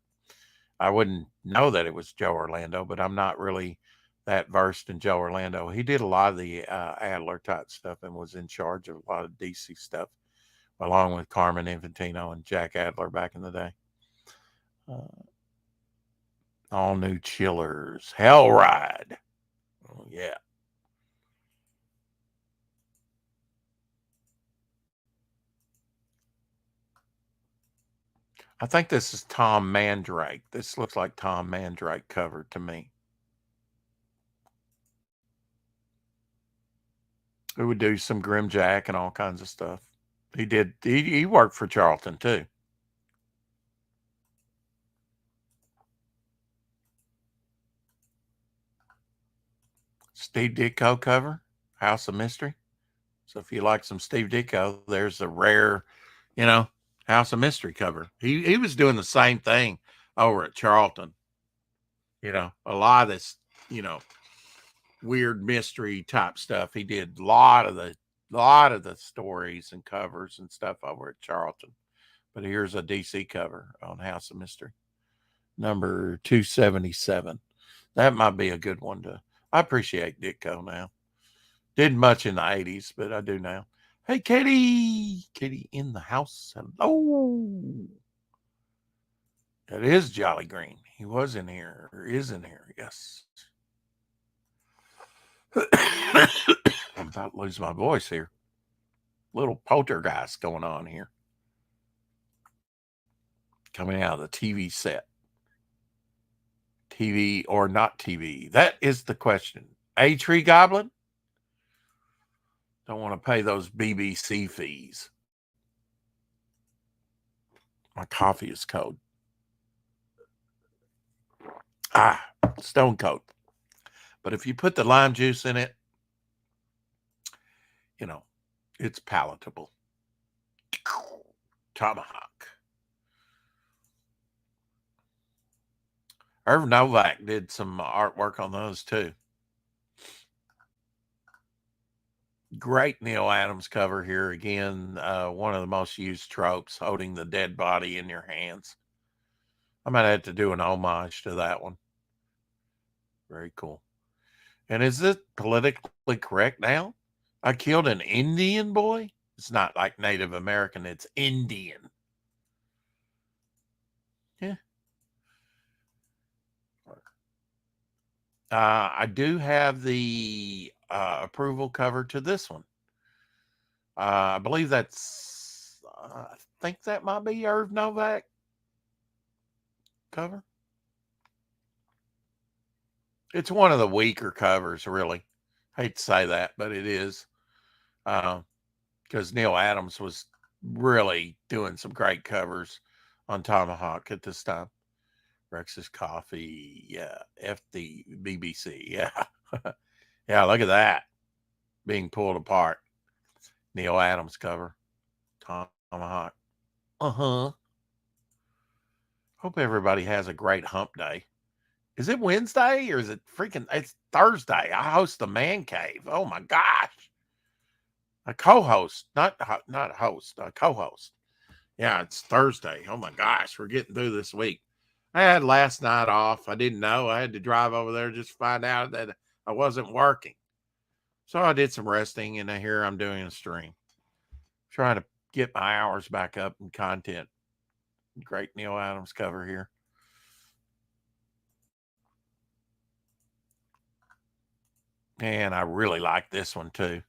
I wouldn't know that it was Joe Orlando, but I'm not really that versed in Joe Orlando. He did a lot of the Adler type stuff and was in charge of a lot of DC stuff, along with Carmen Infantino and Jack Adler back in the day. All new Chillers. Hell Ride. Oh, yeah. I think this is Tom Mandrake. This looks like Tom Mandrake cover to me. Who would do some Grimjack and all kinds of stuff. He did. He worked for Charlton too. Steve Ditko cover, House of Mystery. So if you like some Steve Ditko, there's a rare, House of Mystery cover. He was doing the same thing over at Charlton. A lot of this, weird mystery type stuff. He did a lot of the stories and covers and stuff over at Charlton. But here's a DC cover on House of Mystery, number 277. That might be a good one to. I appreciate Ditko now. Didn't much in the 80s, but I do now. Hey, Katie. Katie in the house. Hello. That is Jolly Green. He was in here, or is in here, yes. I'm about to lose my voice here. Little poltergeist going on here. Coming out of the TV set. TV or not TV? That is the question. A Tree Goblin? Don't want to pay those BBC fees. My coffee is cold. Stone cold. But if you put the lime juice in it, it's palatable. Tomahawk. Irv Novak did some artwork on those too. Great Neil Adams cover here again. One of the most used tropes, holding the dead body in your hands. I might have to do an homage to that one. Very cool. And is it politically correct now? I killed an Indian boy? It's not like Native American, it's Indian. Yeah. I do have the approval cover to this one. I believe that's, I think that might be Irv Novak cover. It's one of the weaker covers, really. Hate to say that, but it is. Because Neil Adams was really doing some great covers on Tomahawk at this time. Rex's Coffee, yeah. FD BBC, yeah. Yeah, look at that. Being pulled apart. Neil Adams cover. Tomahawk. Uh-huh. Hope everybody has a great hump day. Is it Wednesday or is it it's Thursday? I host the Man Cave. Oh my gosh. A co-host, not a host, a co-host. Yeah, it's Thursday. Oh my gosh, we're getting through this week. I had last night off. I didn't know. I had to drive over there just to find out that I wasn't working. So I did some resting, and here I'm doing a stream. Trying to get my hours back up in content. Great Neil Adams cover here. And I really like this one too.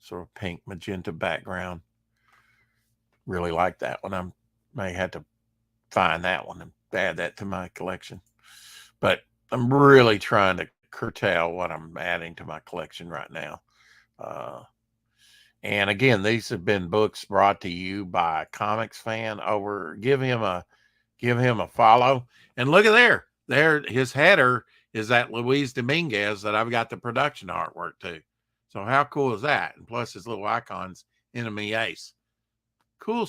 Sort of pink magenta background. Really like that one. I may have to find that one and add that to my collection. But I'm really trying to curtail what I'm adding to my collection right now. And again, these have been books brought to you by a comics fan over. Give him a follow. And look at there, his header is that Luis Dominguez that I've got the production artwork to. So how cool is that? And plus his little icons, Enemy Ace. Cool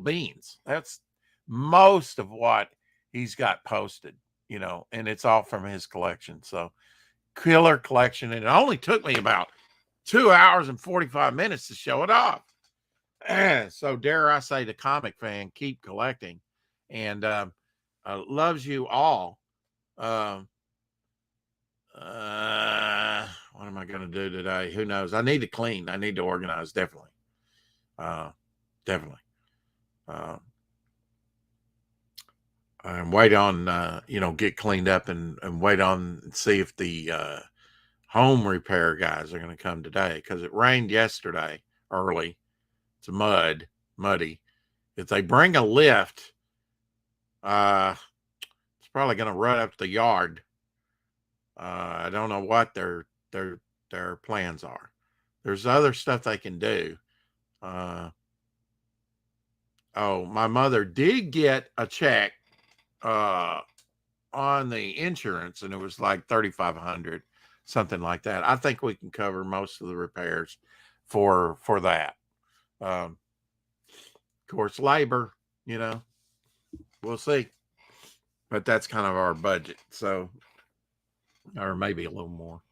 beans. That's most of what he's got posted, and it's all from his collection. So killer collection. And it only took me about 2 hours and 45 minutes to show it off. So dare I say to comic fan, keep collecting. And loves you all. What am I going to do today? Who knows? I need to clean. I need to organize. Definitely. Definitely. And wait on, get cleaned up and wait on and see if the home repair guys are going to come today, because it rained yesterday early. It's muddy. If they bring a lift It's probably going to run up the yard. I don't know what their plans are. There's other stuff they can do. Oh, my mother did get a check on the insurance, and it was like $3,500, something like that. I think we can cover most of the repairs for that. Of course, labor, we'll see, but that's kind of our budget. So, or maybe a little more.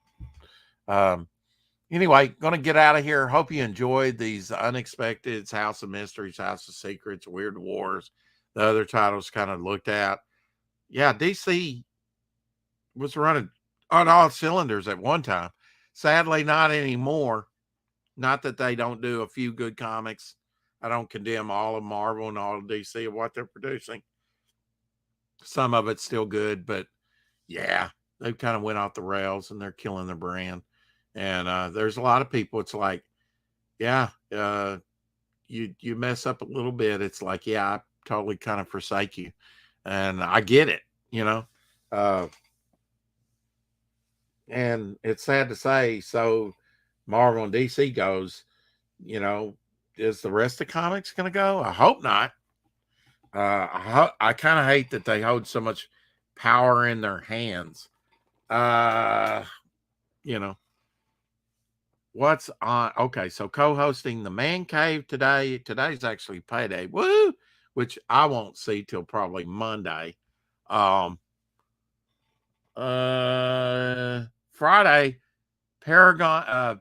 Anyway, going to get out of here. Hope you enjoyed these Unexpected, House of Mysteries, House of Secrets, Weird Wars. The other titles kind of looked at. Yeah, DC was running on all cylinders at one time. Sadly, not anymore. Not that they don't do a few good comics. I don't condemn all of Marvel and all of DC of what they're producing. Some of it's still good, but yeah, they've kind of went off the rails and they're killing their brand. And there's a lot of people. It's like, yeah, you mess up a little bit. It's like, yeah, I totally kind of forsake you, and I get it, and it's sad to say. So Marvel and DC goes, is the rest of comics going to go? I hope not. I kind of hate that they hold so much power in their hands. What's on? Okay, so co-hosting the Man Cave today. Today's actually payday. Woo! Which I won't see till probably Monday. Friday, Paragon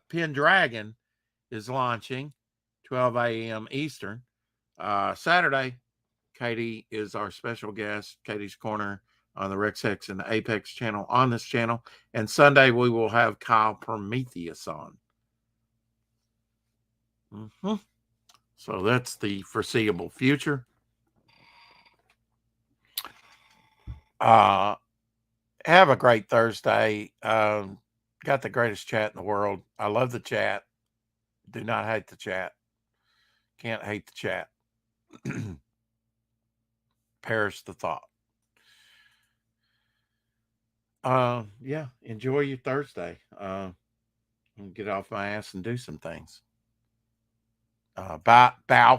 Pendragon is launching 12 a.m. Eastern. Saturday, Katie is our special guest, Katie's Corner on the Rex Hex and the Apex channel on this channel. And Sunday, we will have Kyle Prometheus on. So that's the foreseeable future. Have a great Thursday. Got the greatest chat in the world. I love the chat. Do not hate the chat. Can't hate the chat. Perish the thought. Yeah, enjoy your Thursday. Get off my ass and do some things. Bow for now.